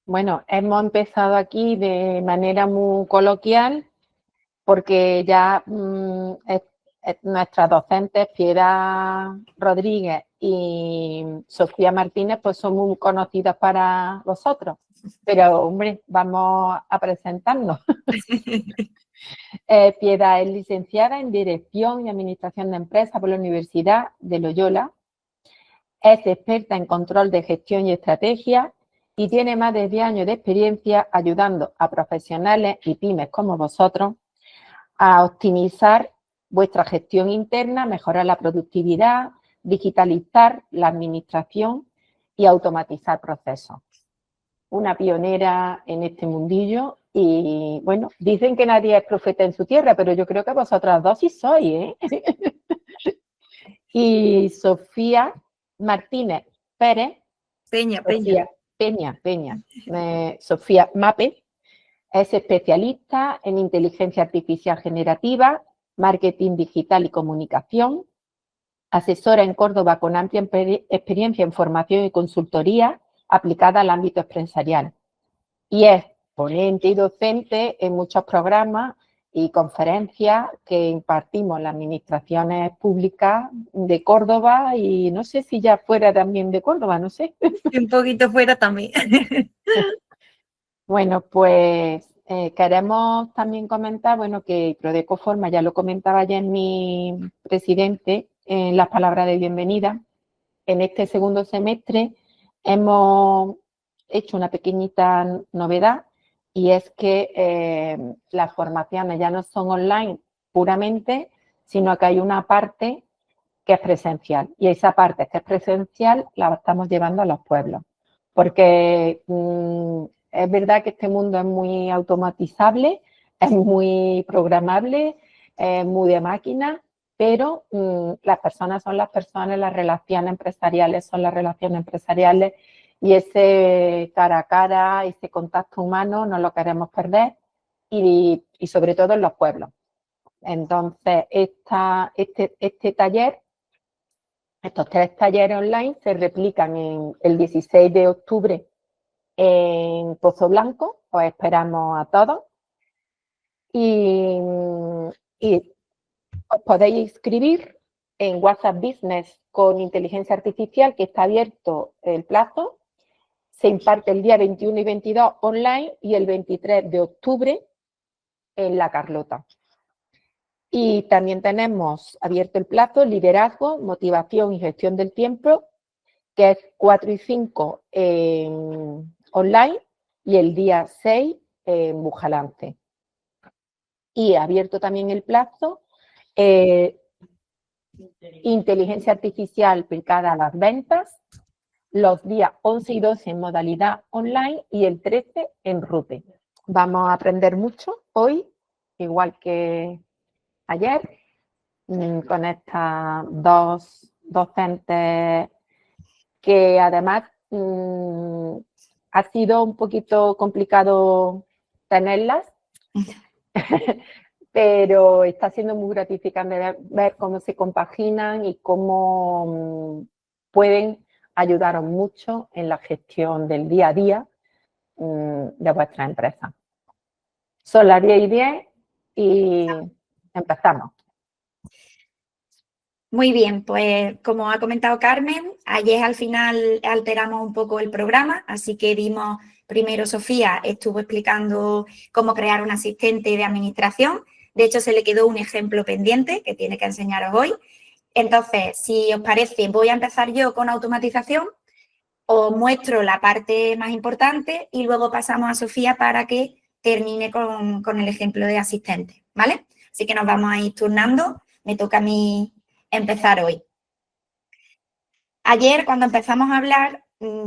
Bueno, hemos empezado aquí de manera muy coloquial porque ya nuestras docentes, Piedad Rodríguez y Sofía Martínez, pues son muy conocidas para vosotros. Pero, hombre, vamos a presentarnos. Piedad es licenciada en Dirección y Administración de Empresas por la Universidad de Loyola. Es experta en control de gestión y estrategia y tiene más de 10 años de experiencia ayudando a profesionales y pymes como vosotros a optimizar vuestra gestión interna, mejorar la productividad, digitalizar la administración y automatizar procesos. Una pionera en este mundillo y, bueno, dicen que nadie es profeta en su tierra, pero yo creo que vosotras dos sí sois, ¿eh? Y Sofía Martínez Pérez, Sofía Peña, Sofía Mape, es especialista en inteligencia artificial generativa, marketing digital y comunicación, asesora en Córdoba con amplia experiencia en formación y consultoría aplicada al ámbito empresarial y es ponente y docente en muchos programas y conferencias que impartimos las administraciones públicas de Córdoba y no sé si ya fuera también de Córdoba, no sé. Y un poquito fuera también. Bueno, pues queremos también comentar, bueno, que Prodecoforma, ya lo comentaba ayer mi presidente en las palabras de bienvenida, en este segundo semestre hemos hecho una pequeñita novedad y es que las formaciones ya no son online puramente, sino que hay una parte que es presencial y esa parte que es presencial la estamos llevando a los pueblos porque es verdad que este mundo es muy automatizable, es muy programable, es muy de máquina, pero las personas son las personas, las relaciones empresariales son las relaciones empresariales y ese cara a cara, ese contacto humano no lo queremos perder y sobre todo en los pueblos. Entonces, este taller, estos 3 talleres online se replican el 16 de octubre en Pozo Blanco, os esperamos a todos y os podéis inscribir en WhatsApp Business con inteligencia artificial, que está abierto el plazo, se imparte el día 21 y 22 online y el 23 de octubre en La Carlota. Y también tenemos abierto el plazo liderazgo, motivación y gestión del tiempo, que es 4 y 5 online y el día 6 en Bujalance. Y abierto también el plazo inteligencia artificial aplicada a las ventas, los días 11 y 12 en modalidad online y el 13 en RUTE. Vamos a aprender mucho hoy, igual que ayer, con estas 2 docentes que además ha sido un poquito complicado tenerlas, pero está siendo muy gratificante ver cómo se compaginan y cómo pueden ayudaros mucho en la gestión del día a día de vuestra empresa. Son las 10:10 y empezamos. Muy bien, pues como ha comentado Carmen, ayer al final alteramos un poco el programa, así que vimos, primero Sofía estuvo explicando cómo crear un asistente de administración, de hecho se le quedó un ejemplo pendiente que tiene que enseñaros hoy. Entonces, si os parece, voy a empezar yo con automatización, os muestro la parte más importante y luego pasamos a Sofía para que termine con el ejemplo de asistente, ¿vale? Así que nos vamos a ir turnando, me toca a mí empezar hoy. Ayer, cuando empezamos a hablar,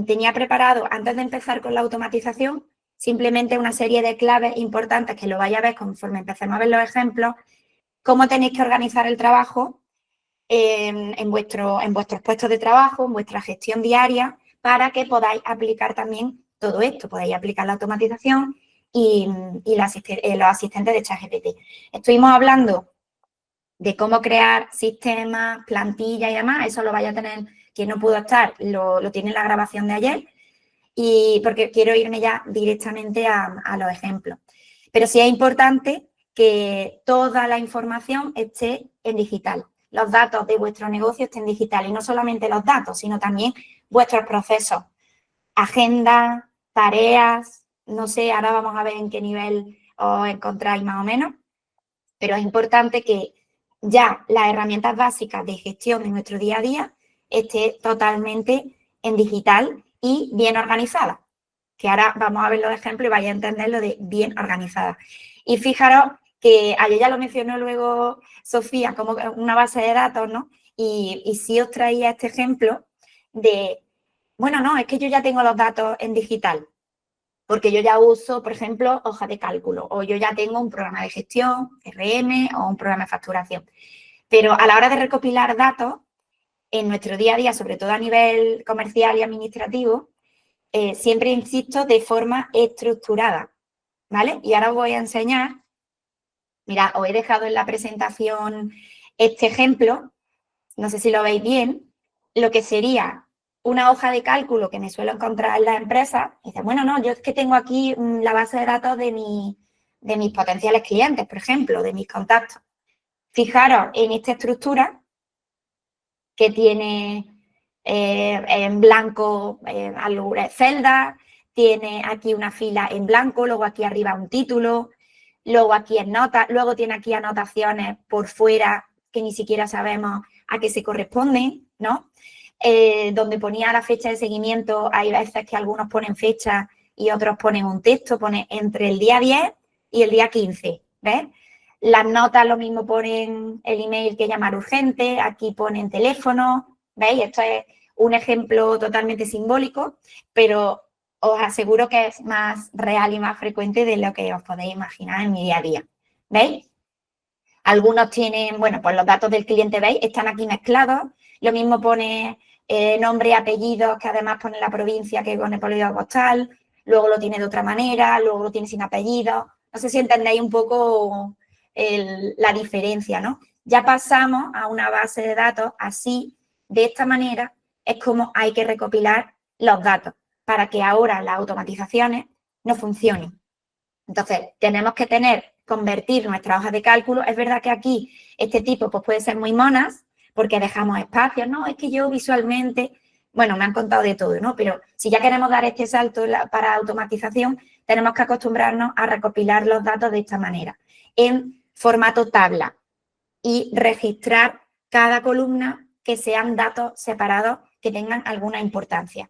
tenía preparado, antes de empezar con la automatización, simplemente una serie de claves importantes que lo vais a ver conforme empecemos a ver los ejemplos, cómo tenéis que organizar el trabajo en vuestros puestos de trabajo, en vuestra gestión diaria, para que podáis aplicar también todo esto, podáis aplicar la automatización y los asistentes de ChatGPT. Estuvimos hablando de cómo crear sistemas, plantillas y demás, eso lo vaya a tener, quien no pudo estar, lo tiene en la grabación de ayer. y porque quiero irme ya directamente a los ejemplos. Pero sí es importante que toda la información esté en digital. Los datos de vuestro negocio estén en digital y no solamente los datos, sino también vuestros procesos, agenda, tareas, no sé, ahora vamos a ver en qué nivel os encontráis más o menos, pero es importante que ya las herramientas básicas de gestión de nuestro día a día esté totalmente en digital y bien organizada, que ahora vamos a ver los ejemplos y vais a entender lo de bien organizada. Y fijaros que ayer ya lo mencionó luego Sofía como una base de datos, ¿no? Y sí os traía este ejemplo de, bueno, no, es que yo ya tengo los datos en digital, porque yo ya uso, por ejemplo, hoja de cálculo, o yo ya tengo un programa de gestión, RM, o un programa de facturación. Pero a la hora de recopilar datos, en nuestro día a día, sobre todo a nivel comercial y administrativo, siempre insisto de forma estructurada, ¿vale? Y ahora os voy a enseñar, mirad, os he dejado en la presentación este ejemplo, no sé si lo veis bien, lo que sería una hoja de cálculo que me suelo encontrar en la empresa. Y dice, bueno, no, yo es que tengo aquí la base de datos de mis potenciales clientes, por ejemplo, de mis contactos. Fijaros en esta estructura que tiene en blanco celdas, tiene aquí una fila en blanco, luego aquí arriba un título, luego aquí en notas, luego tiene aquí anotaciones por fuera que ni siquiera sabemos a qué se corresponden, ¿no? Donde ponía la fecha de seguimiento, hay veces que algunos ponen fecha y otros ponen un texto, pone entre el día 10 y el día 15, ¿ves? Las notas lo mismo ponen el email que llamar urgente, aquí ponen teléfono, ¿veis? Esto es un ejemplo totalmente simbólico, pero os aseguro que es más real y más frecuente de lo que os podéis imaginar en mi día a día, ¿veis? Algunos tienen, bueno, pues los datos del cliente, ¿veis? Están aquí mezclados, lo mismo pone nombre y apellidos, que además pone la provincia que pone por el postal, luego lo tiene de otra manera, luego lo tiene sin apellido. No sé si entendéis un poco la diferencia, ¿no? Ya pasamos a una base de datos así, de esta manera, es como hay que recopilar los datos para que ahora las automatizaciones no funcionen. Entonces, tenemos que convertir nuestra hoja de cálculo. Es verdad que aquí este tipo pues, puede ser muy monas porque dejamos espacios, ¿no? Es que yo visualmente, bueno, me han contado de todo, ¿no? Pero si ya queremos dar este salto para automatización, tenemos que acostumbrarnos a recopilar los datos de esta manera, en formato tabla y registrar cada columna que sean datos separados que tengan alguna importancia.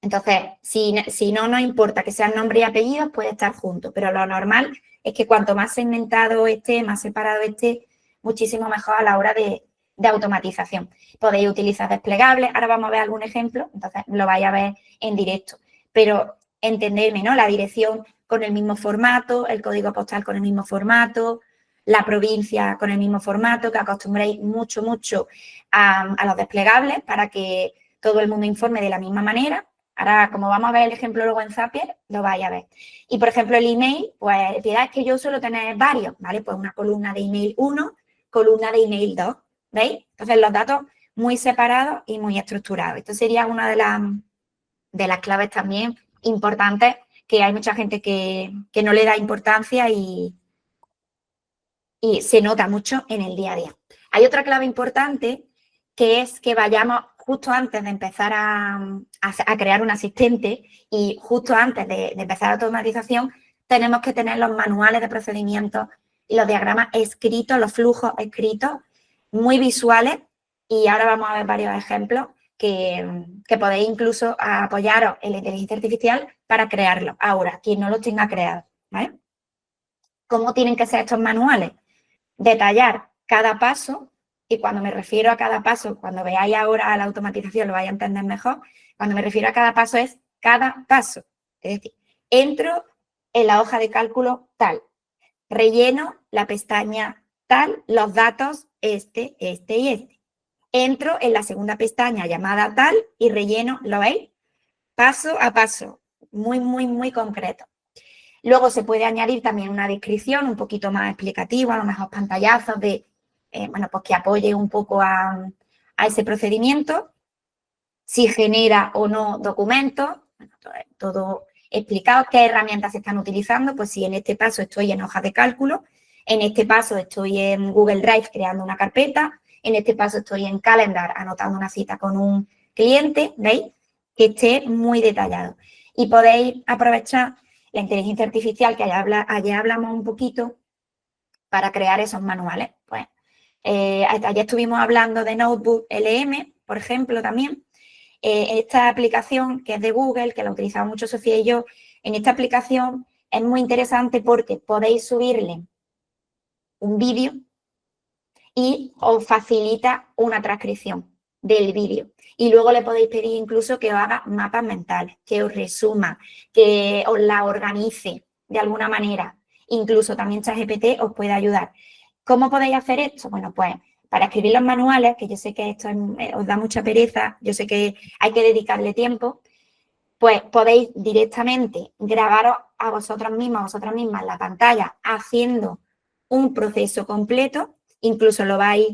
Entonces, si no nos importa que sean nombre y apellidos, puede estar junto, pero lo normal es que cuanto más segmentado esté, más separado esté, muchísimo mejor a la hora de automatización. Podéis utilizar desplegables, ahora vamos a ver algún ejemplo, entonces lo vais a ver en directo, pero entenderme, ¿no? La dirección con el mismo formato, el código postal con el mismo formato, la provincia con el mismo formato, que acostumbréis mucho a los desplegables para que todo el mundo informe de la misma manera. Ahora, como vamos a ver el ejemplo luego en Zapier, lo vais a ver. Y, por ejemplo, el email, pues, es que yo suelo tener varios, ¿vale? Pues una columna de email 1, columna de email 2, ¿veis? Entonces, los datos muy separados y muy estructurados. Esto sería una de las claves también importantes, que hay mucha gente que no le da importancia y se nota mucho en el día a día. Hay otra clave importante, que es que vayamos justo antes de empezar a crear un asistente y justo antes de empezar la automatización, tenemos que tener los manuales de procedimientos y los diagramas escritos, los flujos escritos, muy visuales, y ahora vamos a ver varios ejemplos que podéis incluso apoyaros en la inteligencia artificial para crearlos. Ahora, quien no los tenga creados, ¿vale? ¿Cómo tienen que ser estos manuales? Detallar cada paso, y cuando me refiero a cada paso, cuando veáis ahora a la automatización lo vais a entender mejor, cuando me refiero a cada paso es cada paso. Es decir, entro en la hoja de cálculo tal, relleno la pestaña tal, los datos este y este. Entro en la segunda pestaña llamada tal y relleno, ¿lo veis? Paso a paso, muy concreto. Luego se puede añadir también una descripción un poquito más explicativa, a lo mejor pantallazos de, bueno, pues que apoye un poco a ese procedimiento, si genera o no documentos, Bueno, todo explicado. ¿Qué herramientas se están utilizando? Pues si en este paso estoy en hojas de cálculo, en este paso estoy en Google Drive creando una carpeta, en este paso estoy en Calendar anotando una cita con un cliente, ¿veis? Que esté muy detallado. Y podéis aprovechar la inteligencia artificial, que ayer hablamos un poquito, para crear esos manuales. Pues ayer estuvimos hablando de Notebook LM, por ejemplo, también. Esta aplicación, que es de Google, que la utilizamos mucho Sofía y yo, en esta aplicación es muy interesante porque podéis subirle un vídeo y os facilita una transcripción del vídeo. Y luego le podéis pedir incluso que os haga mapas mentales, que os resuma, que os la organice de alguna manera. Incluso también ChatGPT os puede ayudar. ¿Cómo podéis hacer esto? Bueno, pues para escribir los manuales, que yo sé que esto os da mucha pereza, yo sé que hay que dedicarle tiempo, pues podéis directamente grabaros a vosotros mismos, a vosotras mismas en la pantalla haciendo un proceso completo, incluso lo vais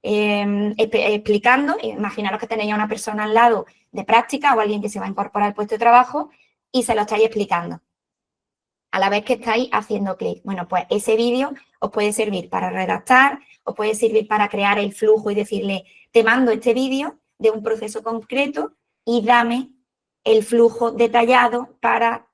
explicando. Imaginaros que tenéis a una persona al lado de práctica o alguien que se va a incorporar al puesto de trabajo y se lo estáis explicando a la vez que estáis haciendo clic. Bueno, pues ese vídeo os puede servir para redactar, os puede servir para crear el flujo y decirle, te mando este vídeo de un proceso concreto y dame el flujo detallado para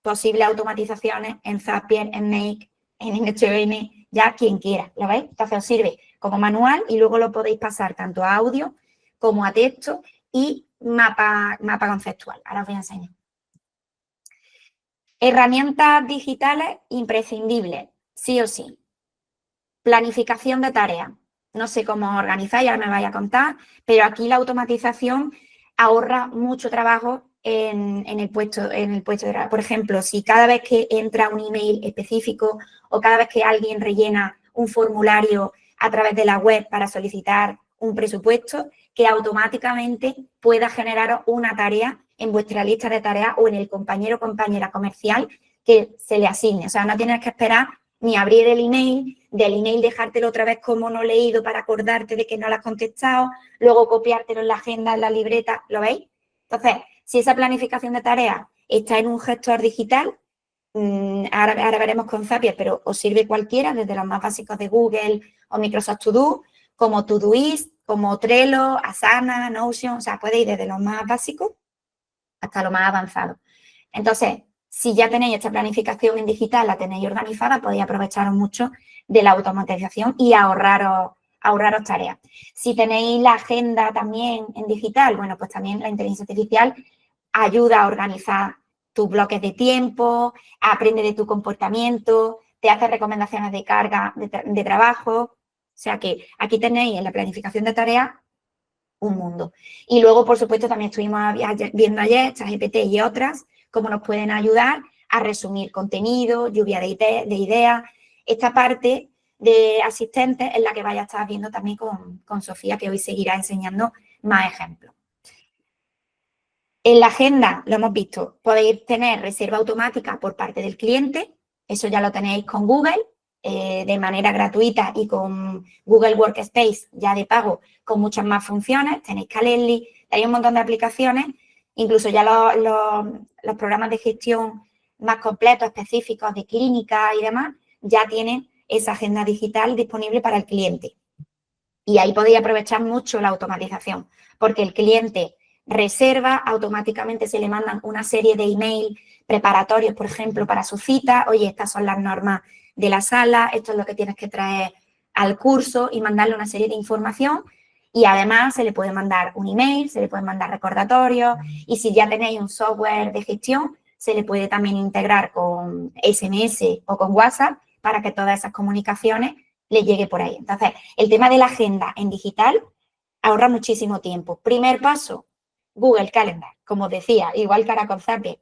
posibles automatizaciones en Zapier, en Make, en NHN, ya quien quiera, ¿lo veis? Entonces os sirve como manual y luego lo podéis pasar tanto a audio como a texto y mapa conceptual. Ahora os voy a enseñar. Herramientas digitales imprescindibles, sí o sí. Planificación de tareas. No sé cómo organizáis, ahora me vais a contar, pero aquí la automatización ahorra mucho trabajo en el puesto de trabajo. Por ejemplo, si cada vez que entra un email específico o cada vez que alguien rellena un formulario a través de la web para solicitar un presupuesto, que automáticamente pueda generar una tarea en vuestra lista de tareas o en el compañero o compañera comercial que se le asigne. O sea, no tienes que esperar ni abrir el email, del email dejártelo otra vez como no leído para acordarte de que no lo has contestado, luego copiártelo en la agenda, en la libreta, ¿lo veis? Entonces, si esa planificación de tareas está en un gestor digital, ahora veremos con Zapier, pero os sirve cualquiera, desde los más básicos de Google o Microsoft To Do, como Todoist, como Trello, Asana, Notion, o sea, puede ir desde los más básicos hasta lo más avanzado. Entonces, si ya tenéis esta planificación en digital, la tenéis organizada, podéis aprovecharos mucho de la automatización y ahorraros tareas. Si tenéis la agenda también en digital, bueno, pues también la inteligencia artificial ayuda a organizar tus bloques de tiempo, aprende de tu comportamiento, te hace recomendaciones de carga de trabajo. O sea que aquí tenéis en la planificación de tareas un mundo. Y luego, por supuesto, también estuvimos viendo ayer, ChatGPT y otras, cómo nos pueden ayudar a resumir contenido, lluvia de ideas. Esta parte de asistentes es la que vaya a estar viendo también con Sofía, que hoy seguirá enseñando más ejemplos. En la agenda, lo hemos visto, podéis tener reserva automática por parte del cliente, eso ya lo tenéis con Google, de manera gratuita y con Google Workspace ya de pago con muchas más funciones. Tenéis Calendly, hay un montón de aplicaciones, incluso ya los programas de gestión más completos, específicos de clínica y demás, ya tienen esa agenda digital disponible para el cliente. Y ahí podéis aprovechar mucho la automatización, porque el cliente reserva, automáticamente se le mandan una serie de email preparatorios, por ejemplo, para su cita. Oye, estas son las normas de la sala, esto es lo que tienes que traer al curso y mandarle una serie de información. Y además se le puede mandar un email, se le pueden mandar recordatorios y si ya tenéis un software de gestión, se le puede también integrar con SMS o con WhatsApp para que todas esas comunicaciones le llegue por ahí. Entonces, el tema de la agenda en digital ahorra muchísimo tiempo. Primer paso, Google Calendar, como decía, igual que ahora con Zapier.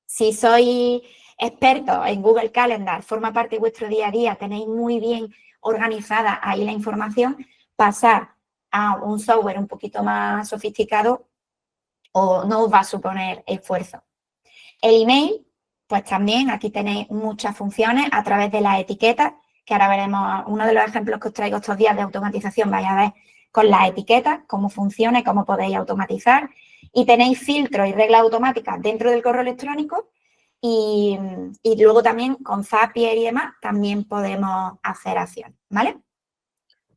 Si sois expertos en Google Calendar, forma parte de vuestro día a día, tenéis muy bien organizada ahí la información, pasar a un software un poquito más sofisticado o no os va a suponer esfuerzo. El email, pues también aquí tenéis muchas funciones a través de las etiquetas, que ahora veremos uno de los ejemplos que os traigo estos días de automatización, vais a ver con las etiquetas, cómo funciona y cómo podéis automatizar. Y tenéis filtros y reglas automáticas dentro del correo electrónico y luego también con Zapier y demás también podemos hacer acciones, ¿vale?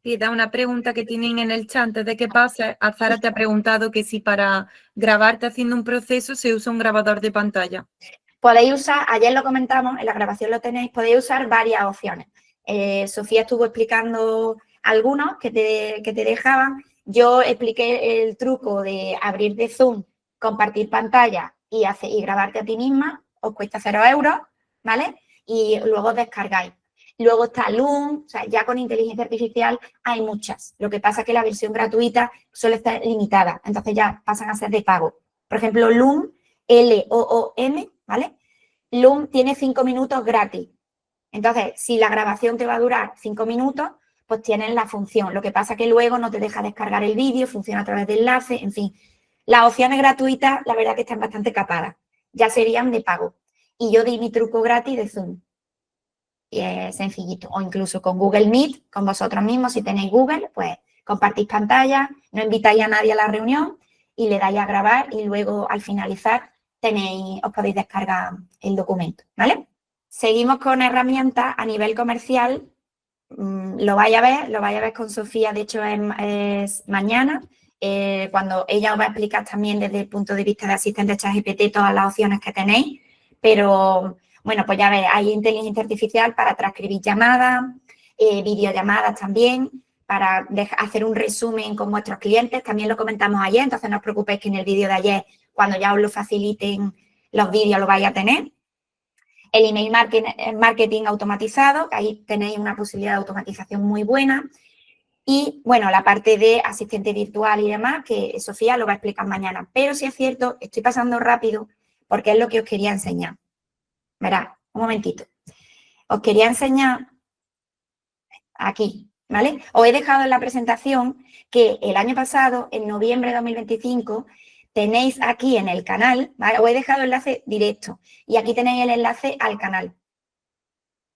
Y da una pregunta que tienen en el chat antes de que pase. Azara te ha preguntado que si para grabarte haciendo un proceso se usa un grabador de pantalla. Podéis usar, ayer lo comentamos, en la grabación lo tenéis, podéis usar varias opciones. Sofía estuvo explicando algunos que te dejaban. Yo expliqué el truco de abrir de Zoom, compartir pantalla y grabarte a ti misma. Os cuesta 0 euros, ¿vale? Y luego descargáis. Luego está Loom, o sea, ya con inteligencia artificial hay muchas. Lo que pasa es que la versión gratuita suele estar limitada, entonces ya pasan a ser de pago. Por ejemplo, Loom, L-O-O-M, ¿vale? Loom tiene 5 minutos gratis. Entonces, si la grabación te va a durar 5 minutos, pues tienes la función. Lo que pasa es que luego no te deja descargar el vídeo, funciona a través de enlace, en fin. Las opciones gratuitas, la verdad que están bastante capadas. Ya serían de pago. Y yo di mi truco gratis de Zoom. Y es sencillito. O incluso con Google Meet, con vosotros mismos, si tenéis Google, pues compartís pantalla, no invitáis a nadie a la reunión y le dais a grabar y luego al finalizar os podéis descargar el documento, ¿vale? Seguimos con herramientas a nivel comercial. Lo vais a ver con Sofía, de hecho es mañana, cuando ella os va a explicar también desde el punto de vista de asistente ChatGPT todas las opciones que tenéis, pero bueno, pues ya veis, hay inteligencia artificial para transcribir llamadas, videollamadas también, para hacer un resumen con vuestros clientes, también lo comentamos ayer, entonces no os preocupéis que en el vídeo de ayer, cuando ya os lo faciliten los vídeos, lo vais a tener. El email marketing automatizado, ahí tenéis una posibilidad de automatización muy buena. Y, bueno, la parte de asistente virtual y demás, que Sofía lo va a explicar mañana. Pero sí es cierto, estoy pasando rápido porque es lo que os quería enseñar. Verá, un momentito. Os quería enseñar aquí, ¿vale? Os he dejado en la presentación que el año pasado, en noviembre de 2025, tenéis aquí en el canal, ¿vale? Os he dejado el enlace directo y aquí tenéis el enlace al canal.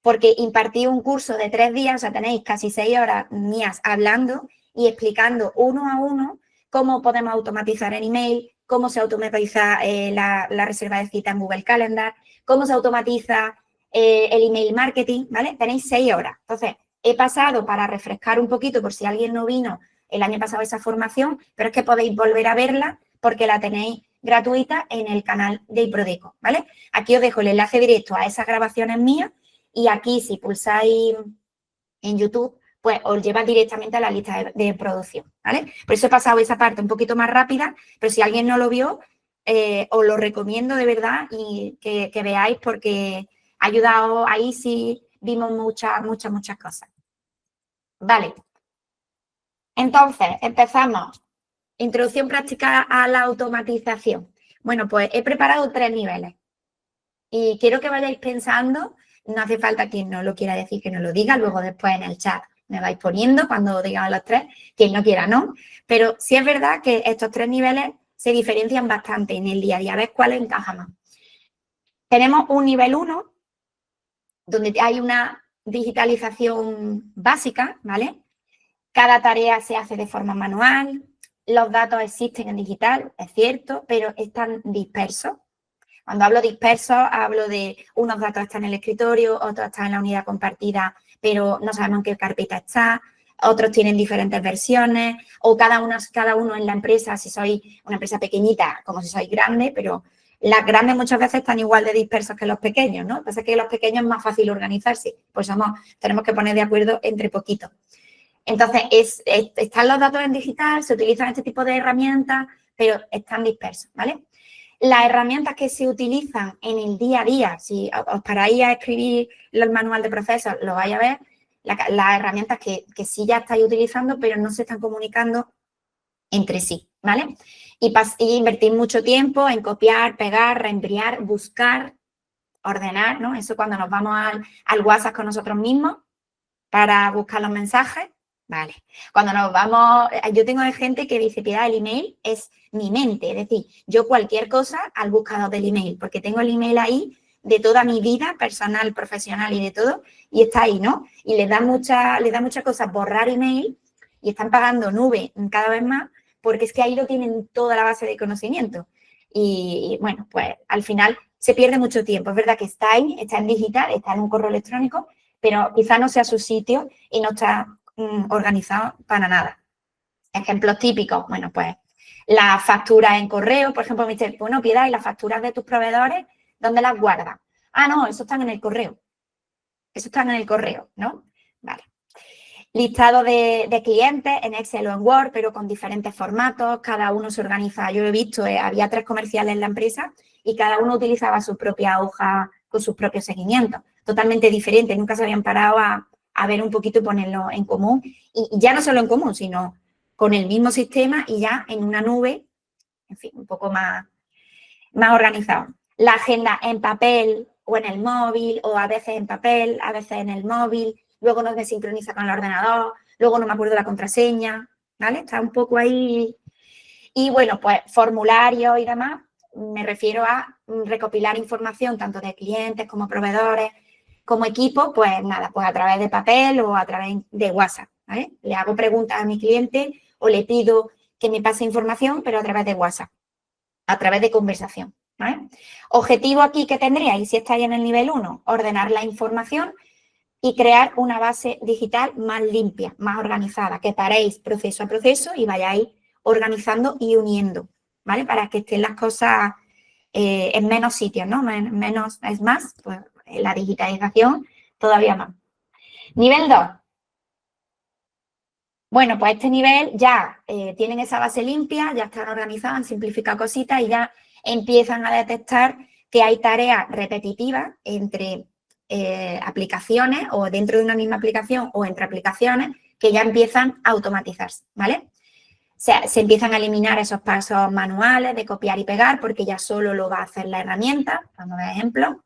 Porque impartí un curso de 3 días, o sea, tenéis casi 6 horas mías hablando y explicando uno a uno cómo podemos automatizar en email, cómo se automatiza la reserva de cita en Google Calendar, cómo se automatiza el email marketing, ¿vale? Tenéis 6 horas. Entonces, he pasado para refrescar un poquito por si alguien no vino el año pasado esa formación, pero es que podéis volver a verla porque la tenéis gratuita en el canal de Iprodeco, ¿vale? Aquí os dejo el enlace directo a esas grabaciones mías y aquí si pulsáis en YouTube, pues os lleva directamente a la lista de producción, ¿vale? Por eso he pasado esa parte un poquito más rápida, pero si alguien no lo vio, os lo recomiendo de verdad y que veáis porque ha ayudado, ahí sí vimos muchas cosas. Vale. Entonces, empezamos. Introducción práctica a la automatización. Bueno, pues he preparado 3 niveles y quiero que vayáis pensando, no hace falta quien no lo quiera decir que no lo diga, luego después en el chat me vais poniendo cuando digamos los 3, quien no quiera no, pero sí es verdad que estos 3 niveles se diferencian bastante en el día a día, a ver cuál encaja más. Tenemos un nivel 1, donde hay una digitalización básica, ¿vale? Cada tarea se hace de forma manual, los datos existen en digital, es cierto, pero están dispersos. Cuando hablo dispersos, hablo de unos datos están en el escritorio, otros están en la unidad compartida, pero no sabemos en qué carpeta está, otros tienen diferentes versiones, o cada uno en la empresa, si sois una empresa pequeñita, como si sois grande, pero las grandes muchas veces están igual de dispersos que los pequeños, ¿no? Lo que pasa es que los pequeños es más fácil organizarse, pues tenemos que poner de acuerdo entre poquitos. Entonces, están los datos en digital, se utilizan este tipo de herramientas, pero están dispersos, ¿vale? Las herramientas que se utilizan en el día a día, si os paráis a escribir el manual de procesos, lo vais a ver, las herramientas que sí ya estáis utilizando, pero no se están comunicando entre sí, ¿vale? Y invertir mucho tiempo en copiar, pegar, reenviar, buscar, ordenar, ¿no? Eso cuando nos vamos al WhatsApp con nosotros mismos para buscar los mensajes. Vale, cuando nos vamos, yo tengo gente que dice, Piedad, el email es mi mente, es decir, yo cualquier cosa al buscador del email, porque tengo el email ahí de toda mi vida personal, profesional y de todo, y está ahí, ¿no? Y les da mucha cosa borrar email y están pagando nube cada vez más porque es que ahí lo tienen toda la base de conocimiento. Y bueno, pues al final se pierde mucho tiempo. Es verdad que está ahí, está en digital, está en un correo electrónico, pero quizá no sea su sitio y no está organizado para nada. Ejemplos típicos, bueno, pues las facturas en correo, por ejemplo, me dice, bueno, Piedad, ¿y las facturas de tus proveedores, dónde las guardas? Ah, no, eso están en el correo. Eso están en el correo, ¿no? Vale. Listado de clientes en Excel o en Word, pero con diferentes formatos, cada uno se organiza. Yo he visto, había 3 comerciales en la empresa y cada uno utilizaba su propia hoja con sus propios seguimientos, totalmente diferentes, nunca se habían parado a ver un poquito y ponerlo en común, y ya no solo en común, sino con el mismo sistema y ya en una nube, en fin, un poco más organizado. La agenda en papel o en el móvil, o a veces en papel, a veces en el móvil, luego no se sincroniza con el ordenador, luego no me acuerdo la contraseña, ¿vale? Está un poco ahí. Y bueno, pues formularios y demás, me refiero a recopilar información tanto de clientes como proveedores, como equipo, pues nada, pues a través de papel o a través de WhatsApp, ¿vale? Le hago preguntas a mi cliente o le pido que me pase información, pero a través de WhatsApp, a través de conversación, ¿vale? Objetivo aquí que tendríais, si estáis en el nivel 1, ordenar la información y crear una base digital más limpia, más organizada, que paréis proceso a proceso y vayáis organizando y uniendo, ¿vale? Para que estén las cosas en menos sitios, ¿no? Menos es más, pues la digitalización todavía más. Nivel 2. Bueno, pues este nivel ya tienen esa base limpia, ya están organizadas, han simplificado cositas y ya empiezan a detectar que hay tareas repetitivas entre aplicaciones o dentro de una misma aplicación o entre aplicaciones que ya empiezan a automatizarse, ¿vale? O sea, se empiezan a eliminar esos pasos manuales de copiar y pegar porque ya solo lo va a hacer la herramienta, vamos a ver ejemplos.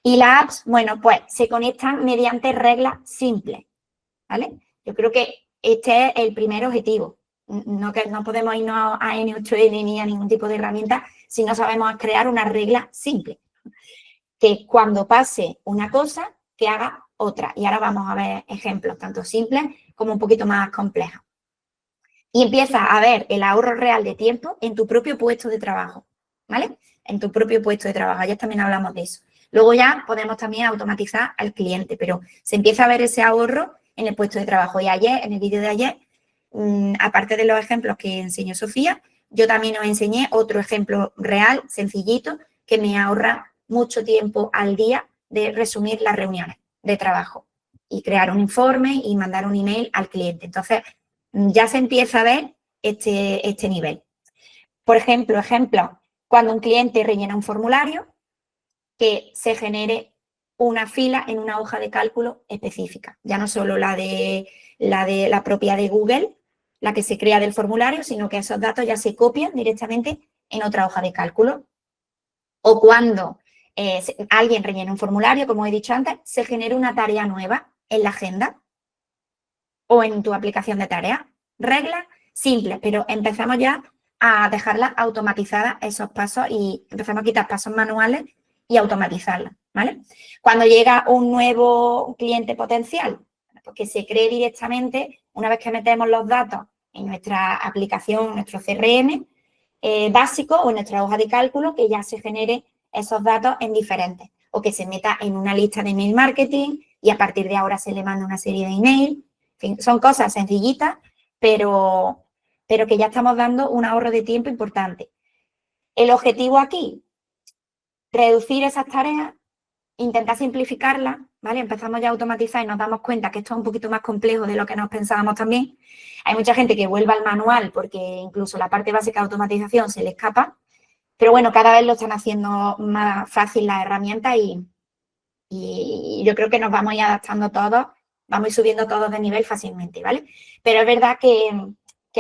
Y las apps, bueno, pues se conectan mediante reglas simples, ¿vale? Yo creo que este es el primer objetivo. No podemos irnos a N8N ni a ningún tipo de herramienta si no sabemos crear una regla simple. Que cuando pase una cosa, que haga otra. Y ahora vamos a ver ejemplos tanto simples como un poquito más complejos. Y empieza a ver el ahorro real de tiempo en tu propio puesto de trabajo, ¿vale? En tu propio puesto de trabajo. Ayer también hablamos de eso. Luego ya podemos también automatizar al cliente, pero se empieza a ver ese ahorro en el puesto de trabajo. Y ayer, en el vídeo de ayer, aparte de los ejemplos que enseñó Sofía, yo también os enseñé otro ejemplo real, sencillito, que me ahorra mucho tiempo al día de resumir las reuniones de trabajo y crear un informe y mandar un email al cliente. Entonces, ya se empieza a ver este nivel. Por ejemplo, cuando un cliente rellena un formulario, que se genere una fila en una hoja de cálculo específica. Ya no solo la propia de Google, la que se crea del formulario, sino que esos datos ya se copian directamente en otra hoja de cálculo. O cuando alguien rellena un formulario, como he dicho antes, se genera una tarea nueva en la agenda o en tu aplicación de tareas. Reglas simples, pero empezamos ya a dejarlas automatizadas esos pasos y empezamos a quitar pasos manuales y automatizarlas, ¿vale? Cuando llega un nuevo cliente potencial, porque se cree directamente, una vez que metemos los datos en nuestra aplicación, nuestro CRM básico o en nuestra hoja de cálculo, que ya se genere esos datos en diferentes, o que se meta en una lista de email marketing y a partir de ahora se le manda una serie de email. En fin, son cosas sencillitas, pero que ya estamos dando un ahorro de tiempo importante. El objetivo aquí, reducir esas tareas, intentar simplificarlas, ¿vale? Empezamos ya a automatizar y nos damos cuenta que esto es un poquito más complejo de lo que nos pensábamos también. Hay mucha gente que vuelve al manual porque incluso la parte básica de automatización se le escapa, pero bueno, cada vez lo están haciendo más fácil las herramientas y yo creo que nos vamos a ir adaptando todos, vamos a ir subiendo todos de nivel fácilmente, ¿vale? Pero es verdad que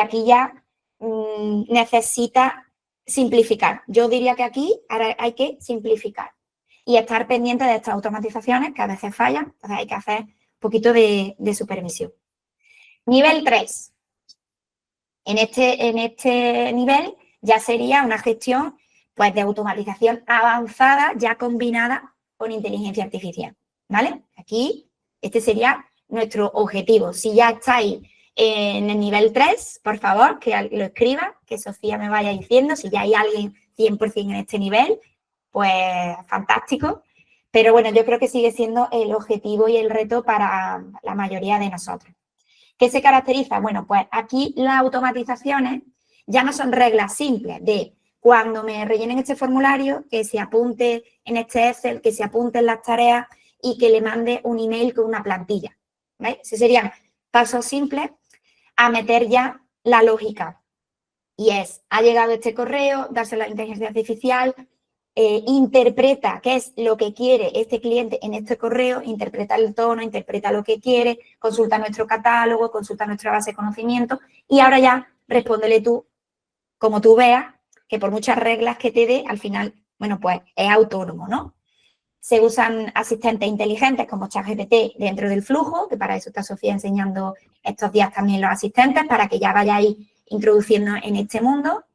aquí ya necesita simplificar. Yo diría que aquí ahora hay que simplificar y estar pendiente de estas automatizaciones que a veces fallan, entonces hay que hacer un poquito de supervisión. Nivel 3. En este nivel ya sería una gestión pues, de automatización avanzada ya combinada con inteligencia artificial, ¿vale? Aquí este sería nuestro objetivo. Si ya estáis En el nivel 3, por favor, que lo escriba, que Sofía me vaya diciendo. Si ya hay alguien 100% en este nivel, pues fantástico. Pero bueno, yo creo que sigue siendo el objetivo y el reto para la mayoría de nosotros. ¿Qué se caracteriza? Bueno, pues aquí las automatizaciones ya no son reglas simples de cuando me rellenen este formulario, que se apunte en este Excel, que se apunten las tareas y que le mande un email con una plantilla. ¿Veis? Esos serían pasos simples a meter ya la lógica. Y es, ha llegado este correo, dárselo a la inteligencia artificial, interpreta qué es lo que quiere este cliente en este correo, interpreta el tono, interpreta lo que quiere, consulta nuestro catálogo, consulta nuestra base de conocimiento y ahora ya respóndele tú, como tú veas, que por muchas reglas que te dé, al final, bueno, pues es autónomo, ¿no? Se usan asistentes inteligentes como ChatGPT dentro del flujo, que para eso está Sofía enseñando estos días también los asistentes, para que ya vayáis introduciendo en este mundo.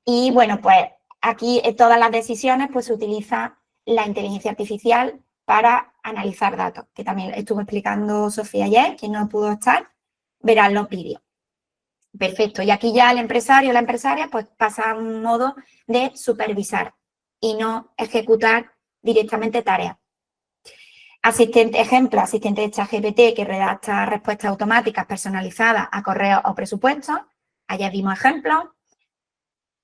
Y bueno, pues aquí en todas las decisiones pues se utiliza la inteligencia artificial para analizar datos, que también estuvo explicando Sofía ayer, quien no pudo estar, verán los vídeos. Perfecto, y aquí ya el empresario o la empresaria pues pasa a un modo de supervisar y no ejecutar directamente tareas. Ejemplo, asistente de ChatGPT que redacta respuestas automáticas personalizadas a correos o presupuestos. Ayer vimos ejemplos.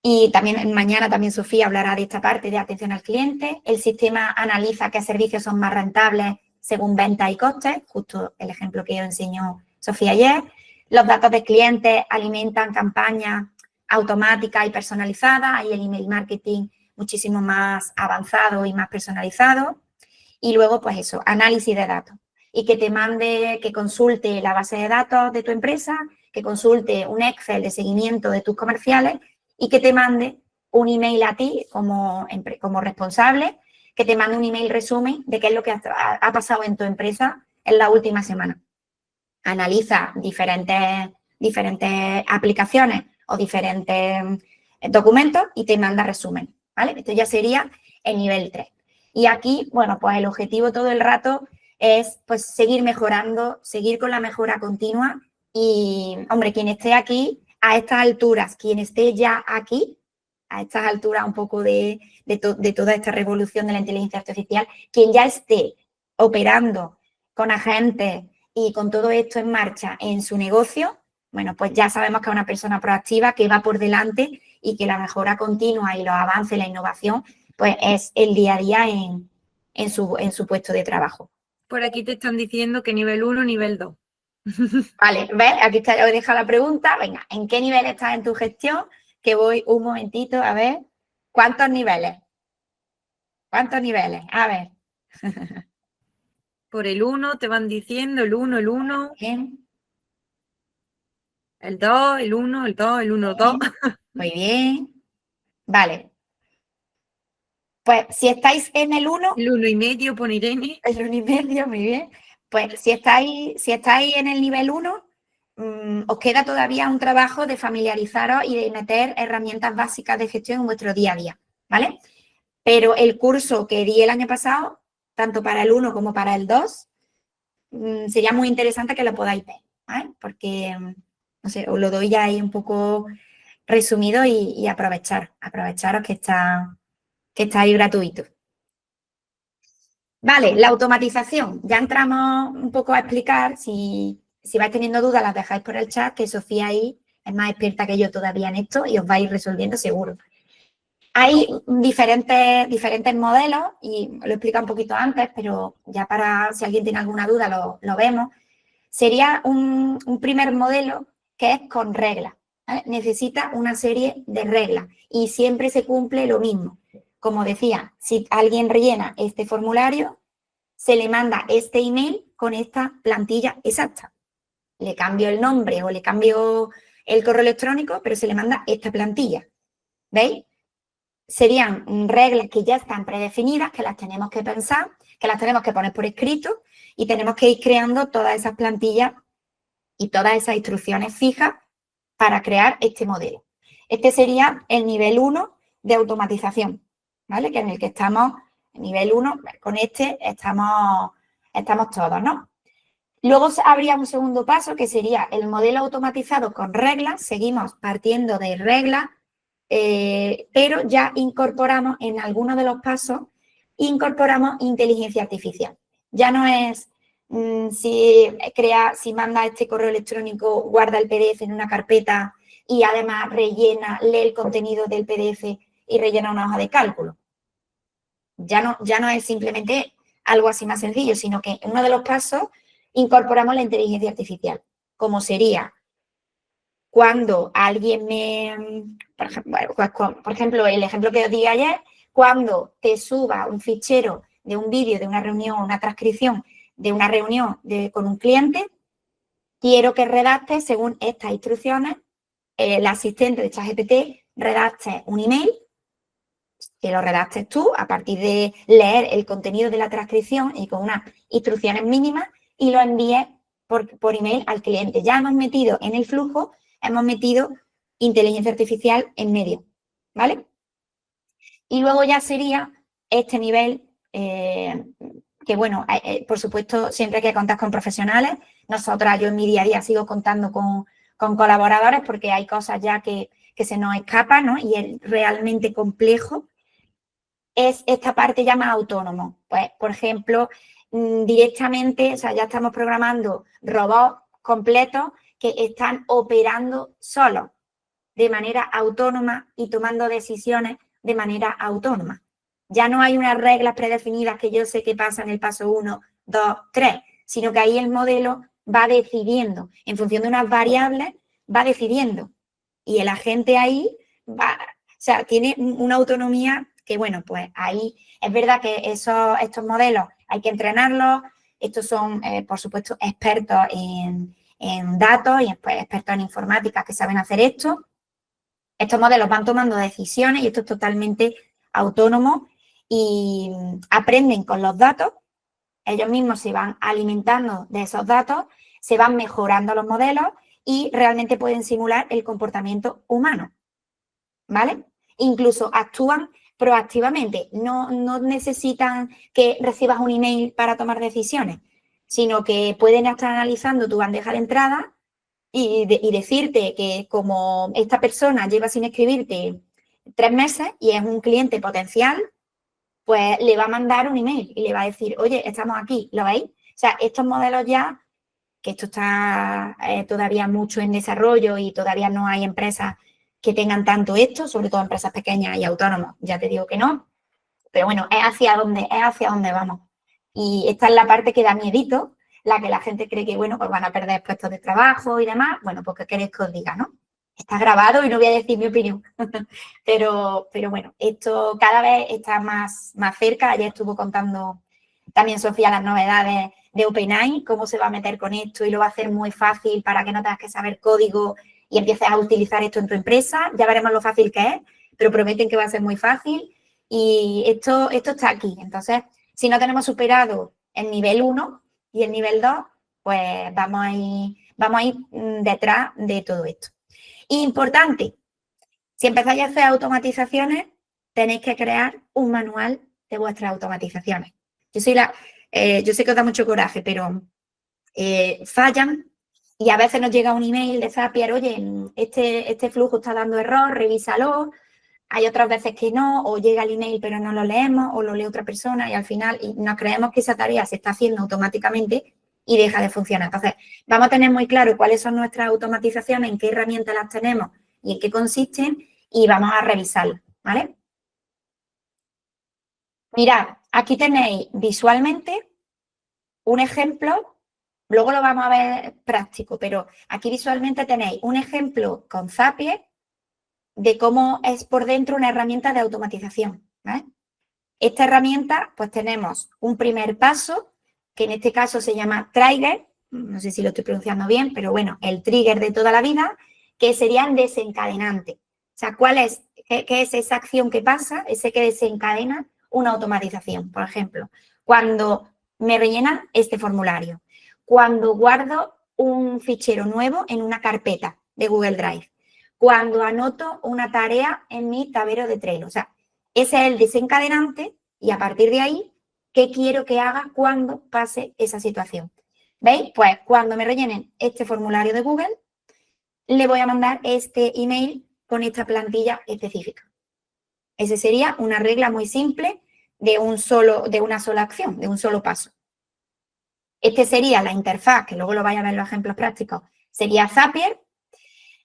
Y también mañana también Sofía hablará de esta parte de atención al cliente. El sistema analiza qué servicios son más rentables según ventas y costes, justo el ejemplo que os enseñó Sofía ayer. Los datos de clientes alimentan campañas automáticas y personalizadas. Hay el email marketing muchísimo más avanzado y más personalizado. Y luego, pues eso, análisis de datos. Y que te mande, que consulte la base de datos de tu empresa, que consulte un Excel de seguimiento de tus comerciales y que te mande un email a ti como responsable, que te mande un email resumen de qué es lo que ha pasado en tu empresa en la última semana. Analiza diferentes aplicaciones o diferentes documentos y te manda resumen, ¿vale? Esto ya sería el nivel 3. Y aquí, bueno, pues el objetivo todo el rato es pues seguir mejorando, seguir con la mejora continua y, hombre, quien esté aquí a estas alturas, quien esté ya aquí, a estas alturas un poco de toda esta revolución de la inteligencia artificial, quien ya esté operando con agentes y con todo esto en marcha en su negocio, bueno, pues ya sabemos que es una persona proactiva que va por delante y que la mejora continua y los avances, la innovación, pues es el día a día en su puesto de trabajo. Por aquí te están diciendo que nivel 1, nivel 2. Vale, ¿ves? Aquí os he dejado la pregunta. Venga, ¿en qué nivel estás en tu gestión? Que voy un momentito a ver. ¿Cuántos niveles? ¿Cuántos niveles? A ver. Por el 1 te van diciendo el 1, el 1. Bien. El 2, el 1, el 2, el 1, 2. Muy bien. Vale. Pues si estáis en el 1. El 1,5 pone Irene. El 1,5, muy bien. Pues si estáis en el nivel 1, os queda todavía un trabajo de familiarizaros y de meter herramientas básicas de gestión en vuestro día a día, ¿vale? Pero el curso que di el año pasado, tanto para el 1 como para el 2, sería muy interesante que lo podáis ver, ¿vale? Porque, no sé, os lo doy ya ahí un poco resumido y aprovecharos que está ahí gratuito. Vale, la automatización. Ya entramos un poco a explicar. Si vais teniendo dudas, las dejáis por el chat, que Sofía ahí es más experta que yo todavía en esto y os va a ir resolviendo seguro. Hay diferentes modelos y lo he explicado un poquito antes, pero ya para si alguien tiene alguna duda lo vemos. Sería un primer modelo que es con reglas, ¿vale? Necesita una serie de reglas y siempre se cumple lo mismo. Como decía, si alguien rellena este formulario, se le manda este email con esta plantilla exacta. Le cambio el nombre o le cambio el correo electrónico, pero se le manda esta plantilla. ¿Veis? Serían reglas que ya están predefinidas, que las tenemos que pensar, que las tenemos que poner por escrito y tenemos que ir creando todas esas plantillas y todas esas instrucciones fijas para crear este modelo. Este sería el nivel 1 de automatización, ¿vale? Que en el que estamos, nivel 1, con este estamos todos, ¿no? Luego habría un segundo paso que sería el modelo automatizado con reglas. Seguimos partiendo de reglas, pero ya incorporamos en algunos de los pasos, incorporamos inteligencia artificial. Ya no es si manda este correo electrónico, guarda el PDF en una carpeta y además lee el contenido del PDF y rellena una hoja de cálculo. Ya no es simplemente algo así más sencillo, sino que en uno de los pasos incorporamos la inteligencia artificial, como sería cuando alguien por ejemplo, el ejemplo que os di ayer, cuando te suba un fichero de un vídeo de una reunión, una transcripción de una reunión con un cliente, quiero que redactes según estas instrucciones, el asistente de ChatGPT redacte un email, que lo redactes tú a partir de leer el contenido de la transcripción y con unas instrucciones mínimas y lo envíes por email al cliente. Ya hemos metido en el flujo, hemos metido inteligencia artificial en medio, ¿vale? Y luego ya sería este nivel, que bueno, por supuesto, siempre hay que contar con profesionales. Yo en mi día a día sigo contando con colaboradores porque hay cosas ya que se nos escapan, ¿no? Y es realmente complejo. Es esta parte ya más autónomo. Pues, por ejemplo, directamente, o sea, ya estamos programando robots completos que están operando solos de manera autónoma y tomando decisiones de manera autónoma. Ya no hay unas reglas predefinidas que yo sé qué pasa en el paso 1, 2, 3, sino que ahí el modelo va decidiendo, en función de unas variables, va decidiendo. Y el agente ahí tiene una autonomía que, bueno, pues ahí es verdad que estos modelos hay que entrenarlos. Estos son, por supuesto, expertos en datos y expertos en informática que saben hacer esto. Estos modelos van tomando decisiones y esto es totalmente autónomo y aprenden con los datos. Ellos mismos se van alimentando de esos datos, se van mejorando los modelos y realmente pueden simular el comportamiento humano, ¿vale? Incluso actúan proactivamente, no necesitan que recibas un email para tomar decisiones, sino que pueden estar analizando tu bandeja de entrada y decirte que como esta persona lleva sin escribirte 3 meses y es un cliente potencial, pues le va a mandar un email y le va a decir, oye, estamos aquí, ¿lo veis? O sea, estos modelos ya, que esto está todavía mucho en desarrollo y todavía no hay empresas que tengan tanto esto, sobre todo empresas pequeñas y autónomos, ya te digo que no, pero bueno, es hacia dónde vamos. Y esta es la parte que da miedito, la que la gente cree que, bueno, pues van a perder puestos de trabajo y demás. Bueno, pues ¿qué queréis que os diga, no? Está grabado y no voy a decir mi opinión. pero bueno, esto cada vez está más cerca. Ayer estuvo contando también Sofía las novedades de OpenAI, cómo se va a meter con esto y lo va a hacer muy fácil para que no tengas que saber código y empieces a utilizar esto en tu empresa. Ya veremos lo fácil que es, pero prometen que va a ser muy fácil. Y esto está aquí. Entonces, si no tenemos superado el nivel 1 y el nivel 2, pues vamos a ir detrás de todo esto. Importante, si empezáis a hacer automatizaciones, tenéis que crear un manual de vuestras automatizaciones. Yo sé que os da mucho coraje, pero fallan y a veces nos llega un email de Zapier, oye, este flujo está dando error, revísalo. Hay otras veces que no, o llega el email pero no lo leemos, o lo lee otra persona y al final nos creemos que esa tarea se está haciendo automáticamente y deja de funcionar. Entonces, vamos a tener muy claro cuáles son nuestras automatizaciones, en qué herramientas las tenemos y en qué consisten y vamos a revisarlas, ¿vale? Mirad, aquí tenéis visualmente un ejemplo, luego lo vamos a ver práctico, pero aquí visualmente tenéis un ejemplo con Zapier de cómo es por dentro una herramienta de automatización, ¿vale? Esta herramienta, pues tenemos un primer paso, que en este caso se llama trigger, no sé si lo estoy pronunciando bien, pero bueno, el trigger de toda la vida, que sería el desencadenante. O sea, qué es esa acción que pasa, ese que desencadena una automatización? Por ejemplo, cuando me rellenan este formulario, cuando guardo un fichero nuevo en una carpeta de Google Drive, cuando anoto una tarea en mi tablero de Trello. O sea, ese es el desencadenante y a partir de ahí, ¿qué quiero que haga cuando pase esa situación? ¿Veis? Pues cuando me rellenen este formulario de Google, le voy a mandar este email con esta plantilla específica. Esa sería una regla muy simple de una sola acción, de un solo paso. Este sería la interfaz, que luego lo vais a ver en los ejemplos prácticos, sería Zapier.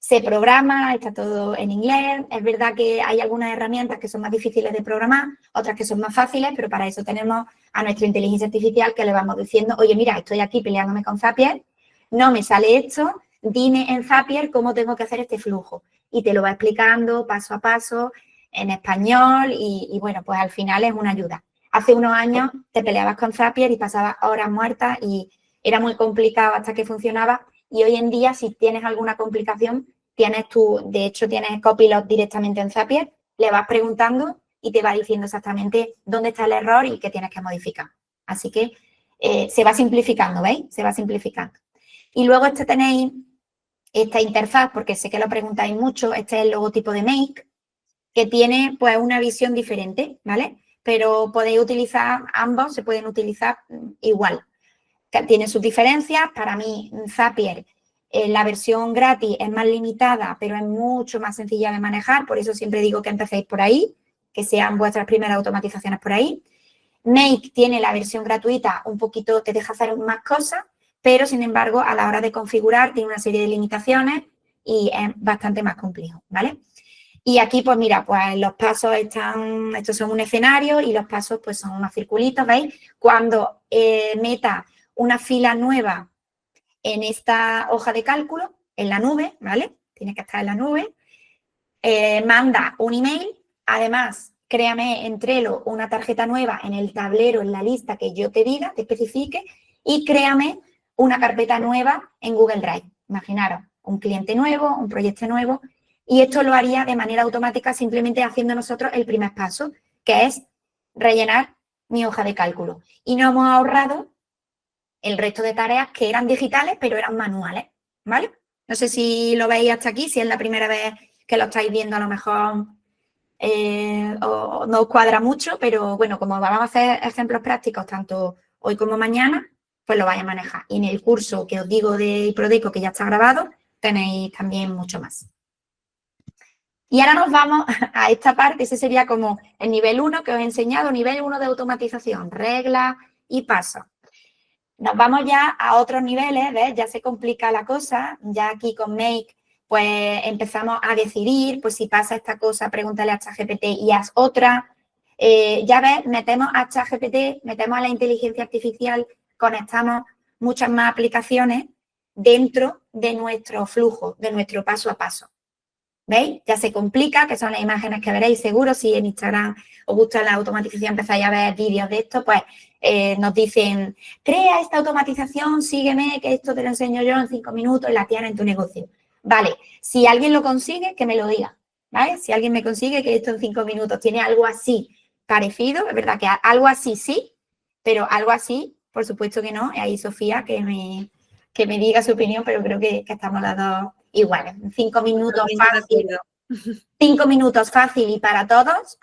Se programa, está todo en inglés. Es verdad que hay algunas herramientas que son más difíciles de programar, otras que son más fáciles, pero para eso tenemos a nuestra inteligencia artificial que le vamos diciendo, oye, mira, estoy aquí peleándome con Zapier, no me sale esto, dime en Zapier cómo tengo que hacer este flujo. Y te lo va explicando paso a paso en español y bueno, pues al final es una ayuda. Hace unos años te peleabas con Zapier y pasabas horas muertas y era muy complicado hasta que funcionaba. Y hoy en día, si tienes alguna complicación, de hecho tienes Copilot directamente en Zapier, le vas preguntando y te va diciendo exactamente dónde está el error y qué tienes que modificar. Así que se va simplificando, ¿veis? Se va simplificando. Y luego tenéis esta interfaz, porque sé que lo preguntáis mucho, este es el logotipo de Make, que tiene pues una visión diferente, ¿vale? Pero podéis utilizar ambos, se pueden utilizar igual. Tiene sus diferencias. Para mí, Zapier, la versión gratis es más limitada, pero es mucho más sencilla de manejar. Por eso siempre digo que empecéis por ahí, que sean vuestras primeras automatizaciones por ahí. Make tiene la versión gratuita, un poquito te deja hacer más cosas, pero sin embargo, a la hora de configurar tiene una serie de limitaciones y es bastante más complejo, ¿vale? Y aquí, pues mira, pues los pasos estos son un escenario y los pasos pues son unos circulitos, ¿veis? Cuando meta una fila nueva en esta hoja de cálculo, en la nube, ¿vale? Tiene que estar en la nube. Manda un email, además, créame en Trello una tarjeta nueva en el tablero, en la lista que yo te diga, te especifique, y créame una carpeta nueva en Google Drive. Imaginaros, un cliente nuevo, un proyecto nuevo, y esto lo haría de manera automática simplemente haciendo nosotros el primer paso, que es rellenar mi hoja de cálculo. Y nos hemos ahorrado el resto de tareas que eran digitales, pero eran manuales, ¿vale? No sé si lo veis hasta aquí, si es la primera vez que lo estáis viendo, a lo mejor no os cuadra mucho, pero bueno, como vamos a hacer ejemplos prácticos tanto hoy como mañana, pues lo vais a manejar. Y en el curso que os digo de Prodeco, que ya está grabado, tenéis también mucho más. Y ahora nos vamos a esta parte, ese sería como el nivel 1 que os he enseñado, nivel 1 de automatización, reglas y pasos. Nos vamos ya a otros niveles, ¿ves? Ya se complica la cosa, ya aquí con Make pues empezamos a decidir, pues si pasa esta cosa, pregúntale a ChatGPT y haz otra. Ya ves, metemos a ChatGPT, metemos a la inteligencia artificial, conectamos muchas más aplicaciones dentro de nuestro flujo, de nuestro paso a paso. ¿Veis? Ya se complica, que son las imágenes que veréis seguro. Si en Instagram os gusta la automatización, empezáis a ver vídeos de esto, pues nos dicen, crea esta automatización, sígueme, que esto te lo enseño yo en 5 minutos y la tienes en tu negocio. Vale, si alguien lo consigue, que me lo diga, ¿vale? Si alguien me consigue que esto en 5 minutos tiene algo así parecido, es verdad que algo así sí, pero algo así, por supuesto que no. Y ahí Sofía que me diga su opinión, pero creo que estamos las dos iguales. 5 minutos fácil. 5 minutos fácil y para todos,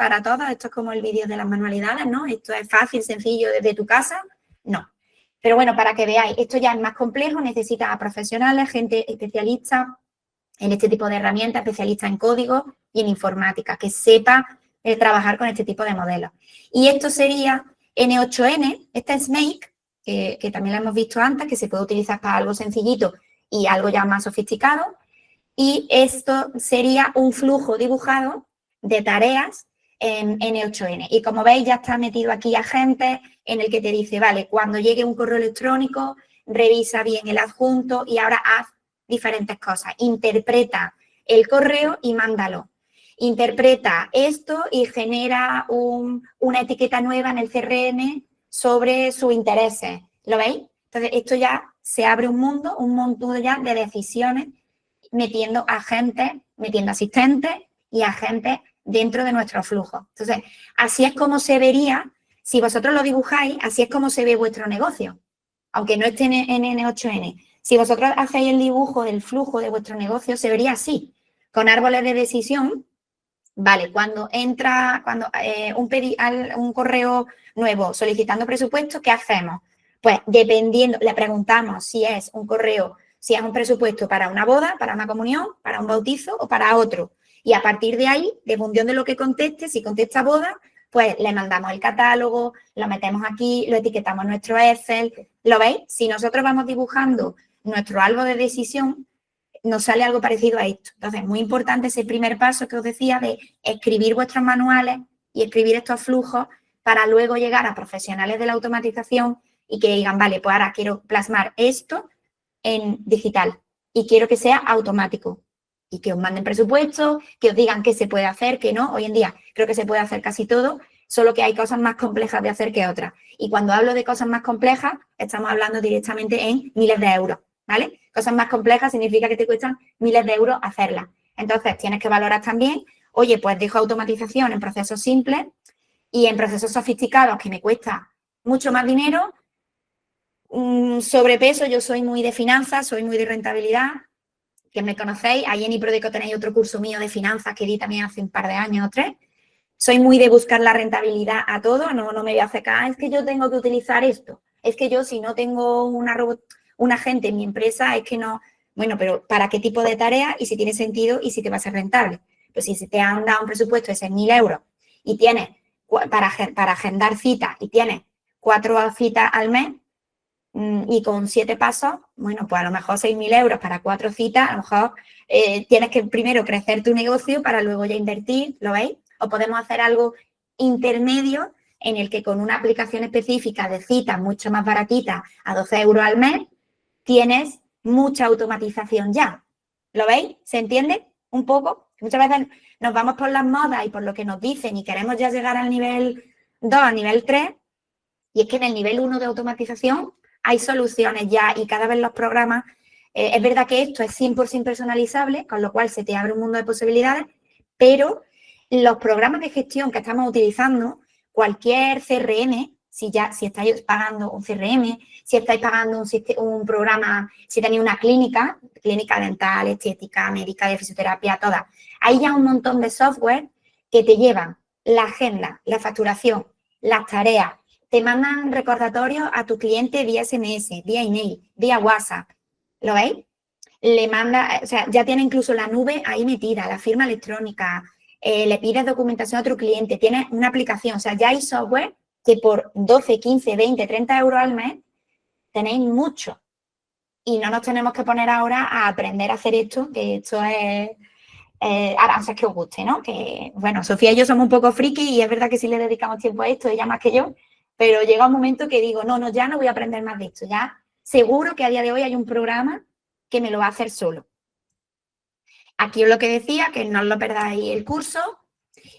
esto es como el vídeo de las manualidades, ¿no? Esto es fácil, sencillo desde tu casa, no. Pero bueno, para que veáis, esto ya es más complejo, necesita a profesionales, gente especialista en este tipo de herramientas, especialista en código y en informática, que sepa trabajar con este tipo de modelos. Y esto sería N8N, esta es Make, que también la hemos visto antes, que se puede utilizar para algo sencillito y algo ya más sofisticado. Y esto sería un flujo dibujado de tareas en N8N. Y como veis, ya está metido aquí agentes en el que te dice, vale, cuando llegue un correo electrónico, revisa bien el adjunto y ahora haz diferentes cosas. Interpreta el correo y mándalo. Interpreta esto y genera una etiqueta nueva en el CRM sobre sus intereses. ¿Lo veis? Entonces, esto ya se abre un mundo ya de decisiones metiendo agentes, metiendo asistentes y agentes dentro de nuestro flujo. Entonces, así es como se vería, si vosotros lo dibujáis, así es como se ve vuestro negocio, aunque no esté en N8N. Si vosotros hacéis el dibujo del flujo de vuestro negocio, se vería así, con árboles de decisión. Vale, cuando entra un correo nuevo solicitando presupuesto, ¿qué hacemos? Pues dependiendo, le preguntamos si es un correo, si es un presupuesto para una boda, para una comunión, para un bautizo o para otro. Y a partir de ahí, de función de lo que conteste, si contesta boda, pues le mandamos el catálogo, lo metemos aquí, lo etiquetamos en nuestro Excel. ¿Lo veis? Si nosotros vamos dibujando nuestro algo de decisión, nos sale algo parecido a esto. Entonces, muy importante ese primer paso que os decía de escribir vuestros manuales y escribir estos flujos para luego llegar a profesionales de la automatización y que digan, vale, pues ahora quiero plasmar esto en digital y quiero que sea automático y que os manden presupuestos, que os digan qué se puede hacer, qué no. Hoy en día creo que se puede hacer casi todo, solo que hay cosas más complejas de hacer que otras. Y cuando hablo de cosas más complejas, estamos hablando directamente en miles de euros, ¿vale? Cosas más complejas significa que te cuestan miles de euros hacerlas. Entonces, tienes que valorar también, oye, pues dejo automatización en procesos simples y en procesos sofisticados que me cuesta mucho más dinero. Sobrepeso, yo soy muy de finanzas, soy muy de rentabilidad, que me conocéis, ahí en iProdeco tenéis otro curso mío de finanzas que di también hace un par de años o 3. Soy muy de buscar la rentabilidad a todo, no me voy a acercar, es que yo tengo que utilizar esto, es que yo si no tengo una gente en mi empresa, es que no, bueno, pero ¿para qué tipo de tarea? Y si tiene sentido y si te va a ser rentable. Pues si te han dado un presupuesto de 6.000 euros y tienes para agendar citas y tienes 4 citas al mes y con 7 pasos, bueno, pues a lo mejor 6.000 euros para 4 citas, a lo mejor tienes que primero crecer tu negocio para luego ya invertir, ¿lo veis? O podemos hacer algo intermedio en el que con una aplicación específica de citas mucho más baratita, a 12 euros al mes, tienes mucha automatización ya. ¿Lo veis? ¿Se entiende un poco? Muchas veces nos vamos por las modas y por lo que nos dicen y queremos ya llegar al nivel 2, al nivel 3, y es que en el nivel 1 de automatización hay soluciones ya y cada vez los programas, es verdad que esto es 100% personalizable, con lo cual se te abre un mundo de posibilidades, pero los programas de gestión que estamos utilizando, cualquier CRM, si estáis pagando un CRM, si estáis pagando un programa, si tenéis una clínica dental, estética, médica, de fisioterapia, todas, hay ya un montón de software que te llevan la agenda, la facturación, las tareas, te mandan recordatorios a tu cliente vía SMS, vía email, vía WhatsApp. ¿Lo veis? Le manda, o sea, ya tiene incluso la nube ahí metida, la firma electrónica, le pides documentación a otro cliente, tienes una aplicación, o sea, ya hay software que por 12, 15, 20, 30 euros al mes tenéis mucho. Y no nos tenemos que poner ahora a aprender a hacer esto, que esto es avances que os guste, ¿no? Que, bueno, Sofía y yo somos un poco friki y es verdad que sí le dedicamos tiempo a esto, ella más que yo, pero llega un momento que digo, no, ya no voy a aprender más de esto, ya seguro que a día de hoy hay un programa que me lo va a hacer solo. Aquí os lo que decía, que no os lo perdáis el curso.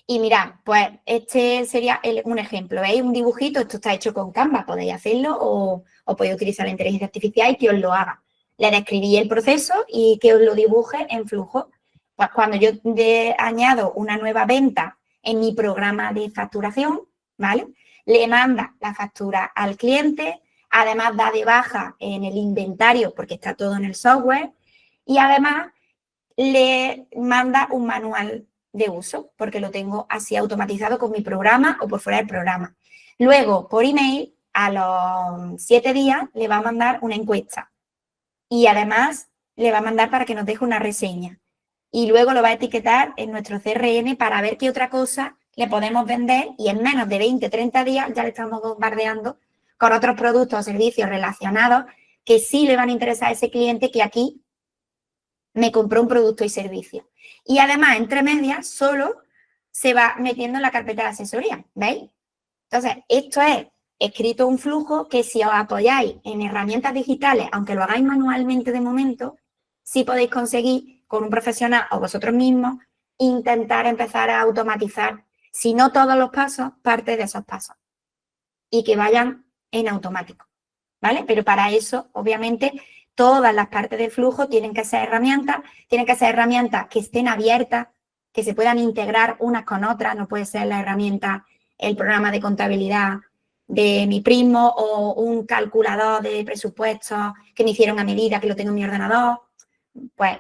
Y mirad, pues este sería un ejemplo. ¿Veis? Un dibujito, esto está hecho con Canva, podéis hacerlo o podéis utilizar la inteligencia artificial y que os lo haga. Le describí el proceso y que os lo dibuje en flujo. Pues cuando yo añado una nueva venta en mi programa de facturación, ¿vale? Le manda la factura al cliente, además da de baja en el inventario porque está todo en el software y además le manda un manual de uso porque lo tengo así automatizado con mi programa o por fuera del programa. Luego, por email, a los 7 días le va a mandar una encuesta y además le va a mandar para que nos deje una reseña. Y luego lo va a etiquetar en nuestro CRM para ver qué otra cosa le podemos vender y en menos de 20, 30 días ya le estamos bombardeando con otros productos o servicios relacionados que sí le van a interesar a ese cliente que aquí me compró un producto y servicio. Y además, entre medias, solo se va metiendo en la carpeta de asesoría, ¿veis? Entonces, esto es escrito un flujo que si os apoyáis en herramientas digitales, aunque lo hagáis manualmente de momento, sí podéis conseguir con un profesional o vosotros mismos intentar empezar a automatizar, si no todos los pasos, parte de esos pasos y que vayan en automático, ¿vale? Pero para eso, obviamente, todas las partes del flujo tienen que ser herramientas que estén abiertas, que se puedan integrar unas con otras, no puede ser la herramienta, el programa de contabilidad de mi primo o un calculador de presupuestos que me hicieron a medida, que lo tengo en mi ordenador, pues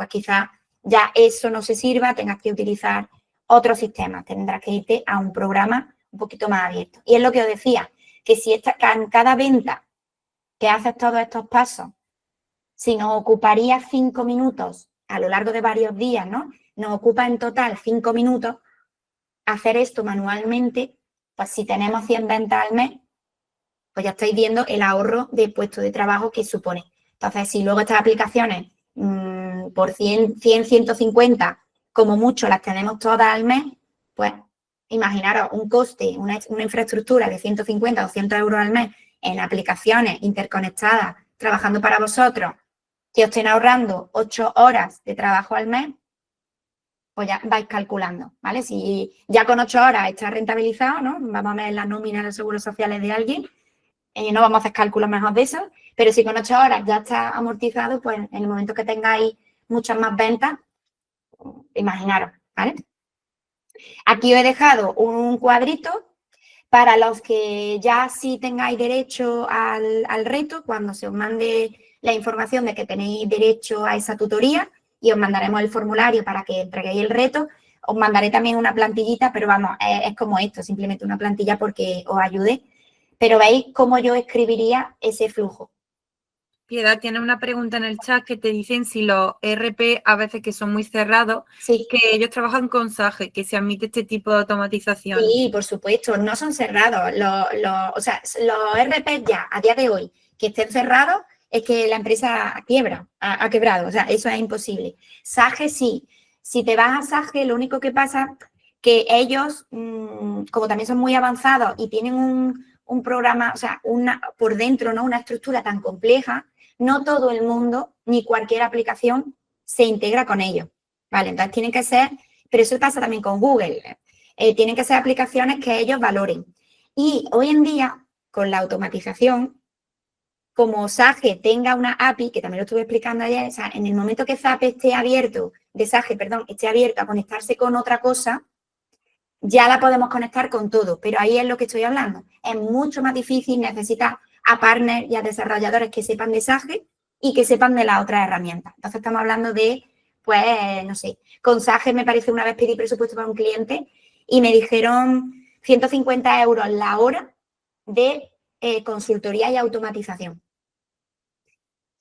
quizás ya eso no se sirva, tengas que utilizar otro sistema, tendrás que irte a un programa un poquito más abierto. Y es lo que os decía, que si en cada venta que haces todos estos pasos, si nos ocuparía 5 minutos a lo largo de varios días, ¿no? Nos ocupa en total 5 minutos hacer esto manualmente, pues si tenemos 100 ventas al mes, pues ya estáis viendo el ahorro de puesto de trabajo que supone. Entonces, si luego estas aplicaciones por 100, 150, como mucho las tenemos todas al mes, pues imaginaros un coste, una infraestructura de 150 o 200 euros al mes en aplicaciones interconectadas, trabajando para vosotros, que os estén ahorrando 8 horas de trabajo al mes, pues ya vais calculando, ¿vale? Si ya con 8 horas está rentabilizado, ¿no? Vamos a ver las nóminas de los seguros sociales de alguien, no vamos a hacer cálculos mejor de eso, pero si con 8 horas ya está amortizado, pues en el momento que tengáis muchas más ventas, imaginaros, ¿vale? Aquí os he dejado un cuadrito para los que ya sí tengáis derecho al reto, cuando se os mande la información de que tenéis derecho a esa tutoría y os mandaremos el formulario para que entreguéis el reto. Os mandaré también una plantillita, pero vamos, es como esto, simplemente una plantilla porque os ayude. Pero veis cómo yo escribiría ese flujo. Piedad, tiene una pregunta en el chat que te dicen si los ERP, a veces que son muy cerrados, Sí. que ellos trabajan con SAGE, que se admite este tipo de automatización. Sí, por supuesto, no son cerrados. O sea, los ERP ya, a día de hoy, que estén cerrados, es que la empresa quiebra, ha quebrado. O sea, eso es imposible. SAGE sí. Si te vas a SAGE, lo único que pasa que ellos, como también son muy avanzados y tienen un programa, o sea, por dentro, ¿no? Una estructura tan compleja, no todo el mundo, ni cualquier aplicación, se integra con ellos, ¿vale? Entonces tienen que ser, pero eso pasa también con Google, tienen que ser aplicaciones que ellos valoren. Y hoy en día, con la automatización, como SAGE tenga una API, que también lo estuve explicando ayer, o sea, en el momento que SAGE esté abierto a conectarse con otra cosa, ya la podemos conectar con todo, pero ahí es lo que estoy hablando. Es mucho más difícil, necesitar a partners y a desarrolladores que sepan de SAGE y que sepan de las otras herramientas. Entonces estamos hablando de, pues, no sé, con SAGE me parece una vez pedí presupuesto para un cliente y me dijeron 150 euros la hora de consultoría y automatización.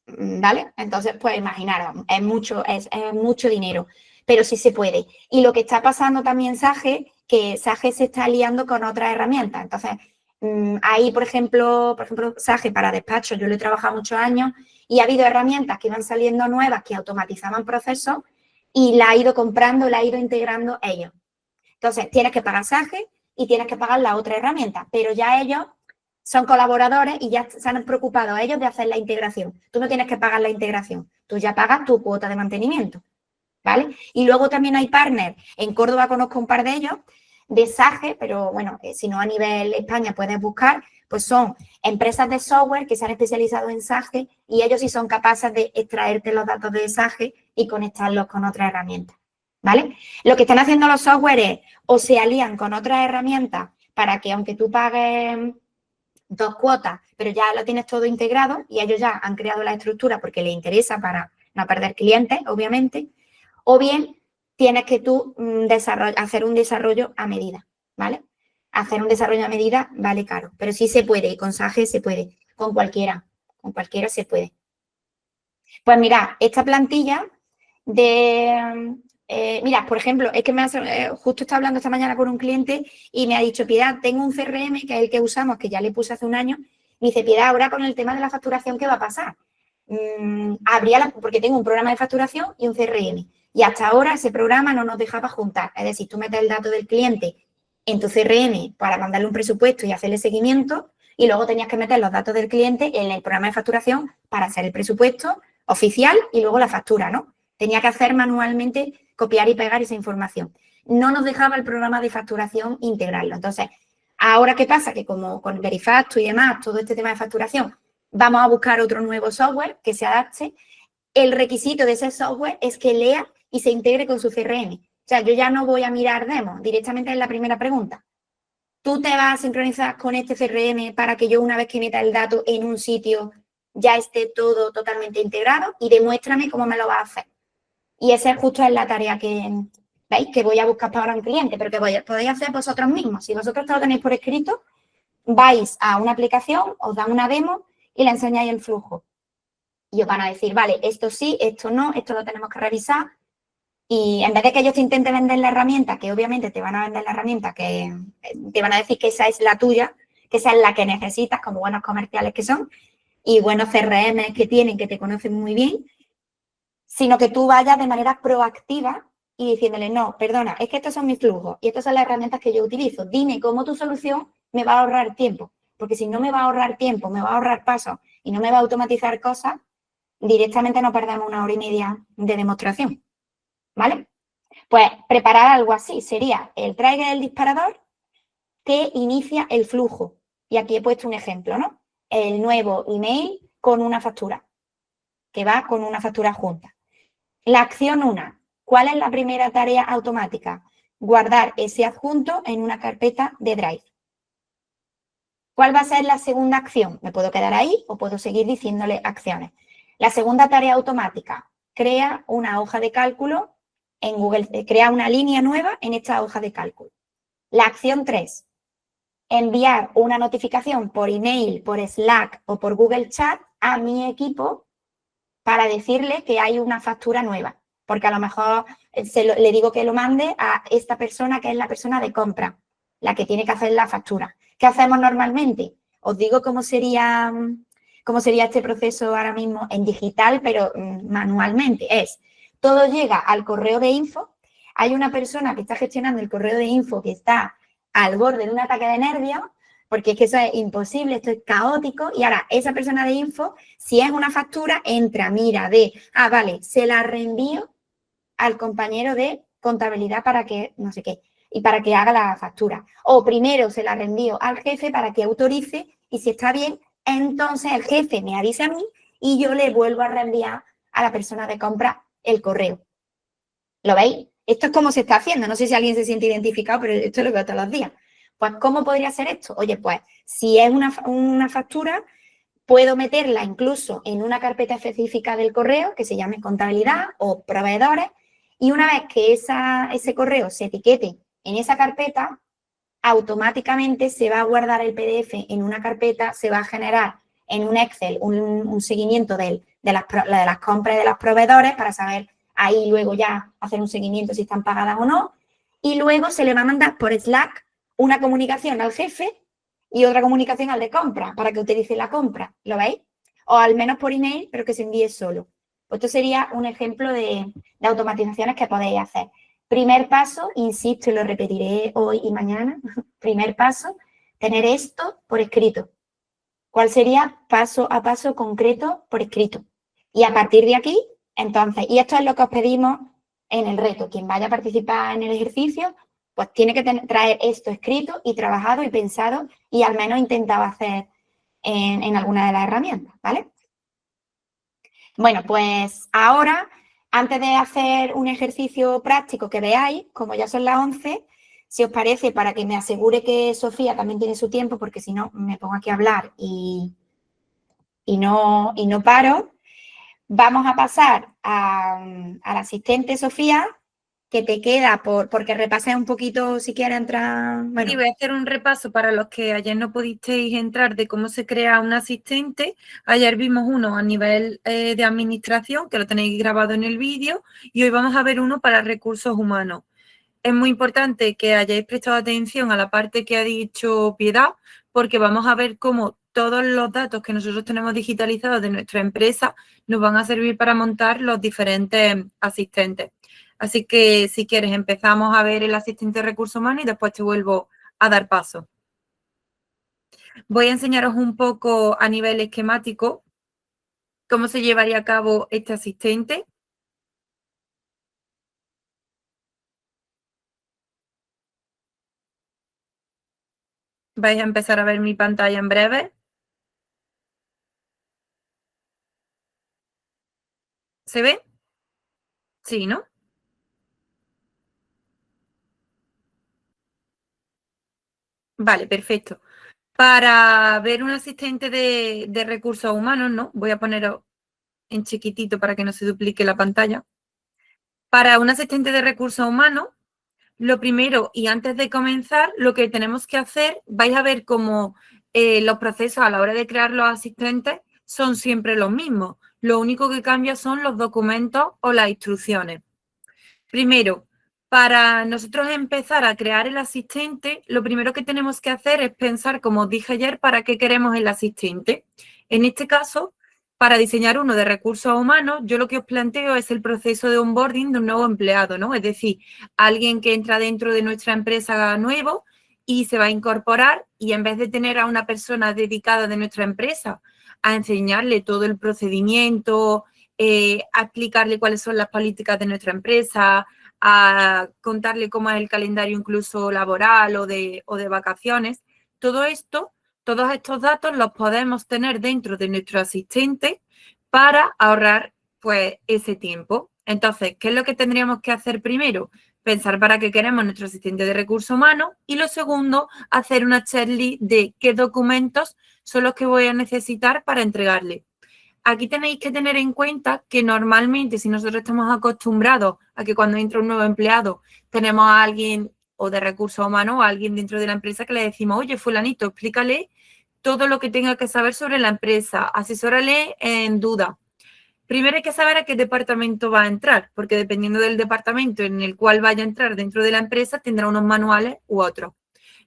¿Vale? Entonces, pues imaginaros, es mucho dinero, pero sí se puede. Y lo que está pasando también SAGE, que SAGE se está aliando con otras herramientas. Entonces, ahí, por ejemplo, SAGE para despacho, yo lo he trabajado muchos años y ha habido herramientas que iban saliendo nuevas que automatizaban procesos y la ha ido comprando, la ha ido integrando ellos. Entonces, tienes que pagar SAGE y tienes que pagar la otra herramienta, pero ya ellos son colaboradores y ya se han preocupado a ellos de hacer la integración. Tú no tienes que pagar la integración, tú ya pagas tu cuota de mantenimiento, ¿vale? Y luego también hay partners, en Córdoba conozco un par de ellos, de SAGE, pero bueno, si no a nivel España puedes buscar, pues son empresas de software que se han especializado en SAGE y ellos sí son capaces de extraerte los datos de SAGE y conectarlos con otras herramientas, ¿vale? Lo que están haciendo los software es o se alían con otras herramientas para que aunque tú pagues 2 cuotas, pero ya lo tienes todo integrado y ellos ya han creado la estructura porque les interesa para no perder clientes, obviamente, o bien tienes que tú hacer un desarrollo a medida, ¿vale? Hacer un desarrollo a medida vale caro, pero sí se puede y con SAGE se puede, con cualquiera se puede. Pues mira, esta plantilla de... mira, por ejemplo, es que justo estaba hablando esta mañana con un cliente y me ha dicho, Piedad, tengo un CRM que es el que usamos, que ya le puse hace un año. Me dice, Piedad, ahora con el tema de la facturación, ¿qué va a pasar? Porque tengo un programa de facturación y un CRM. Y hasta ahora ese programa no nos dejaba juntar. Es decir, tú metes el dato del cliente en tu CRM para mandarle un presupuesto y hacerle seguimiento y luego tenías que meter los datos del cliente en el programa de facturación para hacer el presupuesto oficial y luego la factura, ¿no? Tenía que hacer manualmente, copiar y pegar esa información. No nos dejaba el programa de facturación integrarlo. Entonces, ¿ahora qué pasa? Que como con Verifacto y demás, todo este tema de facturación, vamos a buscar otro nuevo software que se adapte. El requisito de ese software es que lea y se integre con su CRM. O sea, yo ya no voy a mirar demos, directamente en la primera pregunta. ¿Tú te vas a sincronizar con este CRM para que yo una vez que meta el dato en un sitio ya esté todo totalmente integrado? Y demuéstrame cómo me lo vas a hacer. Y esa es justo la tarea que, ¿veis? Que voy a buscar para un cliente, pero que podéis hacer vosotros mismos. Si vosotros lo tenéis por escrito, vais a una aplicación, os dan una demo y le enseñáis el flujo. Y os van a decir, vale, esto sí, esto no, esto lo tenemos que revisar. Y en vez de que ellos te intenten vender la herramienta, que obviamente te van a vender la herramienta, que te van a decir que esa es la tuya, que esa es la que necesitas como buenos comerciales que son y buenos CRM que tienen, que te conocen muy bien, sino que tú vayas de manera proactiva y diciéndole, no, perdona, es que estos son mis flujos y estas son las herramientas que yo utilizo. Dime cómo tu solución me va a ahorrar tiempo, porque si no me va a ahorrar tiempo, me va a ahorrar pasos y no me va a automatizar cosas, directamente no perdemos 1 hora y media de demostración, ¿vale? Pues preparar algo así sería el trigger del disparador que inicia el flujo. Y aquí he puesto un ejemplo, ¿no? El nuevo email con una factura, que va con una factura junta. La acción 1. ¿Cuál es la primera tarea automática? Guardar ese adjunto en una carpeta de Drive. ¿Cuál va a ser la segunda acción? Me puedo quedar ahí o puedo seguir diciéndole acciones. La segunda tarea automática, crea una hoja de cálculo en Google, crea una línea nueva en esta hoja de cálculo. La acción 3, enviar una notificación por email, por Slack o por Google Chat a mi equipo para decirle que hay una factura nueva, porque a lo mejor le digo que lo mande a esta persona que es la persona de compra, la que tiene que hacer la factura. ¿Qué hacemos normalmente? Os digo cómo sería este proceso ahora mismo en digital, pero manualmente. Todo llega al correo de info, hay una persona que está gestionando el correo de info que está al borde de un ataque de nervios, porque es que eso es imposible, esto es caótico, y ahora esa persona de info, si es una factura, entra, mira, vale, se la reenvío al compañero de contabilidad para que no sé qué, y para que haga la factura. O primero se la reenvío al jefe para que autorice, y si está bien, entonces el jefe me avisa a mí y yo le vuelvo a reenviar a la persona de compra el correo. ¿Lo veis? Esto es como se está haciendo. No sé si alguien se siente identificado, pero esto es lo que veo todos los días. Pues, ¿cómo podría ser esto? Oye, pues, si es una factura, puedo meterla incluso en una carpeta específica del correo que se llame contabilidad o proveedores, y una vez que ese correo se etiquete en esa carpeta, automáticamente se va a guardar el PDF en una carpeta, se va a generar en un Excel un seguimiento de las compras de los proveedores para saber ahí luego ya hacer un seguimiento si están pagadas o no, y luego se le va a mandar por Slack una comunicación al jefe y otra comunicación al de compra para que utilice la compra, ¿lo veis? O al menos por email, pero que se envíe solo. Pues esto sería un ejemplo de automatizaciones que podéis hacer. Primer paso, insisto y lo repetiré hoy y mañana, primer paso, tener esto por escrito. ¿Cuál sería paso a paso concreto por escrito? Y a partir de aquí, entonces, y esto es lo que os pedimos en el reto, quien vaya a participar en el ejercicio, pues tiene que traer esto escrito y trabajado y pensado y al menos intentado hacer en alguna de las herramientas, ¿vale? Bueno, pues ahora, antes de hacer un ejercicio práctico que veáis, como ya son las 11, si os parece, para que me asegure que Sofía también tiene su tiempo, porque si no me pongo aquí a hablar y no paro, vamos a pasar al asistente Sofía, que te queda porque repases un poquito si quieres entrar. Bueno. Sí, voy a hacer un repaso para los que ayer no pudisteis entrar de cómo se crea un asistente. Ayer vimos uno a nivel de administración, que lo tenéis grabado en el vídeo, y hoy vamos a ver uno para recursos humanos. Es muy importante que hayáis prestado atención a la parte que ha dicho Piedad, porque vamos a ver cómo todos los datos que nosotros tenemos digitalizados de nuestra empresa nos van a servir para montar los diferentes asistentes. Así que, si quieres, empezamos a ver el asistente de recursos humanos y después te vuelvo a dar paso. Voy a enseñaros un poco a nivel esquemático cómo se llevaría a cabo este asistente. Vais a empezar a ver mi pantalla en breve. ¿Se ve? Sí, ¿no? Vale, perfecto. Para ver un asistente de recursos humanos, ¿no? Voy a ponerlo en chiquitito para que no se duplique la pantalla. Para un asistente de recursos humanos, lo primero y antes de comenzar, lo que tenemos que hacer, vais a ver cómo los procesos a la hora de crear los asistentes son siempre los mismos. Lo único que cambia son los documentos o las instrucciones. Primero, para nosotros empezar a crear el asistente, lo primero que tenemos que hacer es pensar, como os dije ayer, para qué queremos el asistente. En este caso, para diseñar uno de recursos humanos, yo lo que os planteo es el proceso de onboarding de un nuevo empleado, ¿no? Es decir, alguien que entra dentro de nuestra empresa nuevo y se va a incorporar, y en vez de tener a una persona dedicada de nuestra empresa a enseñarle todo el procedimiento, a explicarle cuáles son las políticas de nuestra empresa, a contarle cómo es el calendario incluso laboral o de vacaciones, todo esto, todos estos datos los podemos tener dentro de nuestro asistente para ahorrar pues ese tiempo. Entonces, ¿qué es lo que tendríamos que hacer primero? Pensar para qué queremos nuestro asistente de recursos humanos, y lo segundo, hacer una checklist de qué documentos son los que voy a necesitar para entregarle. Aquí tenéis que tener en cuenta que normalmente, si nosotros estamos acostumbrados a que cuando entra un nuevo empleado tenemos a alguien o de recursos humanos o a alguien dentro de la empresa que le decimos, oye, fulanito, explícale todo lo que tenga que saber sobre la empresa, asesórale en duda. Primero hay que saber a qué departamento va a entrar, porque dependiendo del departamento en el cual vaya a entrar dentro de la empresa, tendrá unos manuales u otros.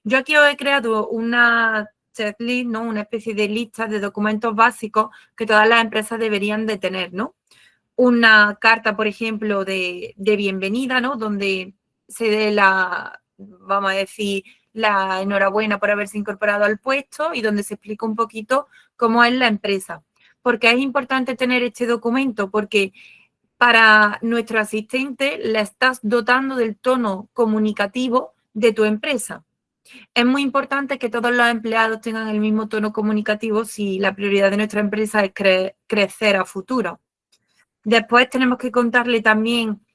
Yo aquí os he creado una checklist, ¿no? Una especie de lista de documentos básicos que todas las empresas deberían de tener, ¿no? Una carta, por ejemplo, de bienvenida, ¿no? Donde se dé la, vamos a decir, la enhorabuena por haberse incorporado al puesto, y donde se explica un poquito cómo es la empresa. ¿Por qué es importante tener este documento? Porque para nuestro asistente le estás dotando del tono comunicativo de tu empresa. Es muy importante que todos los empleados tengan el mismo tono comunicativo si la prioridad de nuestra empresa es crecer a futuro. Después tenemos que contarle también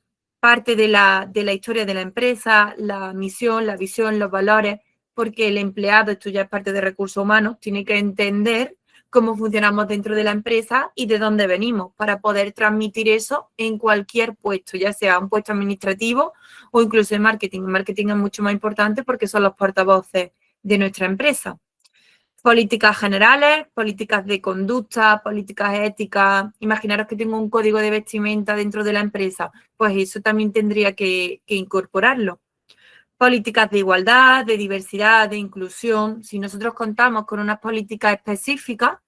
parte de la historia de la empresa, la misión, la visión, los valores, porque el empleado, esto ya es parte de recursos humanos, tiene que entender cómo funcionamos dentro de la empresa y de dónde venimos para poder transmitir eso en cualquier puesto, ya sea un puesto administrativo o incluso en marketing. El marketing es mucho más importante porque son los portavoces de nuestra empresa. Políticas generales, políticas de conducta, políticas éticas. Imaginaros que tengo un código de vestimenta dentro de la empresa, pues eso también tendría que incorporarlo. Políticas de igualdad, de diversidad, de inclusión. Si nosotros contamos con unas políticas específicas,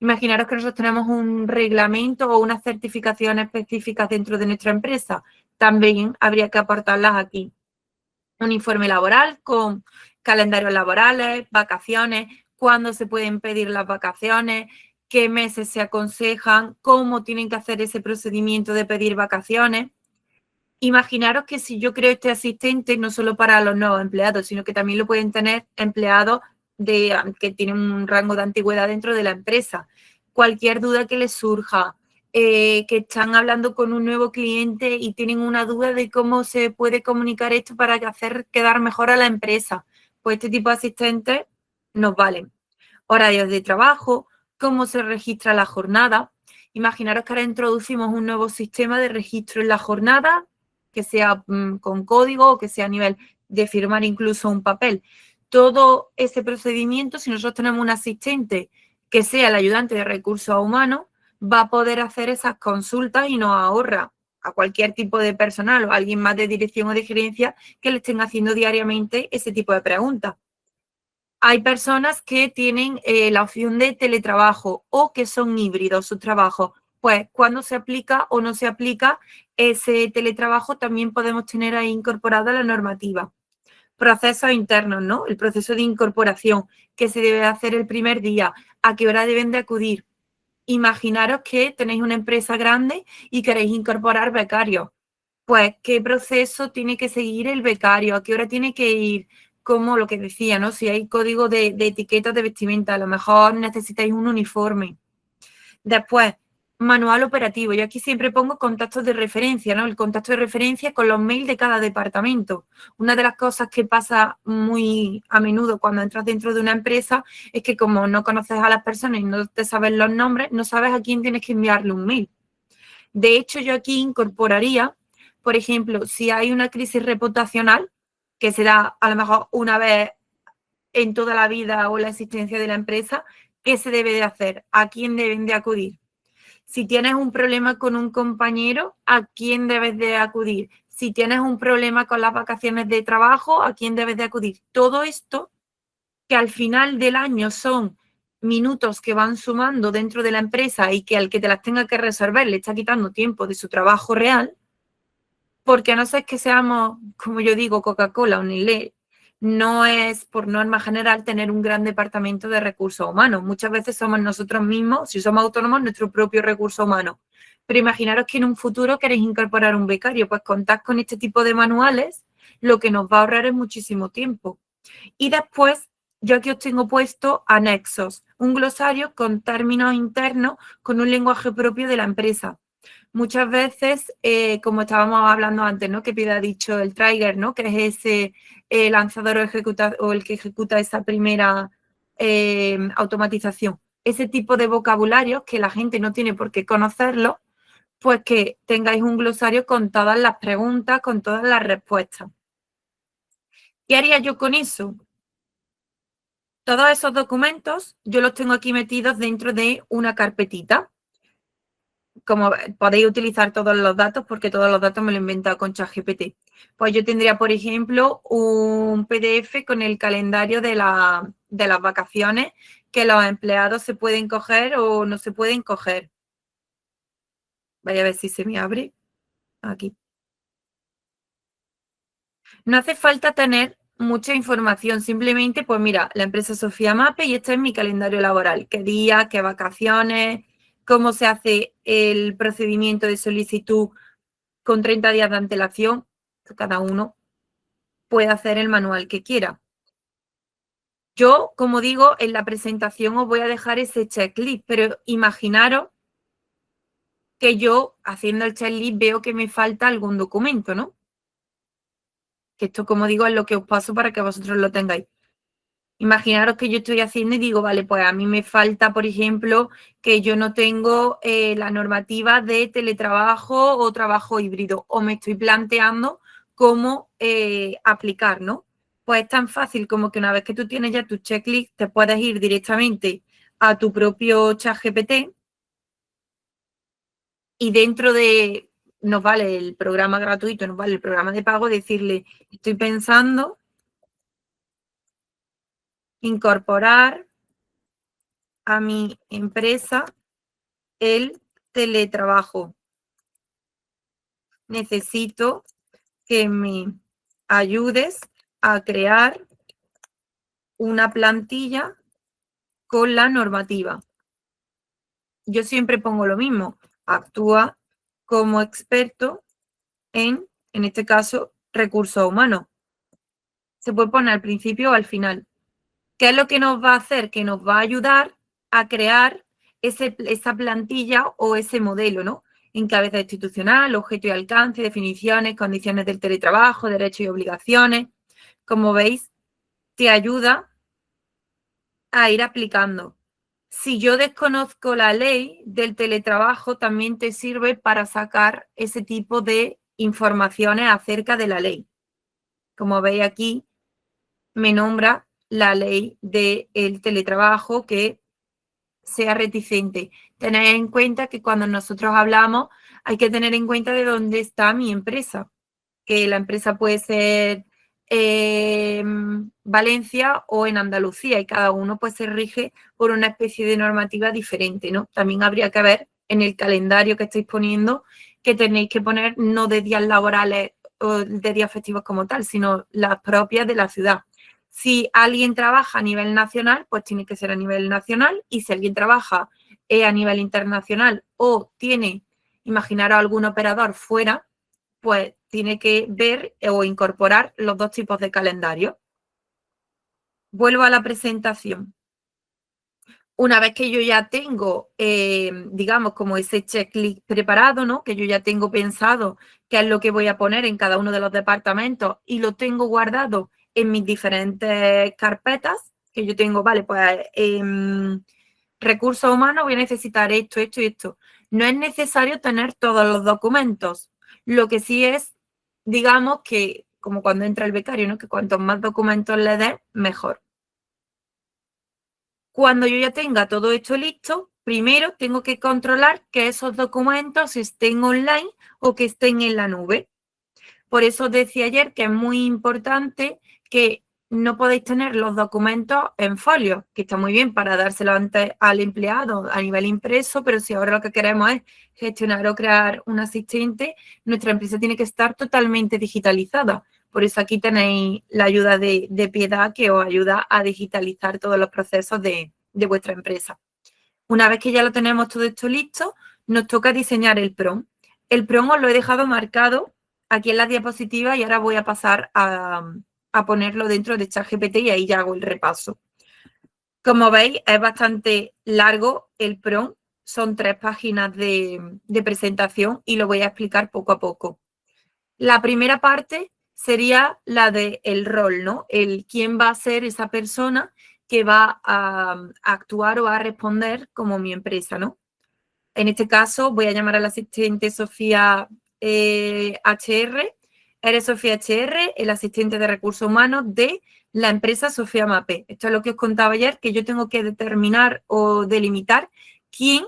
imaginaros que nosotros tenemos un reglamento o unas certificaciones específicas dentro de nuestra empresa, también habría que aportarlas aquí. Un informe laboral con calendarios laborales, vacaciones, cuándo se pueden pedir las vacaciones, qué meses se aconsejan, cómo tienen que hacer ese procedimiento de pedir vacaciones. Imaginaros que si yo creo este asistente, no solo para los nuevos empleados, sino que también lo pueden tener empleados que tienen un rango de antigüedad dentro de la empresa. Cualquier duda que les surja, que están hablando con un nuevo cliente y tienen una duda de cómo se puede comunicar esto para hacer quedar mejor a la empresa, pues este tipo de asistentes nos valen. Horarios de trabajo, cómo se registra la jornada. Imaginaros que ahora introducimos un nuevo sistema de registro en la jornada, que sea con código o que sea a nivel de firmar incluso un papel. Todo ese procedimiento, si nosotros tenemos un asistente que sea el ayudante de recursos humanos, va a poder hacer esas consultas y nos ahorra a cualquier tipo de personal o a alguien más de dirección o de gerencia que le estén haciendo diariamente ese tipo de preguntas. Hay personas que tienen la opción de teletrabajo o que son híbridos sus trabajos. Pues cuando se aplica o no se aplica ese teletrabajo, también podemos tener ahí incorporada la normativa. Procesos internos, ¿no? El proceso de incorporación, que se debe hacer el primer día, a qué hora deben de acudir. Imaginaros que tenéis una empresa grande y queréis incorporar becarios. Pues, ¿qué proceso tiene que seguir el becario? ¿A qué hora tiene que ir? Como lo que decía, ¿no? Si hay código de etiquetas de vestimenta, a lo mejor necesitáis un uniforme. Después, manual operativo. Yo aquí siempre pongo contactos de referencia, ¿no? El contacto de referencia con los mails de cada departamento. Una de las cosas que pasa muy a menudo cuando entras dentro de una empresa es que como no conoces a las personas y no te sabes los nombres, no sabes a quién tienes que enviarle un mail. De hecho, yo aquí incorporaría, por ejemplo, si hay una crisis reputacional, que se da a lo mejor una vez en toda la vida o la existencia de la empresa, ¿qué se debe de hacer? ¿A quién deben de acudir? Si tienes un problema con un compañero, ¿a quién debes de acudir? Si tienes un problema con las vacaciones de trabajo, ¿a quién debes de acudir? Todo esto, que al final del año son minutos que van sumando dentro de la empresa y que al que te las tenga que resolver le está quitando tiempo de su trabajo real, porque a no ser que seamos, como yo digo, Coca-Cola o Nestlé, no es por norma general tener un gran departamento de recursos humanos. Muchas veces somos nosotros mismos, si somos autónomos, nuestro propio recurso humano. Pero imaginaros que en un futuro queréis incorporar un becario, pues contad con este tipo de manuales, lo que nos va a ahorrar es muchísimo tiempo. Y después, yo aquí os tengo puesto anexos, un glosario con términos internos, con un lenguaje propio de la empresa. Muchas veces, como estábamos hablando antes, ¿no? Que Pide ha dicho el trigger, ¿no? Que es ese lanzador o el que ejecuta esa primera automatización. Ese tipo de vocabularios que la gente no tiene por qué conocerlo, pues que tengáis un glosario con todas las preguntas, con todas las respuestas. ¿Qué haría yo con eso? Todos esos documentos yo los tengo aquí metidos dentro de una carpetita. Como podéis utilizar todos los datos, porque todos los datos me lo he inventado con ChatGPT. Pues yo tendría, por ejemplo, un PDF con el calendario de las vacaciones que los empleados se pueden coger o no se pueden coger. Vaya a ver si se me abre. Aquí. No hace falta tener mucha información, simplemente, pues mira, la empresa Sofía Mape y este es mi calendario laboral. ¿Qué días, qué vacaciones, cómo se hace el procedimiento de solicitud con 30 días de antelación? Cada uno puede hacer el manual que quiera. Yo, como digo, en la presentación os voy a dejar ese checklist, pero imaginaros que yo, haciendo el checklist, veo que me falta algún documento, ¿no? Que esto, como digo, es lo que os paso para que vosotros lo tengáis. Imaginaros que yo estoy haciendo y digo, vale, pues a mí me falta, por ejemplo, que yo no tengo la normativa de teletrabajo o trabajo híbrido, o me estoy planteando cómo aplicar, ¿no? Pues es tan fácil como que una vez que tú tienes ya tu checklist, te puedes ir directamente a tu propio ChatGPT y dentro de, nos vale el programa gratuito, nos vale el programa de pago, decirle, estoy pensando incorporar a mi empresa el teletrabajo. Necesito que me ayudes a crear una plantilla con la normativa. Yo siempre pongo lo mismo. Actúa como experto en este caso, recursos humanos. Se puede poner al principio o al final. ¿Qué es lo que nos va a hacer? Que nos va a ayudar a crear esa plantilla o ese modelo, ¿no? Encabezado institucional, objeto y alcance, definiciones, condiciones del teletrabajo, derechos y obligaciones. Como veis, te ayuda a ir aplicando. Si yo desconozco la ley del teletrabajo, también te sirve para sacar ese tipo de informaciones acerca de la ley. Como veis aquí, me nombra la ley del teletrabajo que sea reticente. Tener en cuenta que cuando nosotros hablamos hay que tener en cuenta de dónde está mi empresa, que la empresa puede ser Valencia o en Andalucía y cada uno pues se rige por una especie de normativa diferente, ¿no? También habría que ver en el calendario que estáis poniendo que tenéis que poner no de días laborales o de días festivos como tal, sino las propias de la ciudad. Si alguien trabaja a nivel nacional, pues tiene que ser a nivel nacional, y si alguien trabaja a nivel internacional o tiene, imaginaros algún operador fuera, pues tiene que ver o incorporar los dos tipos de calendario. Vuelvo a la presentación. Una vez que yo ya tengo, digamos, como ese checklist preparado, ¿no? Que yo ya tengo pensado qué es lo que voy a poner en cada uno de los departamentos y lo tengo guardado en mis diferentes carpetas, que yo tengo, vale, pues recursos humanos voy a necesitar esto, esto y esto. No es necesario tener todos los documentos. Lo que sí es, digamos, que como cuando entra el becario, ¿no? Que cuantos más documentos le des, mejor. Cuando yo ya tenga todo esto listo, primero tengo que controlar que esos documentos estén online o que estén en la nube. Por eso os decía ayer que es muy importante que no podéis tener los documentos en folio, que está muy bien para dárselo antes al empleado a nivel impreso, pero si ahora lo que queremos es gestionar o crear un asistente, nuestra empresa tiene que estar totalmente digitalizada. Por eso aquí tenéis la ayuda de Piedad, que os ayuda a digitalizar todos los procesos de vuestra empresa. Una vez que ya lo tenemos todo esto listo, nos toca diseñar el prompt. El prompt os lo he dejado marcado aquí en la diapositiva y ahora voy a pasar a ponerlo dentro de ChatGPT y ahí ya hago el repaso. Como veis, es bastante largo el prompt, son 3 páginas de presentación y lo voy a explicar poco a poco. La primera parte sería la del rol, ¿no? El quién va a ser esa persona que va a actuar o a responder como mi empresa, ¿no? En este caso voy a llamar al asistente Sofía HR. Eres Sofía HR, el asistente de recursos humanos de la empresa Sofía Mape. Esto es lo que os contaba ayer, que yo tengo que determinar o delimitar quién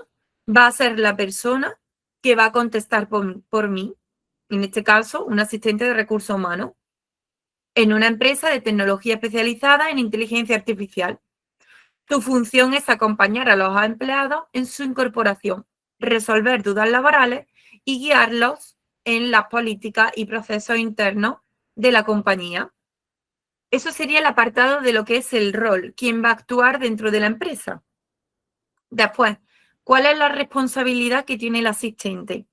va a ser la persona que va a contestar por mí. En este caso, un asistente de recursos humanos en una empresa de tecnología especializada en inteligencia artificial. Tu función es acompañar a los empleados en su incorporación, resolver dudas laborales y guiarlos en las políticas y procesos internos de la compañía. Eso sería el apartado de lo que es el rol, quién va a actuar dentro de la empresa. Después, ¿cuál es la responsabilidad que tiene el asistente?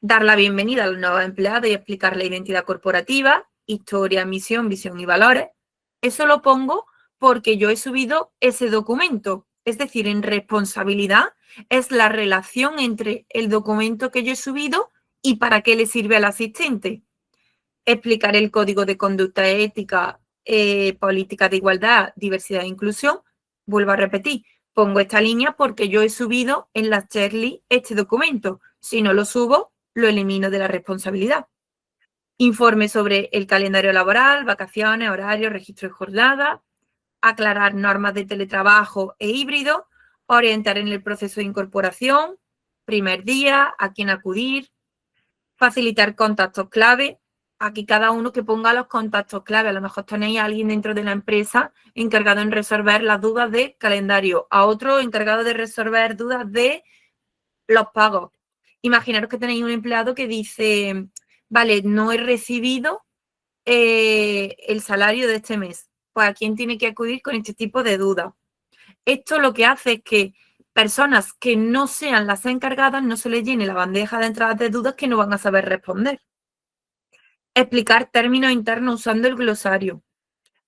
Dar la bienvenida a los nuevos empleados y explicar la identidad corporativa, historia, misión, visión y valores. Eso lo pongo porque yo he subido ese documento. Es decir, en responsabilidad es la relación entre el documento que yo he subido y para qué le sirve al asistente. Explicar el código de conducta ética, política de igualdad, diversidad e inclusión. Vuelvo a repetir, pongo esta línea porque yo he subido en la checklist este documento. Si no lo subo, lo elimino de la responsabilidad. Informe sobre el calendario laboral, vacaciones, horarios, registro de jornada, aclarar normas de teletrabajo e híbrido, orientar en el proceso de incorporación, primer día, a quién acudir, facilitar contactos clave. Aquí cada uno que ponga los contactos clave. A lo mejor tenéis a alguien dentro de la empresa encargado en resolver las dudas de calendario, a otro encargado de resolver dudas de los pagos. Imaginaros que tenéis un empleado que dice, vale, no he recibido el salario de este mes. Pues a quién tiene que acudir con este tipo de dudas. Esto lo que hace es que personas que no sean las encargadas no se les llene la bandeja de entrada de dudas que no van a saber responder. Explicar términos internos usando el glosario.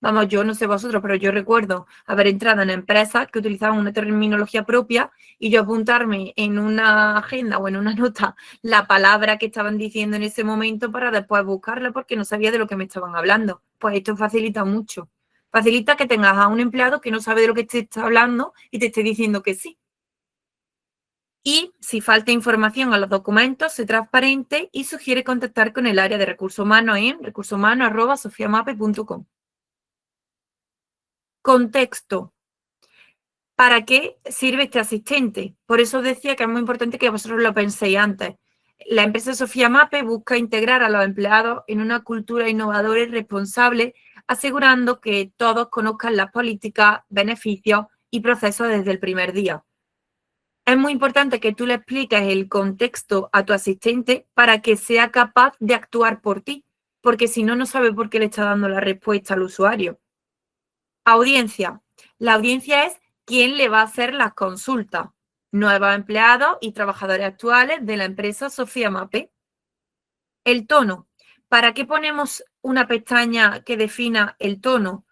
Vamos, yo no sé vosotros, pero yo recuerdo haber entrado en empresas que utilizaban una terminología propia y yo apuntarme en una agenda o en una nota la palabra que estaban diciendo en ese momento para después buscarla porque no sabía de lo que me estaban hablando. Pues esto facilita mucho. Facilita que tengas a un empleado que no sabe de lo que te está hablando y te esté diciendo que sí. Y si falta información a los documentos, sé transparente y sugiere contactar con el área de recursos humanos en recursoshumano@sofiamape.com. Contexto. ¿Para qué sirve este asistente? Por eso decía que es muy importante que vosotros lo penséis antes. La empresa Sofía Mape busca integrar a los empleados en una cultura innovadora y responsable, asegurando que todos conozcan las políticas, beneficios y procesos desde el primer día. Es muy importante que tú le expliques el contexto a tu asistente para que sea capaz de actuar por ti, porque si no, no sabe por qué le está dando la respuesta al usuario. Audiencia. La audiencia es quién le va a hacer las consultas. Nuevos empleados y trabajadores actuales de la empresa Sofía Mape. El tono. ¿Para qué ponemos una pestaña que defina el tono?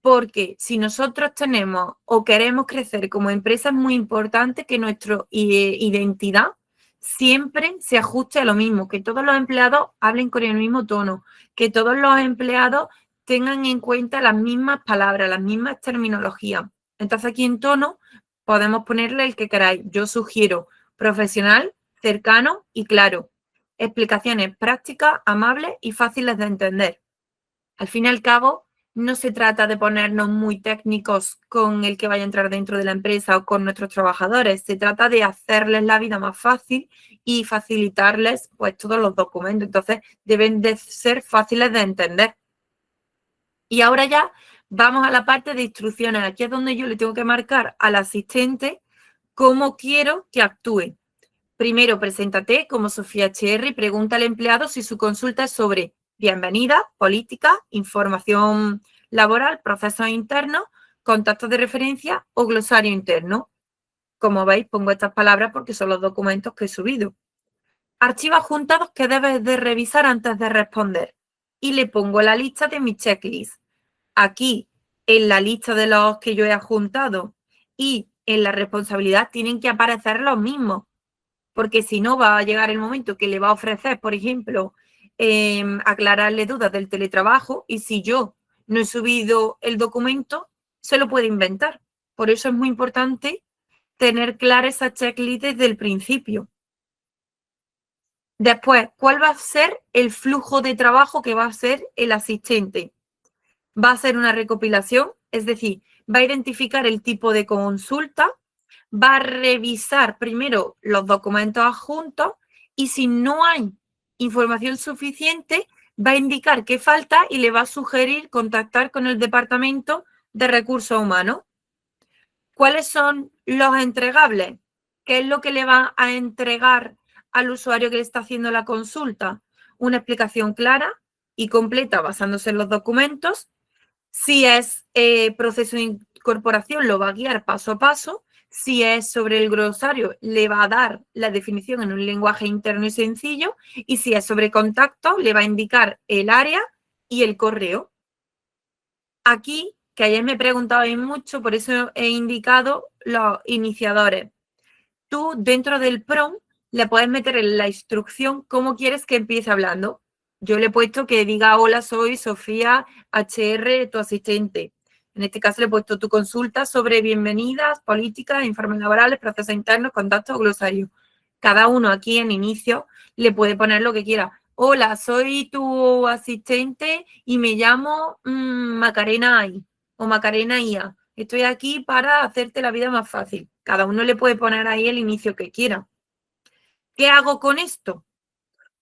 Porque si nosotros tenemos o queremos crecer como empresa, es muy importante que nuestra identidad siempre se ajuste a lo mismo, que todos los empleados hablen con el mismo tono, que todos los empleados tengan en cuenta las mismas palabras, las mismas terminologías. Entonces aquí en tono podemos ponerle el que queráis. Yo sugiero profesional, cercano y claro. Explicaciones prácticas, amables y fáciles de entender. Al fin y al cabo, No se trata de ponernos muy técnicos con el que vaya a entrar dentro de la empresa o con nuestros trabajadores. Se trata de hacerles la vida más fácil y facilitarles pues todos los documentos. Entonces, deben de ser fáciles de entender. Y ahora ya vamos a la parte de instrucciones. Aquí es donde yo le tengo que marcar al asistente cómo quiero que actúe. Primero, preséntate como Sofía HR y pregunta al empleado si su consulta es sobre bienvenida, política, información laboral, procesos internos, contactos de referencia o glosario interno. Como veis, pongo estas palabras porque son los documentos que he subido. Archivos adjuntados que debes de revisar antes de responder. Y le pongo la lista de mi checklist. Aquí, en la lista de los que yo he adjuntado y en la responsabilidad tienen que aparecer los mismos. Porque si no, va a llegar el momento que le va a ofrecer, por ejemplo, aclararle dudas del teletrabajo y si yo no he subido el documento, se lo puede inventar. Por eso es muy importante tener clara esa checklist desde el principio. Después, ¿cuál va a ser el flujo de trabajo que va a hacer el asistente? Va a ser una recopilación, es decir, va a identificar el tipo de consulta, va a revisar primero los documentos adjuntos y si no hay información suficiente, va a indicar qué falta y le va a sugerir contactar con el Departamento de Recursos Humanos. ¿Cuáles son los entregables? ¿Qué es lo que le va a entregar al usuario que le está haciendo la consulta? Una explicación clara y completa basándose en los documentos. Si es proceso de incorporación, lo va a guiar paso a paso. Si es sobre el glosario, le va a dar la definición en un lenguaje interno y sencillo. Y si es sobre contacto, le va a indicar el área y el correo. Aquí, que ayer me preguntabais mucho, por eso he indicado los iniciadores. Tú, dentro del prompt, le puedes meter en la instrucción cómo quieres que empiece hablando. Yo le he puesto que diga, hola, soy Sofía HR, tu asistente. En este caso le he puesto tu consulta sobre bienvenidas, políticas, informes laborales, procesos internos, contactos, glosario. Cada uno aquí en inicio le puede poner lo que quiera. Hola, soy tu asistente y me llamo Macarena AI o Macarena IA. Estoy aquí para hacerte la vida más fácil. Cada uno le puede poner ahí el inicio que quiera. ¿Qué hago con esto?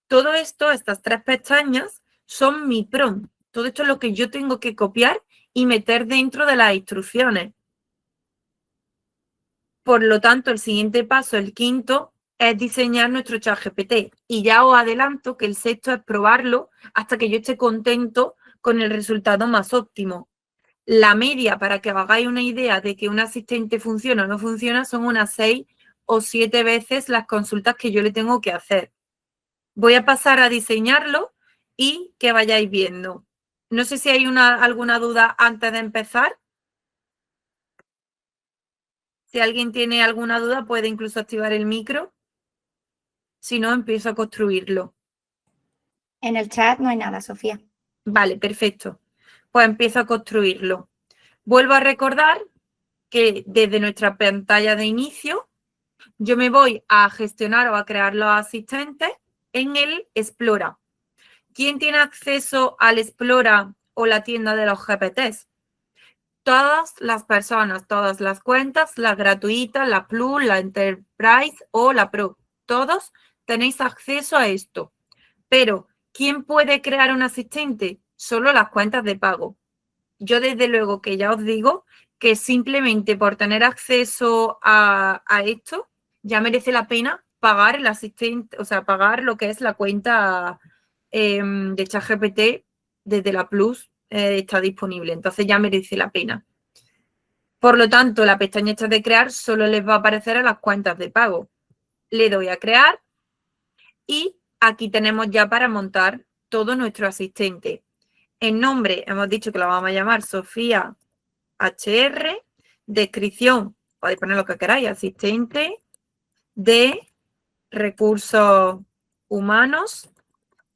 Todo esto, estas 3 pestañas, son mi prompt. Todo esto es lo que yo tengo que copiar y meter dentro de las instrucciones. Por lo tanto, el siguiente paso, el quinto, es diseñar nuestro ChatGPT. Y ya os adelanto que el sexto es probarlo hasta que yo esté contento con el resultado más óptimo. La media, para que os hagáis una idea de que un asistente funciona o no funciona, son unas 6 o 7 veces las consultas que yo le tengo que hacer. Voy a pasar a diseñarlo y que vayáis viendo. No sé si hay alguna duda antes de empezar. Si alguien tiene alguna duda, puede incluso activar el micro. Si no, empiezo a construirlo. En el chat no hay nada, Sofía. Vale, perfecto. Pues empiezo a construirlo. Vuelvo a recordar que desde nuestra pantalla de inicio, yo me voy a gestionar o a crear los asistentes en el Explora. ¿Quién tiene acceso al Explora o la tienda de los GPTs? Todas las personas, todas las cuentas, la gratuita, la Plus, la Enterprise o la Pro. Todos tenéis acceso a esto. Pero, ¿quién puede crear un asistente? Solo las cuentas de pago. Yo desde luego que ya os digo que simplemente por tener acceso a esto ya merece la pena pagar el asistente, o sea, pagar lo que es la cuenta de ChatGPT desde la Plus está disponible. Entonces ya merece la pena. Por lo tanto, la pestaña esta de crear solo les va a aparecer a las cuentas de pago. Le doy a crear y aquí tenemos ya para montar todo nuestro asistente. El nombre, hemos dicho que lo vamos a llamar Sofía HR. Descripción, podéis poner lo que queráis, asistente de recursos humanos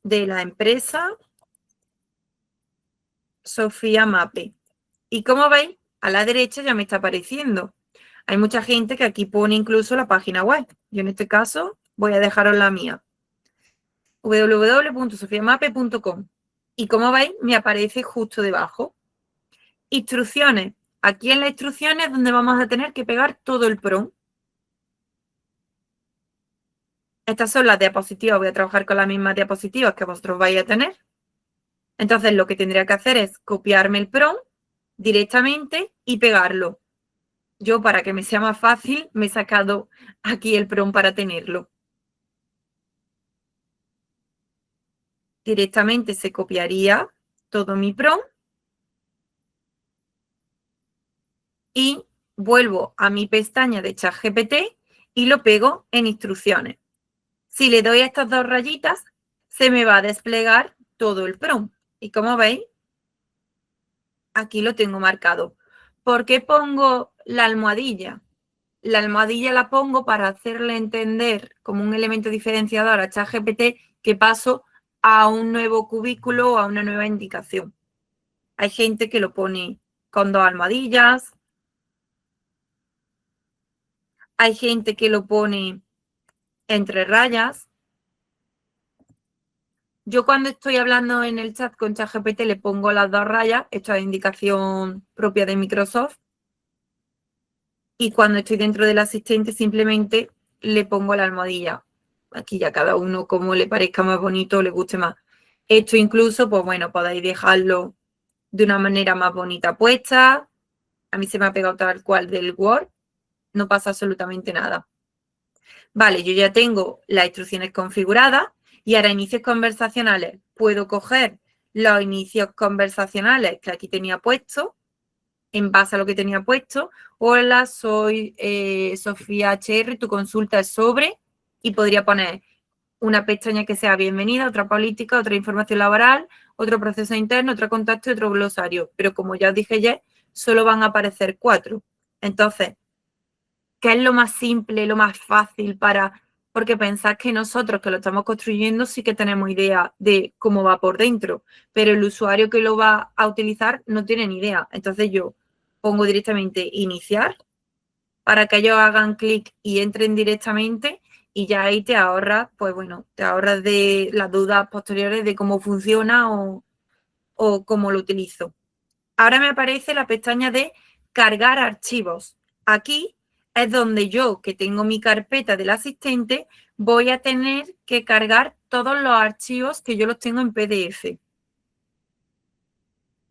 de la empresa Sofía Mape. Y como veis, a la derecha ya me está apareciendo. Hay mucha gente que aquí pone incluso la página web. Yo en este caso voy a dejaros la mía. www.sofiamape.com. Y como veis, me aparece justo debajo. Instrucciones. Aquí en las instrucciones es donde vamos a tener que pegar todo el prompt. Estas son las diapositivas. Voy a trabajar con las mismas diapositivas que vosotros vais a tener. Entonces, lo que tendría que hacer es copiarme el prompt directamente y pegarlo. Yo, para que me sea más fácil, me he sacado aquí el prompt para tenerlo. Directamente se copiaría todo mi prompt y vuelvo a mi pestaña de ChatGPT y lo pego en instrucciones. Si le doy a estas dos rayitas, se me va a desplegar todo el prompt. Y como veis, aquí lo tengo marcado. ¿Por qué pongo la almohadilla? La almohadilla la pongo para hacerle entender como un elemento diferenciador a ChatGPT que paso a un nuevo cubículo o a una nueva indicación. Hay gente que lo pone con dos almohadillas. Hay gente que lo pone entre rayas. Yo cuando estoy hablando en el chat con ChatGPT le pongo las dos rayas, esto es indicación propia de Microsoft. Y cuando estoy dentro del asistente simplemente le pongo la almohadilla. Aquí ya cada uno como le parezca más bonito o le guste más. Esto incluso, pues bueno, podéis dejarlo de una manera más bonita puesta. A mí se me ha pegado tal cual del Word. No pasa absolutamente nada. Vale, yo ya tengo las instrucciones configuradas y ahora inicios conversacionales. Puedo coger los inicios conversacionales que aquí tenía puesto, en base a lo que tenía puesto. Hola, soy Sofía HR, tu consulta es sobre, y podría poner una pestaña que sea bienvenida, otra política, otra información laboral, otro proceso interno, otro contacto y otro glosario. Pero como ya os dije ya, solo van a aparecer 4. Entonces, ¿qué es lo más simple, lo más fácil para...? Porque pensad que nosotros que lo estamos construyendo sí que tenemos idea de cómo va por dentro, pero el usuario que lo va a utilizar no tiene ni idea. Entonces yo pongo directamente iniciar para que ellos hagan clic y entren directamente y ya ahí te ahorras, pues bueno, te ahorras de las dudas posteriores de cómo funciona o cómo lo utilizo. Ahora me aparece la pestaña de cargar archivos. Aquí es donde yo, que tengo mi carpeta del asistente, voy a tener que cargar todos los archivos que yo los tengo en PDF.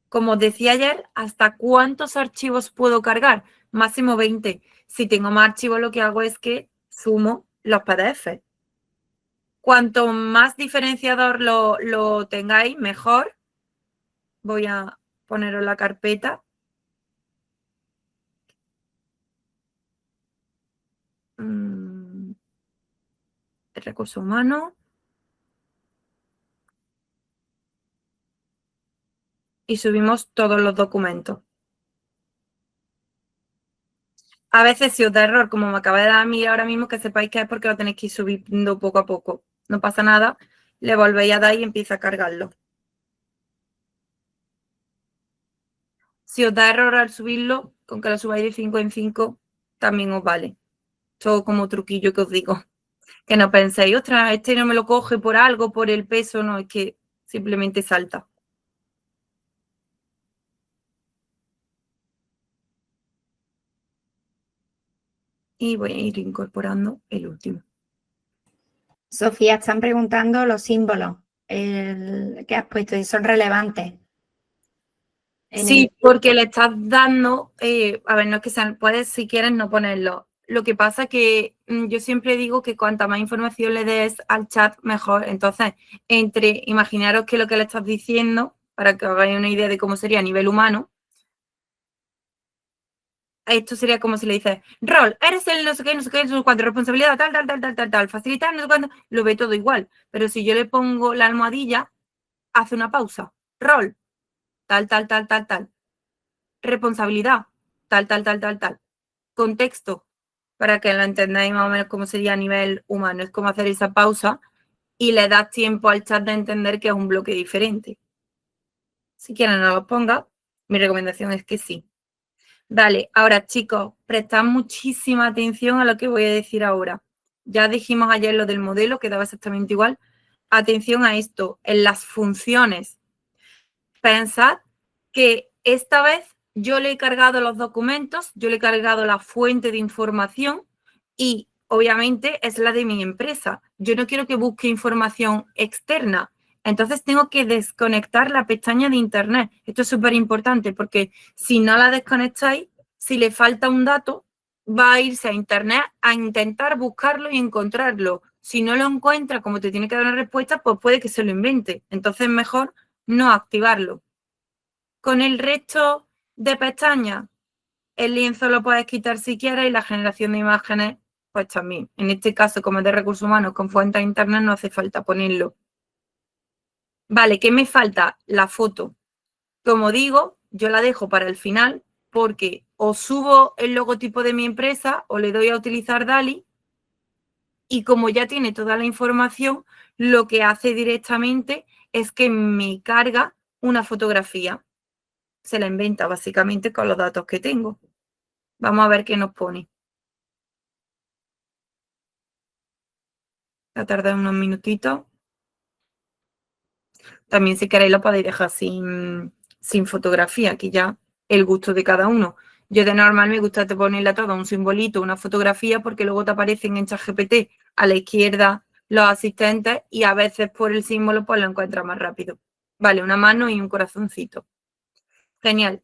Como os decía ayer, ¿hasta cuántos archivos puedo cargar? Máximo 20. Si tengo más archivos, lo que hago es que sumo los PDF. Cuanto más diferenciador lo tengáis, mejor. Voy a poneros la carpeta. El recurso humano. Y subimos todos los documentos. A veces si os da error, como me acaba de dar a mí ahora mismo, que sepáis que es porque lo tenéis que ir subiendo poco a poco. No pasa nada, le volvéis a dar y empieza a cargarlo. Si os da error al subirlo, con que lo subáis de 5 en 5, también os vale. Todo como truquillo que os digo. Que no penséis, ostras, este no me lo coge por algo, por el peso, no, es que simplemente salta. Y voy a ir incorporando el último. Sofía, están preguntando los símbolos que has puesto y son relevantes. Sí, porque le estás dando, a ver, no es que sean, puedes si quieres no ponerlo. Lo que pasa que yo siempre digo que cuanta más información le des al chat, mejor. Entonces, imaginaros que lo que le estás diciendo, para que os hagáis una idea de cómo sería a nivel humano, esto sería como si le dices, rol, eres el no sé qué, no sé qué, no sé cuánto, responsabilidad, tal, facilitar, no sé cuánto, lo ve todo igual. Pero si yo le pongo la almohadilla, hace una pausa. Rol, tal. Responsabilidad, tal. Contexto, para que lo entendáis más o menos cómo sería a nivel humano. Es como hacer esa pausa y le das tiempo al chat de entender que es un bloque diferente. Si quieren no lo ponga, mi recomendación es que sí. Vale, ahora chicos, prestad muchísima atención a lo que voy a decir ahora. Ya dijimos ayer lo del modelo, que daba exactamente igual. Atención a esto, en las funciones. Pensad que esta vez yo le he cargado los documentos, yo le he cargado la fuente de información y obviamente es la de mi empresa. Yo no quiero que busque información externa. Entonces tengo que desconectar la pestaña de Internet. Esto es súper importante porque si no la desconectáis, si le falta un dato, va a irse a Internet a intentar buscarlo y encontrarlo. Si no lo encuentra, como te tiene que dar una respuesta, pues puede que se lo invente. Entonces mejor no activarlo. Con el resto de pestañas, el lienzo lo puedes quitar si quieres y la generación de imágenes, pues también. En este caso, como es de recursos humanos con fuentes de internet, no hace falta ponerlo. Vale, ¿qué me falta? La foto. Como digo, yo la dejo para el final porque o subo el logotipo de mi empresa o le doy a utilizar DALL-E y como ya tiene toda la información, lo que hace directamente es que me carga una fotografía. Se la inventa básicamente con los datos que tengo. Vamos a ver qué nos pone. Va a tardar unos minutitos. También si queréis lo podéis dejar sin fotografía, aquí ya el gusto de cada uno. Yo de normal me gusta ponerle a todo un simbolito, una fotografía, porque luego te aparecen en ChatGPT a la izquierda los asistentes y a veces por el símbolo pues lo encuentras más rápido. Vale, una mano y un corazoncito. Genial.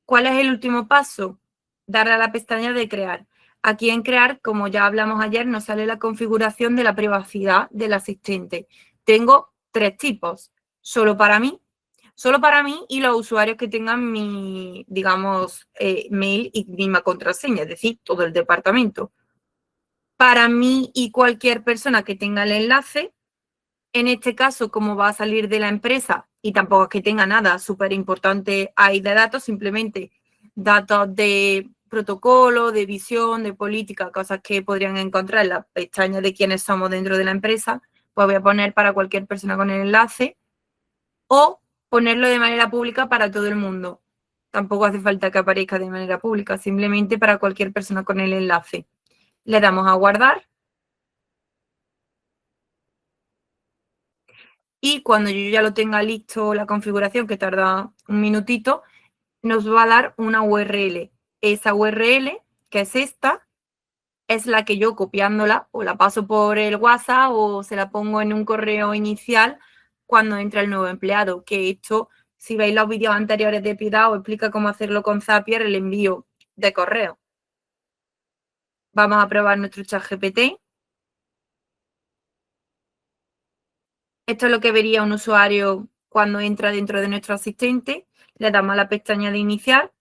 ¿Cuál es el último paso? Darle a la pestaña de crear. Aquí en crear, como ya hablamos ayer, nos sale la configuración de la privacidad del asistente. Tengo 3 tipos. Solo para mí y los usuarios que tengan mi, digamos, mail y misma contraseña, es decir, todo el departamento. Para mí y cualquier persona que tenga el enlace, en este caso, como va a salir de la empresa y tampoco es que tenga nada súper importante ahí de datos, simplemente datos de protocolo, de visión, de política, cosas que podrían encontrar en la pestaña de quiénes somos dentro de la empresa, pues voy a poner para cualquier persona con el enlace o ponerlo de manera pública para todo el mundo. Tampoco hace falta que aparezca de manera pública, simplemente para cualquier persona con el enlace. Le damos a guardar. Y cuando yo ya lo tenga listo la configuración, que tarda un minutito, nos va a dar una URL. Esa URL, que es esta, es la que yo copiándola o la paso por el WhatsApp o se la pongo en un correo inicial cuando entra el nuevo empleado. Que esto, si veis los vídeos anteriores de Piedad, os explica cómo hacerlo con Zapier, el envío de correo. Vamos a probar nuestro ChatGPT. Esto es lo que vería un usuario cuando entra dentro de nuestro asistente. Le damos a la pestaña de iniciar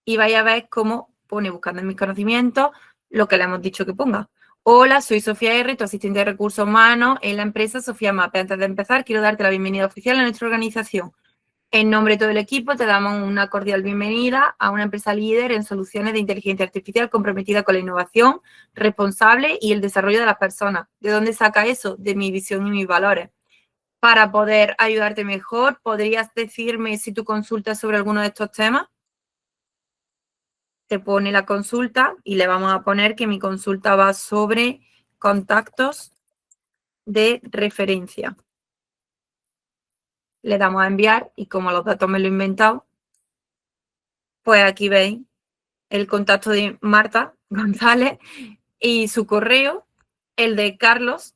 y vais a ver cómo pone buscando en mis conocimientos lo que le hemos dicho que ponga. Hola, soy Sofía R., tu asistente de recursos humanos en la empresa Sofía Mape. Antes de empezar, quiero darte la bienvenida oficial a nuestra organización. En nombre de todo el equipo, te damos una cordial bienvenida a una empresa líder en soluciones de inteligencia artificial comprometida con la innovación, responsable y el desarrollo de las personas. ¿De dónde saca eso? De mi visión y mis valores. Para poder ayudarte mejor, ¿podrías decirme si tú consultas sobre alguno de estos temas? Te pone la consulta y le vamos a poner que mi consulta va sobre contactos de referencia. Le damos a enviar y como los datos me lo he inventado, pues aquí veis el contacto de Marta González y su correo, el de Carlos,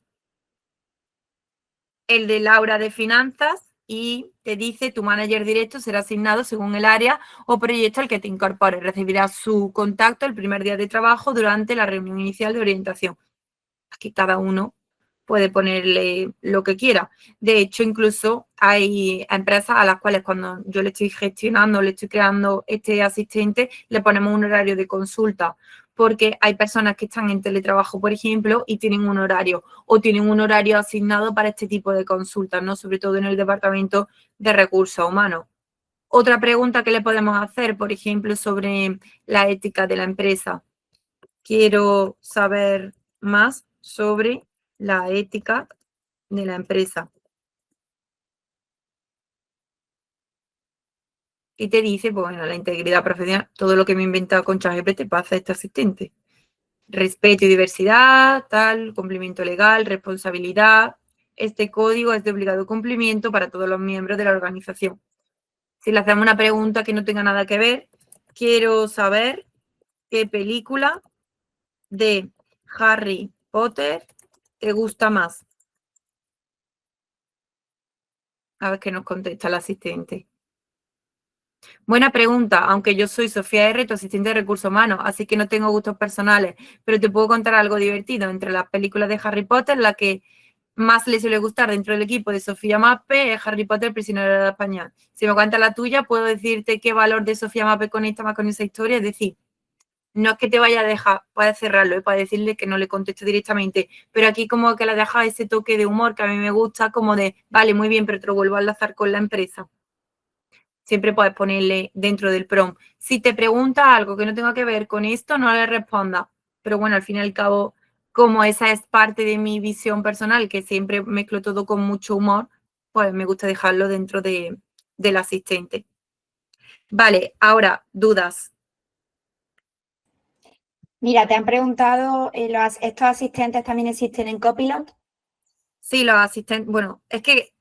el de Laura de Finanzas y te dice tu manager directo será asignado según el área o proyecto al que te incorpores. Recibirás su contacto el primer día de trabajo durante la reunión inicial de orientación. Aquí cada uno puede ponerle lo que quiera. De hecho, incluso hay empresas a las cuales cuando yo le estoy gestionando, le estoy creando este asistente, le ponemos un horario de consulta, porque hay personas que están en teletrabajo, por ejemplo, y tienen un horario, o tienen un horario asignado para este tipo de consultas, ¿no? Sobre todo en el departamento de recursos humanos. Otra pregunta que le podemos hacer, por ejemplo, sobre la ética de la empresa. Quiero saber más sobre la ética de la empresa. Y te dice, pues, bueno, la integridad profesional, todo lo que me he inventado con ChatGPT para hacer este asistente. Respeto y diversidad, tal, cumplimiento legal, responsabilidad. Este código es de obligado cumplimiento para todos los miembros de la organización. Si le hacemos una pregunta que no tenga nada que ver, quiero saber qué película de Harry Potter te gusta más. A ver qué nos contesta el asistente. Buena pregunta, aunque yo soy Sofía R., tu asistente de recursos humanos, así que no tengo gustos personales, pero te puedo contar algo divertido. Entre las películas de Harry Potter, la que más le suele gustar dentro del equipo de Sofía Mape es Harry Potter, prisionero de Azkaban. Si me cuentas la tuya, puedo decirte qué valor de Sofía Mape conecta más con esa historia, es decir, no es que te vaya a dejar, puedes cerrarlo, para decirle que no le contesto directamente, pero aquí como que le deja ese toque de humor que a mí me gusta, como de, vale, muy bien, pero te lo vuelvo a enlazar con la empresa. Siempre puedes ponerle dentro del prompt. Si te pregunta algo que no tenga que ver con esto, no le responda. Pero bueno, al fin y al cabo, como esa es parte de mi visión personal, que siempre mezclo todo con mucho humor, pues me gusta dejarlo dentro del asistente. Vale, ahora, dudas. Mira, te han preguntado, ¿estos asistentes también existen en Copilot? Sí, los asistentes, bueno, es que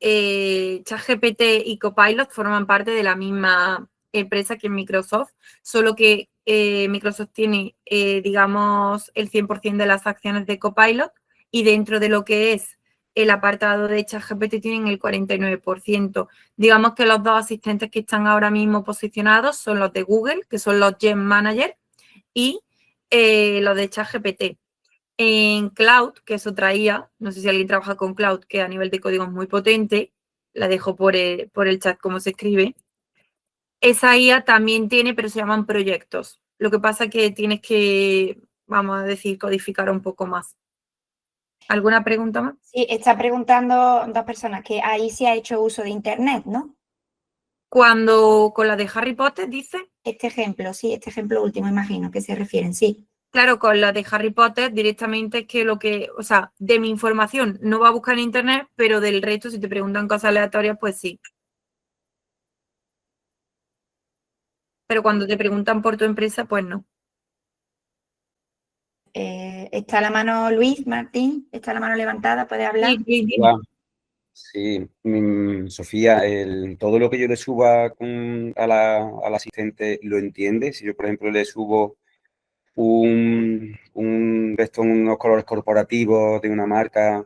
ChatGPT y Copilot forman parte de la misma empresa que Microsoft, solo que Microsoft tiene, digamos, el 100% de las acciones de Copilot y dentro de lo que es el apartado de ChatGPT tienen el 49%. Digamos que los dos asistentes que están ahora mismo posicionados son los de Google, que son los Gen Manager, y los de ChatGPT. En Cloud, que es otra IA, no sé si alguien trabaja con Cloud, que a nivel de código es muy potente, la dejo por el chat cómo se escribe. Esa IA también tiene, pero se llaman proyectos. Lo que pasa es que tienes que, vamos a decir, codificar un poco más. ¿Alguna pregunta más? Sí, está preguntando dos personas que ahí se ha hecho uso de Internet, ¿no? Cuando con la de Harry Potter, dice. Este ejemplo último, imagino que se refieren, sí. Claro, con la de Harry Potter directamente es que o sea, de mi información no va a buscar en internet, pero del resto, si te preguntan cosas aleatorias, pues sí. Pero cuando te preguntan por tu empresa, pues no. Está la mano Luis, Martín, está la mano levantada, ¿puede hablar? Sí. Hola. Sí, Sofía, todo lo que yo le suba al asistente lo entiende. Si yo, por ejemplo, le subo unos colores corporativos de una marca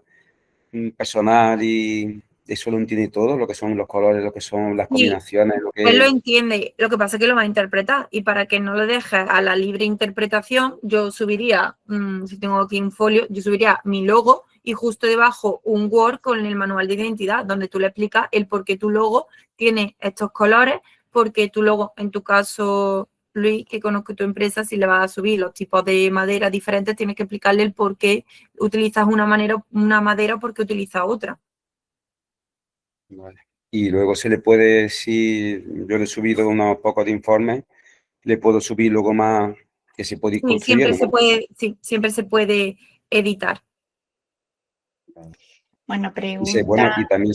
personal y eso lo entiende todo, lo que son los colores, lo que son las combinaciones. Él lo entiende, lo que pasa es que lo va a interpretar y para que no lo deje a la libre interpretación, yo subiría, si tengo aquí un folio, yo subiría mi logo y justo debajo un Word con el manual de identidad donde tú le explicas el por qué tu logo tiene estos colores, porque tu logo, en tu caso, Luis, que conozco tu empresa, si le vas a subir los tipos de madera diferentes, tienes que explicarle el por qué utilizas una madera o por qué utilizas otra. Vale. Y luego se le puede, si yo le he subido unos pocos de informes, le puedo subir luego más que se puede ir construyendo. Siempre se puede editar. Bueno, Y también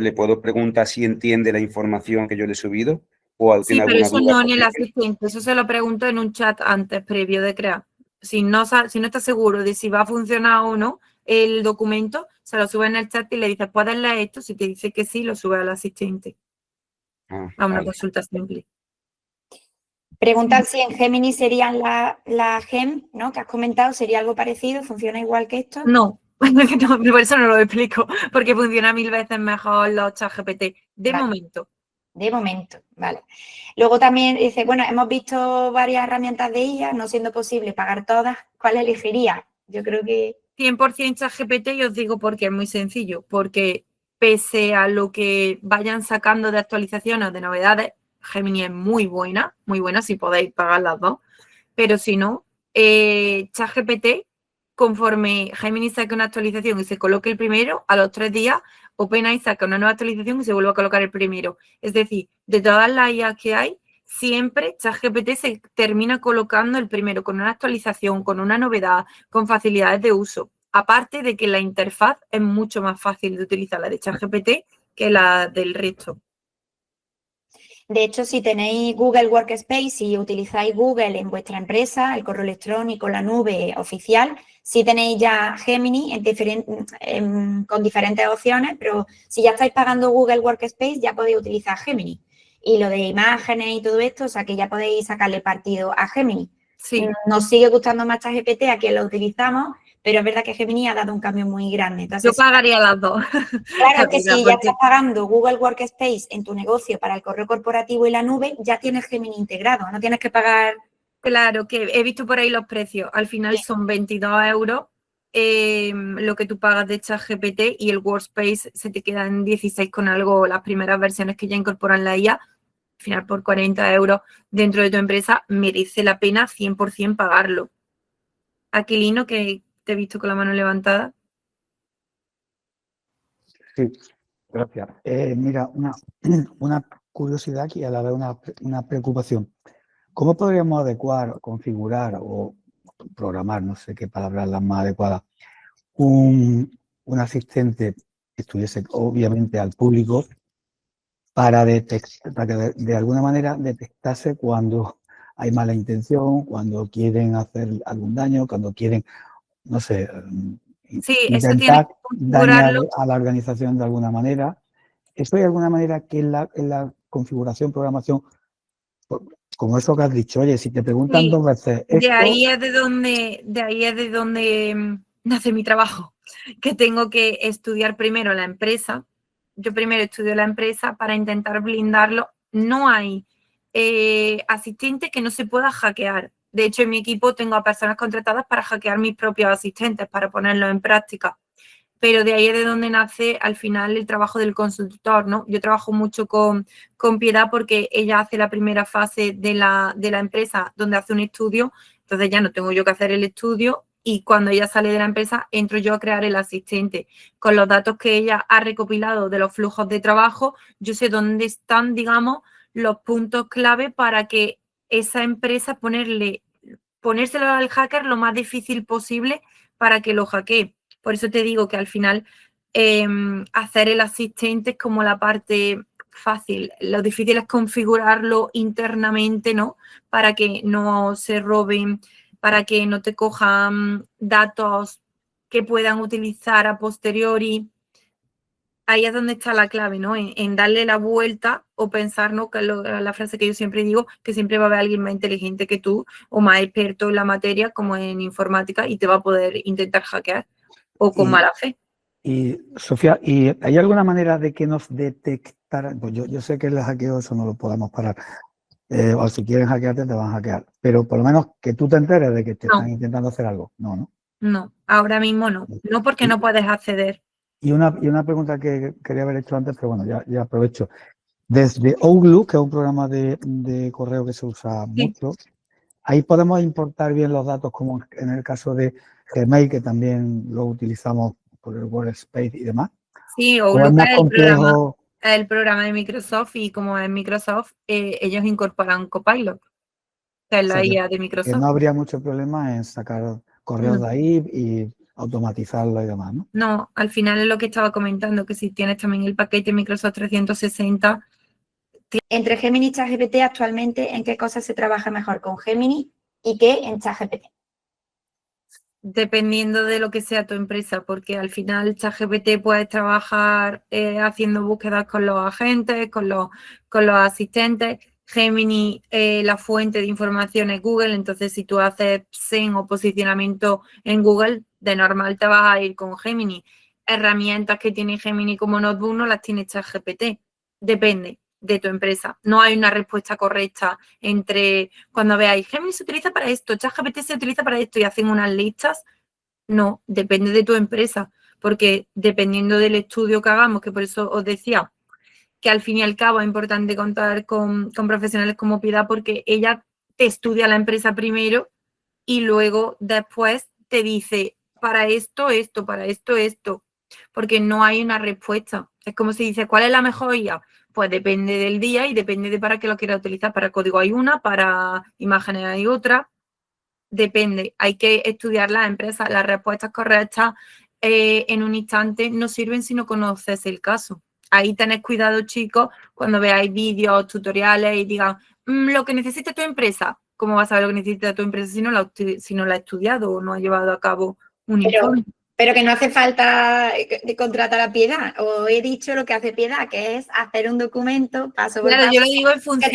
le puedo preguntar si entiende la información que yo le he subido o Sí, tiene pero alguna eso duda. no en el asistente, eso se lo pregunto en un chat antes, previo de crear. Si no está seguro de si va a funcionar o no el documento, se lo sube en el chat y le dice, ¿puedes leer esto? Si te dice que sí, lo sube al asistente. A una consulta simple. Preguntan si en Gemini serían la GEM, ¿no? Que has comentado, ¿sería algo parecido? ¿Funciona igual que esto? No, por eso no lo explico, porque funciona 1000 veces mejor los ChatGPT. De momento. De momento, vale. Luego también dice, bueno, hemos visto varias herramientas de IA, no siendo posible pagar todas, ¿cuál elegiría? Yo creo que... 100% ChatGPT y os digo por qué, es muy sencillo, porque pese a lo que vayan sacando de actualizaciones o de novedades, Gemini es muy buena si podéis pagar las dos, pero si no, ChatGPT, conforme Gemini saque una actualización y se coloque el primero, a los 3 días OpenAI saca una nueva actualización y se vuelve a colocar el primero. Es decir, de todas las IA que hay, siempre ChatGPT se termina colocando el primero con una actualización, con una novedad, con facilidades de uso. Aparte de que la interfaz es mucho más fácil de utilizar la de ChatGPT que la del resto. De hecho, si tenéis Google Workspace y utilizáis Google en vuestra empresa, el correo electrónico, la nube oficial, sí tenéis ya Gemini con diferentes opciones, pero si ya estáis pagando Google Workspace, ya podéis utilizar Gemini. y lo de imágenes y todo esto, o sea que ya podéis sacarle partido a Gemini. Sí. Nos sigue gustando más ChatGPT a quien lo utilizamos, pero es verdad que Gemini ha dado un cambio muy grande. Entonces, Yo pagaría las dos. claro que si ya porque- estás pagando Google Workspace en tu negocio para el correo corporativo y la nube, ya tienes Gemini integrado, no tienes que pagar. Claro, que he visto por ahí los precios. Al final Sí. son 22 euros lo que tú pagas de ChatGPT y el Workspace se te queda en 16 con algo, las primeras versiones que ya incorporan la IA. Al final, por 40 euros dentro de tu empresa, merece la pena 100% pagarlo. Aquilino, que te he visto con la mano levantada. Sí, gracias. Mira, una curiosidad y a la vez una preocupación. ¿Cómo podríamos adecuar, configurar o programar, no sé qué palabra es la más adecuada, un asistente que estuviese obviamente al público para para que de alguna manera detectase cuando hay mala intención, cuando quieren hacer algún daño, cuando quieren, no sé, Sí, eso tienes intentar que dañar configurarlo. a la organización de alguna manera? ¿Eso de alguna manera que en la configuración, programación, como eso que has dicho, oye, si te preguntan Sí, 2 veces de esto, ahí es de donde nace mi trabajo, que tengo que estudiar primero la empresa. Yo primero estudio la empresa para intentar blindarlo. No hay asistente que no se pueda hackear. De hecho, en mi equipo tengo a personas contratadas para hackear mis propios asistentes, para ponerlos en práctica. Pero de ahí es de donde nace al final el trabajo del consultor, ¿no? Yo trabajo mucho con Piedad porque ella hace la primera fase de la empresa donde hace un estudio, entonces ya no tengo yo que hacer el estudio y cuando ella sale de la empresa entro yo a crear el asistente. Con los datos que ella ha recopilado de los flujos de trabajo, yo sé dónde están, digamos, los puntos clave para que esa empresa ponérselo al hacker lo más difícil posible para que lo hackee. Por eso te digo que al final hacer el asistente es como la parte fácil. Lo difícil es configurarlo internamente, ¿no? Para que no se roben, para que no te cojan datos que puedan utilizar a posteriori. Ahí es donde está la clave, ¿no? En darle la vuelta o pensar, ¿no? Que es la frase que yo siempre digo, que siempre va a haber alguien más inteligente que tú o más experto en la materia, como en informática, y te va a poder intentar hackear o con mala fe. Y Sofía, ¿y hay alguna manera de que nos detectaran? Pues yo sé que el hackeo eso no lo podemos parar. O si quieren hackearte, te van a hackear. Pero por lo menos que tú te enteres de que te están intentando hacer algo. No, ¿no? No, ahora mismo no. No porque no puedes acceder. Y una pregunta que quería haber hecho antes, pero bueno, ya aprovecho. Desde Outlook, que es un programa de correo que se usa mucho, ahí podemos importar bien los datos, como en el caso de Gmail, que también lo utilizamos por el Workspace y demás. Sí, ¿O es Outlook más es complejo? el programa de Microsoft y como es Microsoft, ellos incorporan Copilot, que es O sea, la IA de que Microsoft. no habría mucho problema en sacar correos de ahí y automatizarlo y demás, ¿no? No, al final es lo que estaba comentando, que si tienes también el paquete Microsoft 360. Entre Gemini y ChatGPT actualmente, ¿en qué cosas se trabaja mejor con Gemini y qué en ChatGPT? Dependiendo de lo que sea tu empresa, porque al final ChatGPT puedes trabajar haciendo búsquedas con los agentes, con los asistentes. Gemini, la fuente de información es Google, entonces si tú haces SEM o posicionamiento en Google, de normal te vas a ir con Gemini. Herramientas que tiene Gemini como notebook no las tiene ChatGPT. Depende de tu empresa. No hay una respuesta correcta entre cuando veáis Gemini se utiliza para esto, ChatGPT se utiliza para esto y hacen unas listas. No, depende de tu empresa, porque dependiendo del estudio que hagamos, que por eso os decía que al fin y al cabo es importante contar con profesionales como Piedad, porque ella te estudia la empresa primero y luego después te dice para esto, esto, para esto, esto, porque no hay una respuesta. Es como si dice, ¿cuál es la mejor IA? Pues depende del día y depende de para qué lo quieras utilizar. Para código hay una, para imágenes hay otra. Depende, hay que estudiar las empresas. Las respuestas correctas en un instante no sirven si no conoces el caso. Ahí tenés cuidado, chicos, cuando veáis vídeos, tutoriales y digan, lo que necesita tu empresa. ¿Cómo vas a saber lo que necesita tu empresa si no la ha estudiado o no ha llevado a cabo un informe? Pero que no hace falta de contratar a Piedad. Os he dicho lo que hace Piedad, que es hacer un documento paso por Claro, paso. yo lo digo en función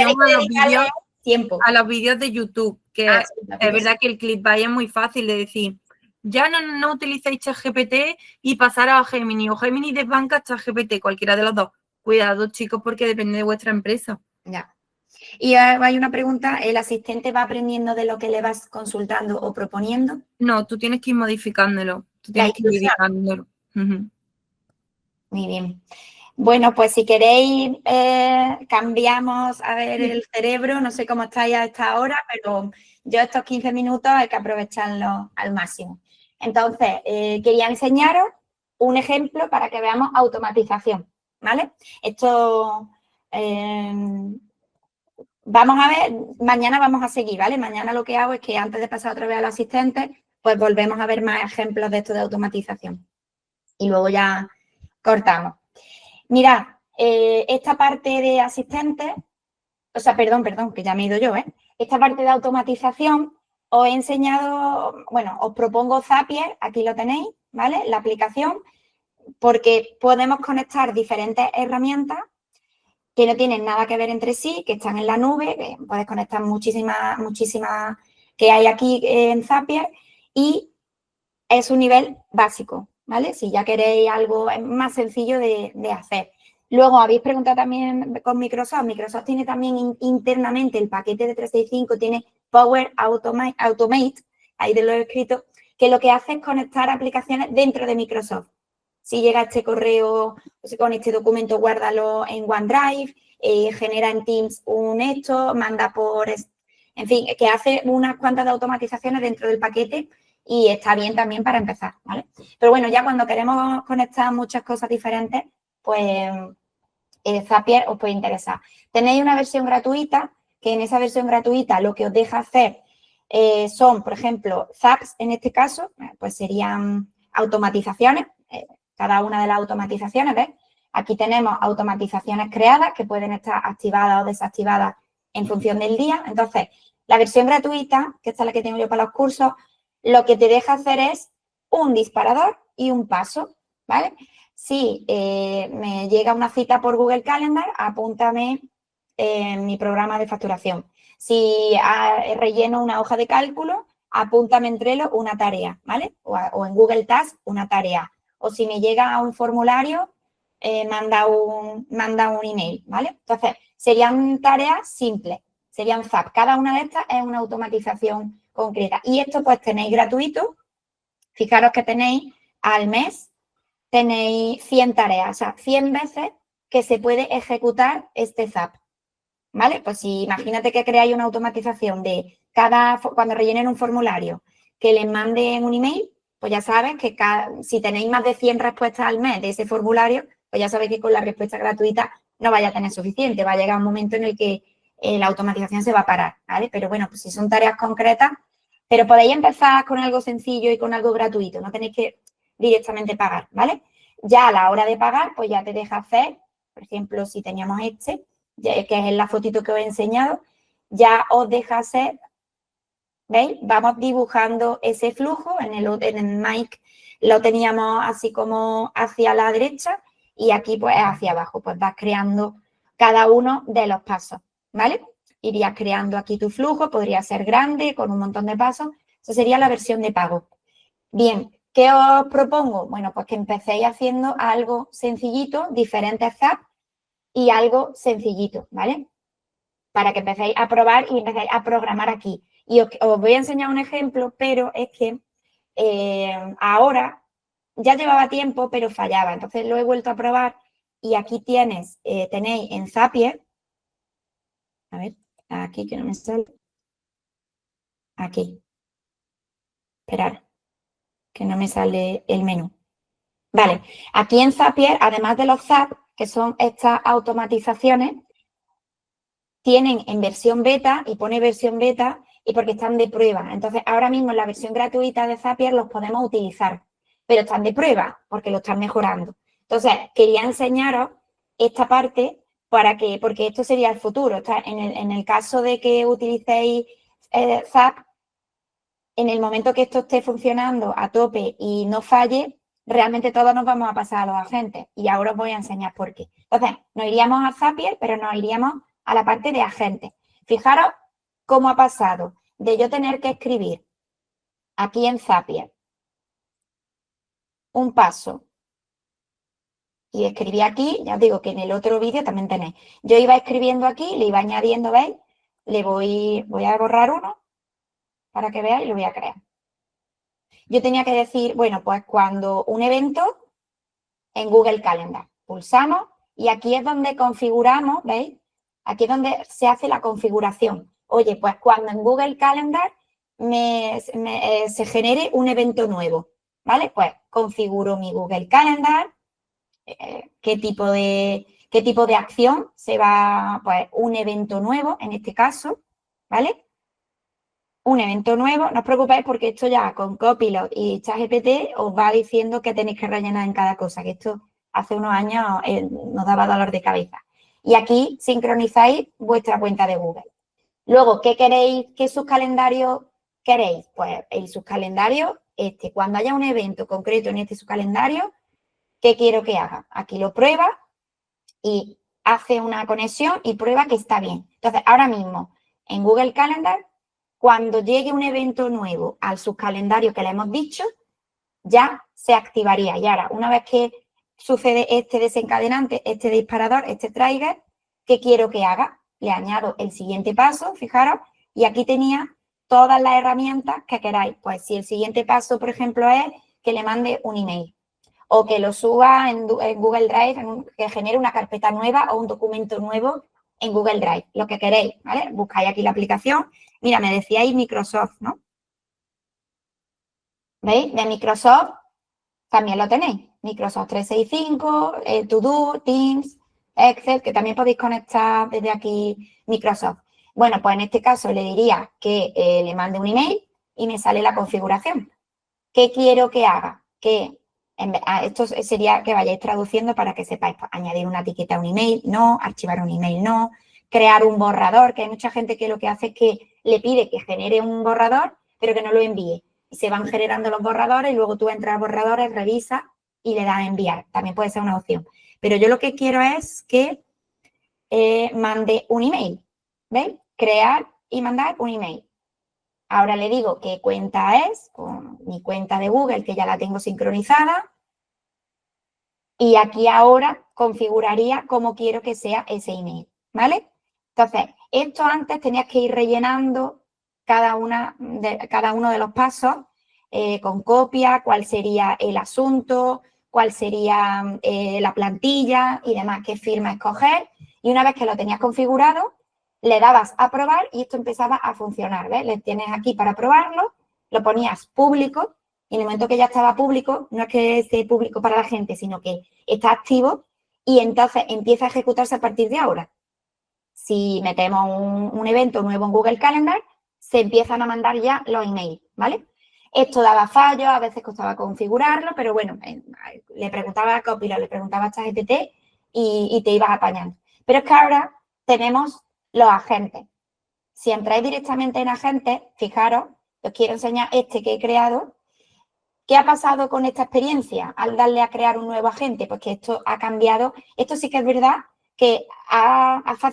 Tiempo. a los vídeos de YouTube, que Sí, es verdad que el clickbait es muy fácil de decir, ya no utilicéis ChatGPT y pasar a Gemini, o Gemini desbanca ChatGPT, cualquiera de los dos. Cuidado, chicos, porque depende de vuestra empresa. Ya. Y hay una pregunta, ¿el asistente va aprendiendo de lo que le vas consultando o proponiendo? No, tú tienes que ir modificándolo, tú tienes que ir editándolo. Muy bien. Bueno, pues si queréis cambiamos a ver el cerebro, no sé cómo estáis a esta hora, pero yo estos 15 minutos hay que aprovecharlos al máximo. Entonces, quería enseñaros un ejemplo para que veamos automatización, ¿vale? Esto, vamos a ver, mañana vamos a seguir, ¿vale? Mañana lo que hago es que antes de pasar otra vez a los asistentes, pues volvemos a ver más ejemplos de esto de automatización. Y luego ya cortamos. Mirad, esta parte de asistentes, o sea, perdón, que ya me he ido yo, ¿eh? Esta parte de automatización os he enseñado, bueno, os propongo Zapier, aquí lo tenéis, ¿vale? La aplicación, porque podemos conectar diferentes herramientas que no tienen nada que ver entre sí, que están en la nube, puedes conectar muchísimas que hay aquí en Zapier y es un nivel básico, ¿vale? Si ya queréis algo más sencillo de hacer. Luego, habéis preguntado también con Microsoft. Microsoft tiene también internamente el paquete de 365, tiene Power Automate, ahí te lo he escrito, que lo que hace es conectar aplicaciones dentro de Microsoft. Si llega este correo, con este documento, guárdalo en OneDrive, genera en Teams un esto, manda por... En fin, que hace unas cuantas de automatizaciones dentro del paquete y está bien también para empezar, ¿vale? Pero bueno, ya cuando queremos conectar muchas cosas diferentes, pues Zapier os puede interesar. Tenéis una versión gratuita, que en esa versión gratuita lo que os deja hacer son, por ejemplo, Zaps, en este caso, pues serían automatizaciones, cada una de las automatizaciones, ¿ves? Aquí tenemos automatizaciones creadas que pueden estar activadas o desactivadas en función del día. Entonces, la versión gratuita, que esta es la que tengo yo para los cursos, lo que te deja hacer es un disparador y un paso, ¿vale? Si me llega una cita por Google Calendar, apúntame en mi programa de facturación. Si relleno una hoja de cálculo, apúntame en Trello una tarea, ¿vale? O en Google Tasks una tarea. O si me llega un formulario, manda un email, ¿vale? Entonces, serían tareas simples, serían Zap. Cada una de estas es una automatización concreta. Y esto pues tenéis gratuito. Fijaros que tenéis al mes, tenéis 100 tareas, o sea, 100 veces que se puede ejecutar este Zap, ¿vale? Pues si imagínate que creáis una automatización de cuando rellenen un formulario, que les manden un email, pues ya sabes que si tenéis más de 100 respuestas al mes de ese formulario, pues ya sabéis que con la respuesta gratuita no vaya a tener suficiente, va a llegar un momento en el que la automatización se va a parar, ¿vale? Pero bueno, pues si son tareas concretas, pero podéis empezar con algo sencillo y con algo gratuito, no tenéis que directamente pagar, ¿vale? Ya a la hora de pagar, pues ya te deja hacer, por ejemplo, si teníamos este, que es la fotito que os he enseñado, ya os deja hacer, ¿veis? Vamos dibujando ese flujo, en el mic lo teníamos así como hacia la derecha y aquí pues hacia abajo, pues vas creando cada uno de los pasos, ¿vale? Irías creando aquí tu flujo, podría ser grande, con un montón de pasos, esa sería la versión de pago. Bien, ¿qué os propongo? Bueno, pues que empecéis haciendo algo sencillito, diferentes Zap y algo sencillito, ¿vale? Para que empecéis a probar y empecéis a programar aquí. Y os voy a enseñar un ejemplo, pero es que ahora ya llevaba tiempo, pero fallaba. Entonces lo he vuelto a probar y aquí tenéis en Zapier, a ver, aquí que no me sale, aquí, esperad, que no me sale el menú. Vale, aquí en Zapier, además de los Zap, que son estas automatizaciones, tienen en versión beta y pone versión beta y porque están de prueba. Entonces, ahora mismo en la versión gratuita de Zapier los podemos utilizar, pero están de prueba porque lo están mejorando. Entonces, quería enseñaros esta parte porque esto sería el futuro. En el caso de que utilicéis Zap, en el momento que esto esté funcionando a tope y no falle, realmente todos nos vamos a pasar a los agentes y ahora os voy a enseñar por qué. Entonces, nos iríamos a Zapier, pero nos iríamos a la parte de agentes. Fijaros cómo ha pasado de yo tener que escribir aquí en Zapier un paso y escribí aquí, ya os digo que en el otro vídeo también tenéis. Yo iba escribiendo aquí, le iba añadiendo, ¿veis? Voy a borrar uno para que veáis y lo voy a crear. Yo tenía que decir, bueno, pues cuando un evento en Google Calendar, pulsamos y aquí es donde configuramos, ¿veis? Aquí es donde se hace la configuración. Oye, pues cuando en Google Calendar se genere un evento nuevo, ¿vale? Pues configuro mi Google Calendar, qué tipo de acción se va, pues un evento nuevo en este caso, ¿vale? Un evento nuevo, no os preocupéis porque esto ya con Copilot y ChatGPT os va diciendo qué tenéis que rellenar en cada cosa, que esto hace unos años nos daba dolor de cabeza. Y aquí sincronizáis vuestra cuenta de Google. Luego, ¿qué queréis? ¿Qué subcalendario queréis? Pues el subcalendario, cuando haya un evento concreto en este subcalendario, ¿qué quiero que haga? Aquí lo prueba y hace una conexión y prueba que está bien. Entonces, ahora mismo, en Google Calendar, cuando llegue un evento nuevo al subcalendario que le hemos dicho, ya se activaría. Y ahora, una vez que sucede este desencadenante, este disparador, este trigger, ¿qué quiero que haga? Le añado el siguiente paso, fijaros, y aquí tenía todas las herramientas que queráis. Pues si el siguiente paso, por ejemplo, es que le mande un email o que lo suba en Google Drive, que genere una carpeta nueva o un documento nuevo en Google Drive, lo que queréis, ¿vale? Buscáis aquí la aplicación. Mira, me decíais Microsoft, ¿no? ¿Veis? De Microsoft también lo tenéis. Microsoft 365, To-Do, Teams, Excel, que también podéis conectar desde aquí Microsoft. Bueno, pues en este caso le diría que le mande un email y me sale la configuración. ¿Qué quiero que haga? Que esto sería que vayáis traduciendo para que sepáis, pues, añadir una etiqueta a un email, no, archivar un email, no, crear un borrador, que hay mucha gente que lo que hace es que le pide que genere un borrador, pero que no lo envíe. Y se van generando los borradores y luego tú entras a borradores, revisas y le das a enviar. También puede ser una opción. Pero yo lo que quiero es que mande un email. ¿Veis? Crear y mandar un email. Ahora le digo qué cuenta es, con mi cuenta de Google, que ya la tengo sincronizada. Y aquí ahora configuraría cómo quiero que sea ese email, ¿vale? Entonces, esto antes tenías que ir rellenando cada uno de los pasos con copia, cuál sería el asunto, cuál sería la plantilla y demás, qué firma escoger. Y una vez que lo tenías configurado, le dabas a probar y esto empezaba a funcionar, ¿ves? Le tienes aquí para probarlo, lo ponías público y en el momento que ya estaba público, no es que esté público para la gente, sino que está activo y entonces empieza a ejecutarse a partir de ahora. Si metemos un evento nuevo en Google Calendar, se empiezan a mandar ya los emails, ¿vale? Esto daba fallos, a veces costaba configurarlo, pero bueno, le preguntaba a Copilot, le preguntaba a ChatGPT y te ibas apañando. Pero es que ahora tenemos los agentes. Si entráis directamente en agentes, fijaros, os quiero enseñar este que he creado. ¿Qué ha pasado con esta experiencia al darle a crear un nuevo agente? Pues que esto ha cambiado. Esto sí que es verdad que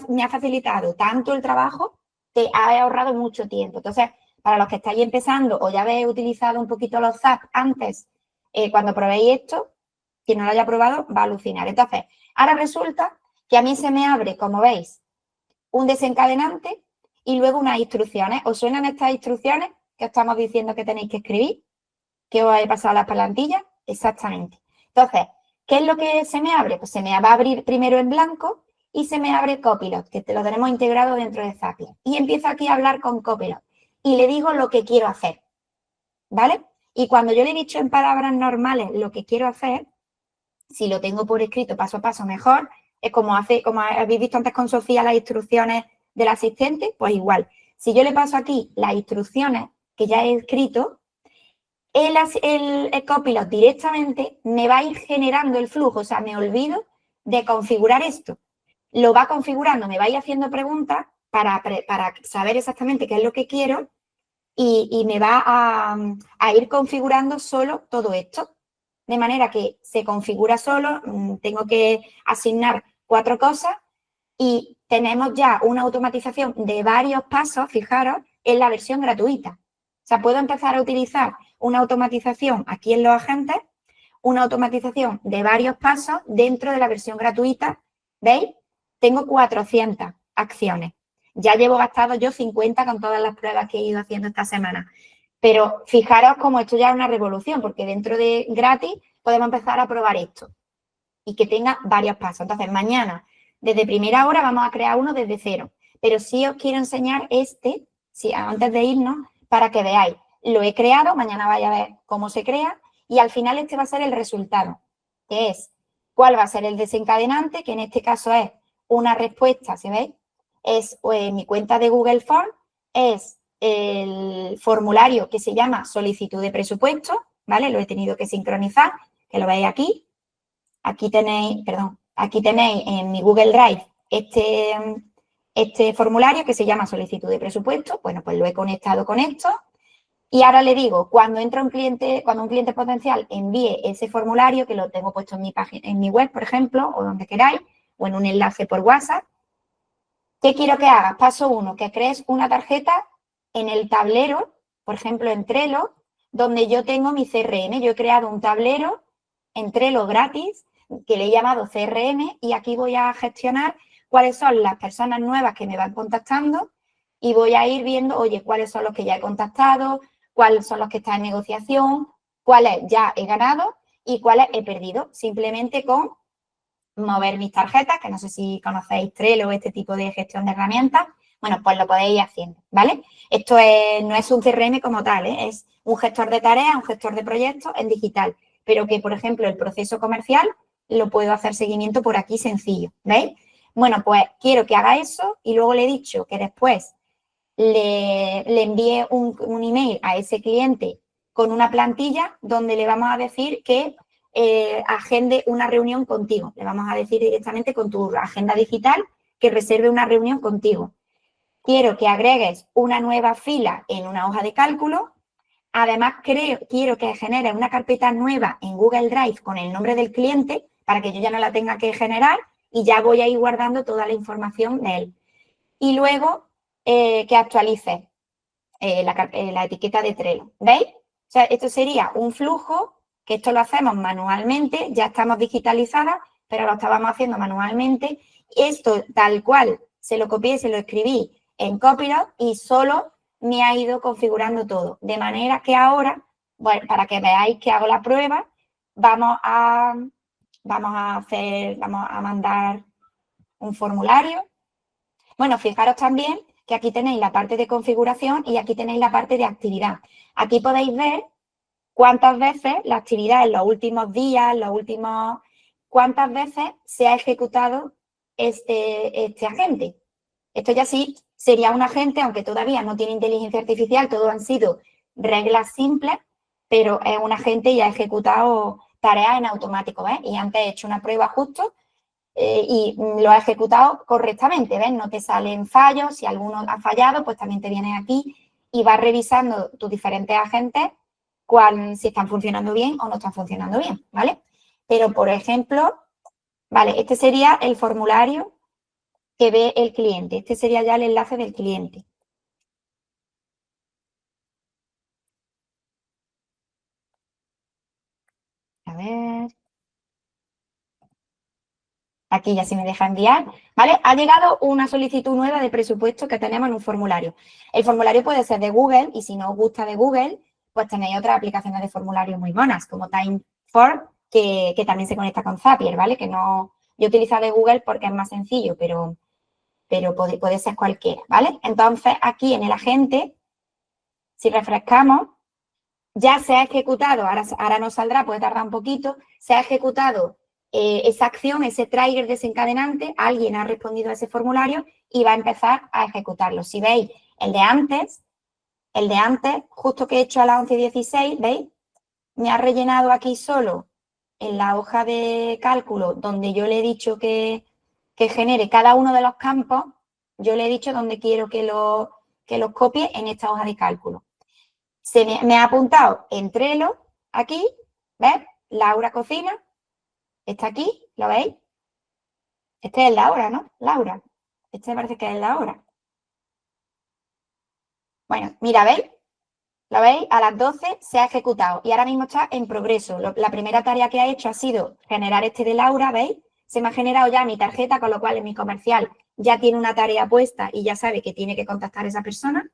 me ha facilitado tanto el trabajo que ha ahorrado mucho tiempo. Entonces, para los que estáis empezando o ya habéis utilizado un poquito los Zap antes, cuando probéis esto, quien no lo haya probado va a alucinar. Entonces, ahora resulta que a mí se me abre, como veis, un desencadenante y luego unas instrucciones. ¿Os suenan estas instrucciones que estamos diciendo que tenéis que escribir? ¿Que os he pasado las plantillas? Exactamente. Entonces, ¿qué es lo que se me abre? Pues se me va a abrir primero en blanco y se me abre Copilot, que lo tenemos integrado dentro de Zapier. Y empiezo aquí a hablar con Copilot y le digo lo que quiero hacer, ¿vale? Y cuando yo le he dicho en palabras normales lo que quiero hacer, si lo tengo por escrito paso a paso mejor, es como habéis visto antes con Sofía las instrucciones del asistente, pues igual. Si yo le paso aquí las instrucciones que ya he escrito, el Copilot directamente me va a ir generando el flujo, o sea, me olvido de configurar esto. Lo va configurando, me va a ir haciendo preguntas para saber exactamente qué es lo que quiero y me va a ir configurando solo todo esto. de manera que se configura solo, tengo que asignar 4 cosas y tenemos ya una automatización de varios pasos, fijaros, en la versión gratuita. O sea, puedo empezar a utilizar una automatización aquí en los agentes, una automatización de varios pasos dentro de la versión gratuita. ¿Veis? Tengo 400 acciones. Ya llevo gastado yo 50 con todas las pruebas que he ido haciendo esta semana. Pero fijaros cómo esto ya es una revolución, porque dentro de gratis podemos empezar a probar esto y que tenga varios pasos. Entonces, mañana, desde primera hora, vamos a crear uno desde cero. Pero sí os quiero enseñar antes de irnos, para que veáis. Lo he creado, mañana vais a ver cómo se crea y al final este va a ser el resultado, que es cuál va a ser el desencadenante, que en este caso es una respuesta, ¿se veis? Es mi cuenta de Google Form, es el formulario que se llama solicitud de presupuesto, ¿vale? Lo he tenido que sincronizar, que lo veis aquí. Aquí tenéis en mi Google Drive este formulario que se llama solicitud de presupuesto. Bueno, pues lo he conectado con esto. Y ahora le digo, cuando un cliente potencial envíe ese formulario, que lo tengo puesto en mi página, en mi web, por ejemplo, o donde queráis, o en un enlace por WhatsApp, ¿qué quiero que hagas? Paso 1, que crees una tarjeta en el tablero, por ejemplo, en Trello, donde yo tengo mi CRM. Yo he creado un tablero en Trello gratis, que le he llamado CRM, y aquí voy a gestionar cuáles son las personas nuevas que me van contactando y voy a ir viendo, oye, cuáles son los que ya he contactado, cuáles son los que están en negociación, cuáles ya he ganado y cuáles he perdido, simplemente con mover mis tarjetas, que no sé si conocéis Trello o este tipo de gestión de herramientas. Bueno, pues lo podéis ir haciendo, ¿vale? Esto no es un CRM como tal, ¿eh? Es un gestor de tareas, un gestor de proyectos en digital, pero que, por ejemplo, el proceso comercial lo puedo hacer seguimiento por aquí sencillo, ¿veis? Bueno, pues quiero que haga eso y luego le he dicho que después le envíe un email a ese cliente con una plantilla donde le vamos a decir que agende una reunión contigo. Le vamos a decir directamente con tu agenda digital que reserve una reunión contigo. Quiero que agregues una nueva fila en una hoja de cálculo. Además, quiero que genere una carpeta nueva en Google Drive con el nombre del cliente para que yo ya no la tenga que generar y ya voy a ir guardando toda la información de él. Y luego que actualice la etiqueta de Trello. ¿Veis? O sea, esto sería un flujo, que esto lo hacemos manualmente, ya estamos digitalizadas, pero lo estábamos haciendo manualmente. Esto tal cual se lo copié, se lo escribí en Copilot y solo me ha ido configurando todo. De manera que ahora, bueno, para que veáis que hago la prueba, vamos a mandar un formulario. Bueno, fijaros también que aquí tenéis la parte de configuración y aquí tenéis la parte de actividad. Aquí podéis ver cuántas veces la actividad en los últimos días, cuántas veces se ha ejecutado este agente. Esto ya sí sería un agente, aunque todavía no tiene inteligencia artificial, todo han sido reglas simples, pero es un agente y ha ejecutado tareas en automático, ¿ves? Y antes he hecho una prueba justo y lo ha ejecutado correctamente, ¿ves? No te salen fallos, si alguno ha fallado, pues también te viene aquí y vas revisando tus diferentes agentes si están funcionando bien o no están funcionando bien, ¿vale? Pero, por ejemplo, vale, este sería el formulario que ve el cliente. Este sería ya el enlace del cliente. A ver. Aquí ya se me deja enviar, ¿vale? Ha llegado una solicitud nueva de presupuesto que tenemos en un formulario. El formulario puede ser de Google y si no os gusta de Google, pues tenéis otras aplicaciones de formulario muy buenas, como Timeform, que también se conecta con Zapier, ¿vale? Que no, yo he utilizado de Google porque es más sencillo, pero puede ser cualquiera, ¿vale? Entonces, aquí en el agente, si refrescamos, ya se ha ejecutado, ahora nos saldrá, puede tardar un poquito, se ha ejecutado esa acción, ese trigger desencadenante, alguien ha respondido a ese formulario y va a empezar a ejecutarlo. Si veis el de antes, justo que he hecho a las 11:16, ¿veis? Me ha rellenado aquí solo en la hoja de cálculo donde yo le he dicho que genere cada uno de los campos, yo le he dicho dónde quiero que los copie en esta hoja de cálculo. Me ha apuntado en Trello, aquí, ¿ves? Laura cocina, está aquí, ¿lo veis? Este es el de ahora, ¿no? Laura. Este me parece que es el de ahora. Bueno, mira, ¿veis? ¿Lo veis? A las 12 se ha ejecutado y ahora mismo está en progreso. La primera tarea que ha hecho ha sido generar este de Laura, ¿veis? Se me ha generado ya mi tarjeta, con lo cual en mi comercial ya tiene una tarea puesta y ya sabe que tiene que contactar a esa persona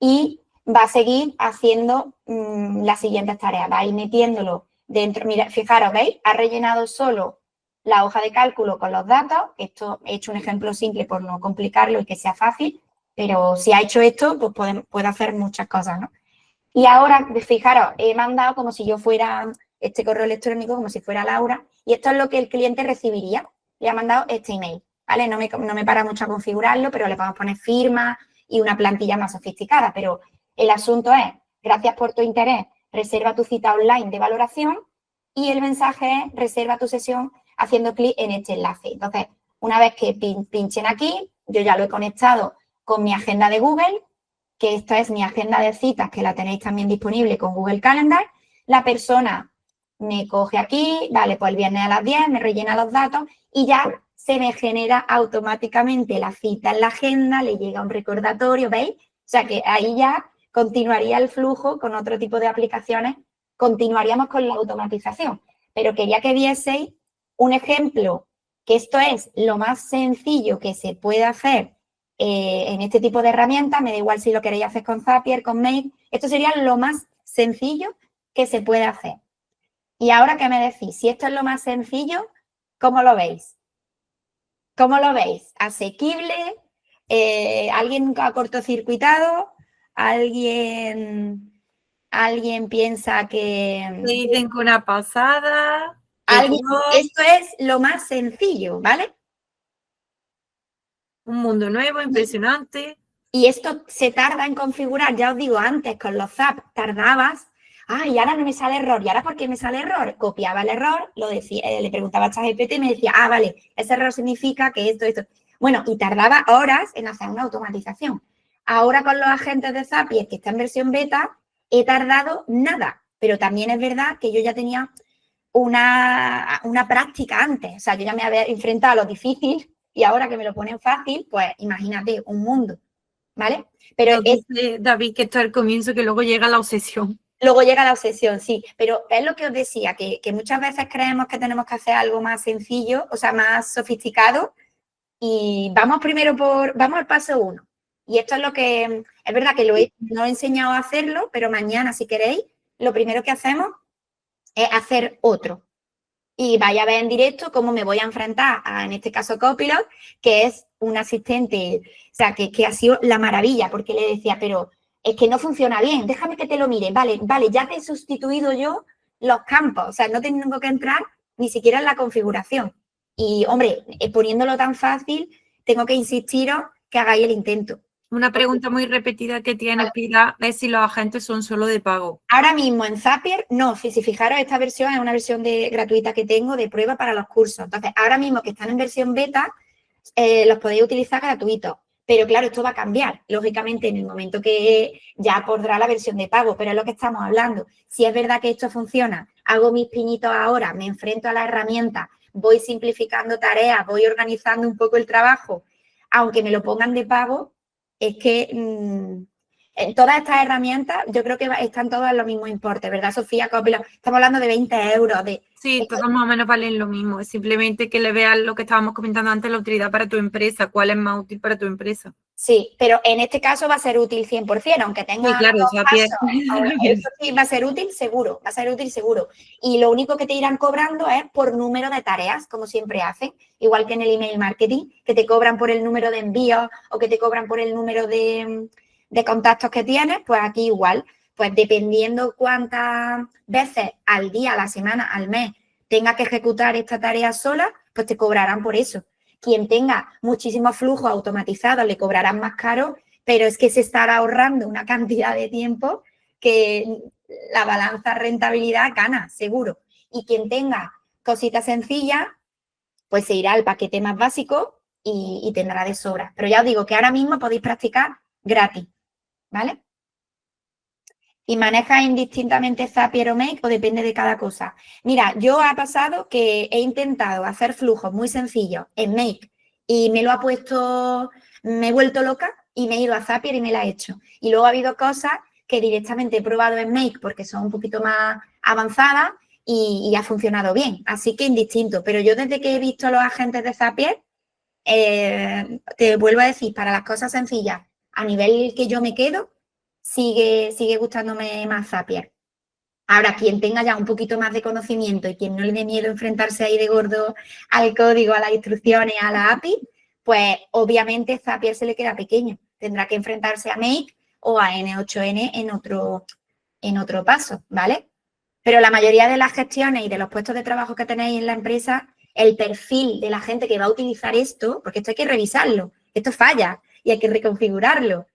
y va a seguir haciendo las siguientes tareas. Va a ir metiéndolo dentro. Mira, fijaros, ¿veis? Ha rellenado solo la hoja de cálculo con los datos. Esto he hecho un ejemplo simple por no complicarlo y que sea fácil, pero si ha hecho esto, pues puede hacer muchas cosas, ¿no? Y ahora, fijaros, he mandado como si yo fuera este correo electrónico, como si fuera Laura, y esto es lo que el cliente recibiría. Le ha mandado este email, ¿vale? No me para mucho a configurarlo, pero le podemos poner firma y una plantilla más sofisticada. Pero el asunto es, gracias por tu interés, reserva tu cita online de valoración y el mensaje es, reserva tu sesión haciendo clic en este enlace. Entonces, una vez que pinchen aquí, yo ya lo he conectado con mi agenda de Google, que esta es mi agenda de citas, que la tenéis también disponible con Google Calendar. La persona me coge aquí, vale, pues el viernes a las 10, me rellena los datos y ya se me genera automáticamente la cita en la agenda, le llega un recordatorio, ¿veis? O sea que ahí ya continuaría el flujo con otro tipo de aplicaciones, continuaríamos con la automatización. Pero quería que vieseis un ejemplo, que esto es lo más sencillo que se puede hacer en este tipo de herramientas. Me da igual si lo queréis hacer con Zapier, con Make. Esto sería lo más sencillo que se puede hacer. Y ahora, ¿qué me decís? Si esto es lo más sencillo, ¿cómo lo veis? ¿Cómo lo veis? ¿Asequible? ¿Alguien ha cortocircuitado? ¿Alguien piensa que...? Me dicen que una pasada. Esto es lo más sencillo, ¿vale? Un mundo nuevo, impresionante. Y esto se tarda en configurar, ya os digo, antes con los Zap tardabas, y ahora no me sale error, ¿y ahora por qué me sale error? Copiaba el error, lo decía, le preguntaba a ChatGPT y me decía, vale, ese error significa que esto. Bueno, y tardaba horas en hacer una automatización. Ahora con los agentes de Zapier, que está en versión beta, he tardado nada, pero también es verdad que yo ya tenía una práctica antes, o sea, yo ya me había enfrentado a lo difícil y ahora que me lo ponen fácil, pues imagínate, un mundo. ¿Vale? Pero dice David que esto es el comienzo, que luego llega la obsesión. Luego llega la obsesión, sí. Pero es lo que os decía, que muchas veces creemos que tenemos que hacer algo más sencillo, o sea, más sofisticado. Y vamos vamos al paso 1. Y esto es lo que, es verdad que no he enseñado a hacerlo, pero mañana, si queréis, lo primero que hacemos es hacer otro. Y vaya a ver en directo cómo me voy a enfrentar a, en este caso, Copilot, que es un asistente, o sea, que ha sido la maravilla, porque le decía, pero es que no funciona bien, déjame que te lo mire, vale, ya te he sustituido yo los campos, o sea, no tengo que entrar ni siquiera en la configuración. Y, hombre, poniéndolo tan fácil, tengo que insistiros que hagáis el intento. Una pregunta muy repetida que tiene Pilar es si los agentes son solo de pago. Ahora mismo en Zapier, no. Si fijaros, esta versión es una versión gratuita que tengo de prueba para los cursos. Entonces, ahora mismo que están en versión beta, los podéis utilizar gratuitos. Pero claro, esto va a cambiar, lógicamente, en el momento que ya podrá la versión de pago, pero es lo que estamos hablando. Si es verdad que esto funciona, hago mis pinitos ahora, me enfrento a la herramienta, voy simplificando tareas, voy organizando un poco el trabajo, aunque me lo pongan de pago, es que en todas estas herramientas yo creo que están todas en los mismos importes, ¿verdad, Sofía? Estamos hablando de 20 euros. Sí, todos más o menos valen lo mismo. Es simplemente que le veas lo que estábamos comentando antes, la utilidad para tu empresa, cuál es más útil para tu empresa. Sí, pero en este caso va a ser útil 100%, aunque tenga... Sí, claro, eso sí, va a ser útil seguro, Y lo único que te irán cobrando es por número de tareas, como siempre hacen, igual que en el email marketing, que te cobran por el número de envíos o que te cobran por el número de contactos que tienes, pues aquí igual. Pues dependiendo cuántas veces al día, a la semana, al mes, tenga que ejecutar esta tarea sola, pues te cobrarán por eso. Quien tenga muchísimos flujos automatizados le cobrarán más caro, pero es que se estará ahorrando una cantidad de tiempo que la balanza rentabilidad gana, seguro. Y quien tenga cositas sencillas, pues se irá al paquete más básico y tendrá de sobra. Pero ya os digo que ahora mismo podéis practicar gratis, ¿vale? ¿Y manejas indistintamente Zapier o Make o depende de cada cosa? Mira, yo ha pasado que he intentado hacer flujos muy sencillos en Make y me lo ha puesto, me he vuelto loca y me he ido a Zapier y me la he hecho. Y luego ha habido cosas que directamente he probado en Make porque son un poquito más avanzadas y ha funcionado bien. Así que indistinto. Pero yo desde que he visto los agentes de Zapier, te vuelvo a decir, para las cosas sencillas, a nivel que yo me quedo, sigue gustándome más Zapier. Ahora, quien tenga ya un poquito más de conocimiento y quien no le dé miedo enfrentarse ahí de gordo al código, a las instrucciones, a la API, pues obviamente Zapier se le queda pequeño. Tendrá que enfrentarse a Make o a N8N en otro paso, ¿vale? Pero la mayoría de las gestiones y de los puestos de trabajo que tenéis en la empresa, el perfil de la gente que va a utilizar esto, porque esto hay que revisarlo, esto falla y hay que reconfigurarlo.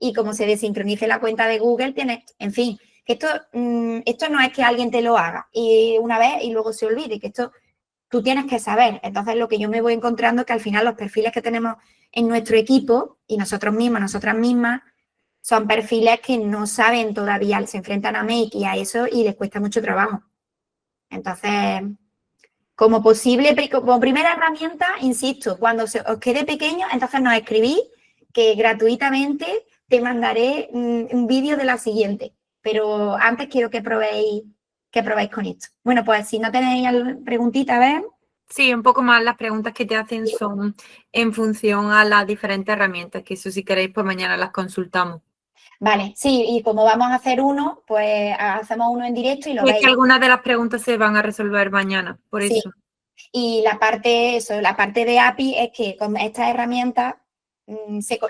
Y como se desincronice la cuenta de Google, tienes, en fin, que esto no es que alguien te lo haga y una vez y luego se olvide, que esto tú tienes que saber. Entonces, lo que yo me voy encontrando es que al final los perfiles que tenemos en nuestro equipo y nosotros mismos, nosotras mismas, son perfiles que no saben todavía, se enfrentan a Make y a eso y les cuesta mucho trabajo. Entonces, como primera herramienta, insisto, cuando os quede pequeño, entonces nos escribís que gratuitamente te mandaré un vídeo de la siguiente. Pero antes quiero que probéis con esto. Bueno, pues si no tenéis preguntitas, a ver. Sí, un poco más las preguntas que te hacen son en función a las diferentes herramientas, que eso si queréis, pues mañana las consultamos. Vale, sí, y como vamos a hacer uno, pues hacemos uno en directo y lo veis. Es que algunas de las preguntas se van a resolver mañana, por Sí. eso. Y la parte de API es que con estas herramientas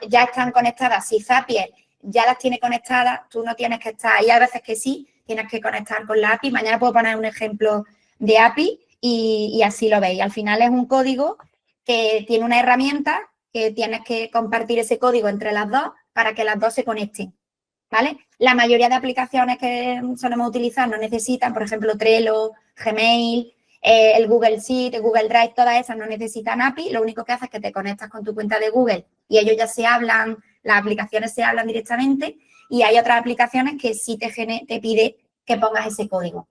ya están conectadas. Si Zapier ya las tiene conectadas, tú no tienes que estar, y hay veces que sí, tienes que conectar con la API. Mañana puedo poner un ejemplo de API y así lo veis. Al final es un código que tiene una herramienta que tienes que compartir ese código entre las dos para que las dos se conecten, ¿vale? La mayoría de aplicaciones que solemos utilizar no necesitan, por ejemplo, Trello, Gmail, el Google Sheet, el Google Drive, todas esas no necesitan API. Lo único que hace es que te conectas con tu cuenta de Google y ellos ya se hablan, las aplicaciones se hablan directamente y hay otras aplicaciones que sí te pide que pongas ese código.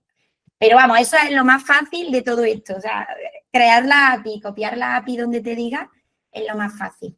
Pero vamos, eso es lo más fácil de todo esto. O sea, crear la API, copiar la API donde te diga es lo más fácil.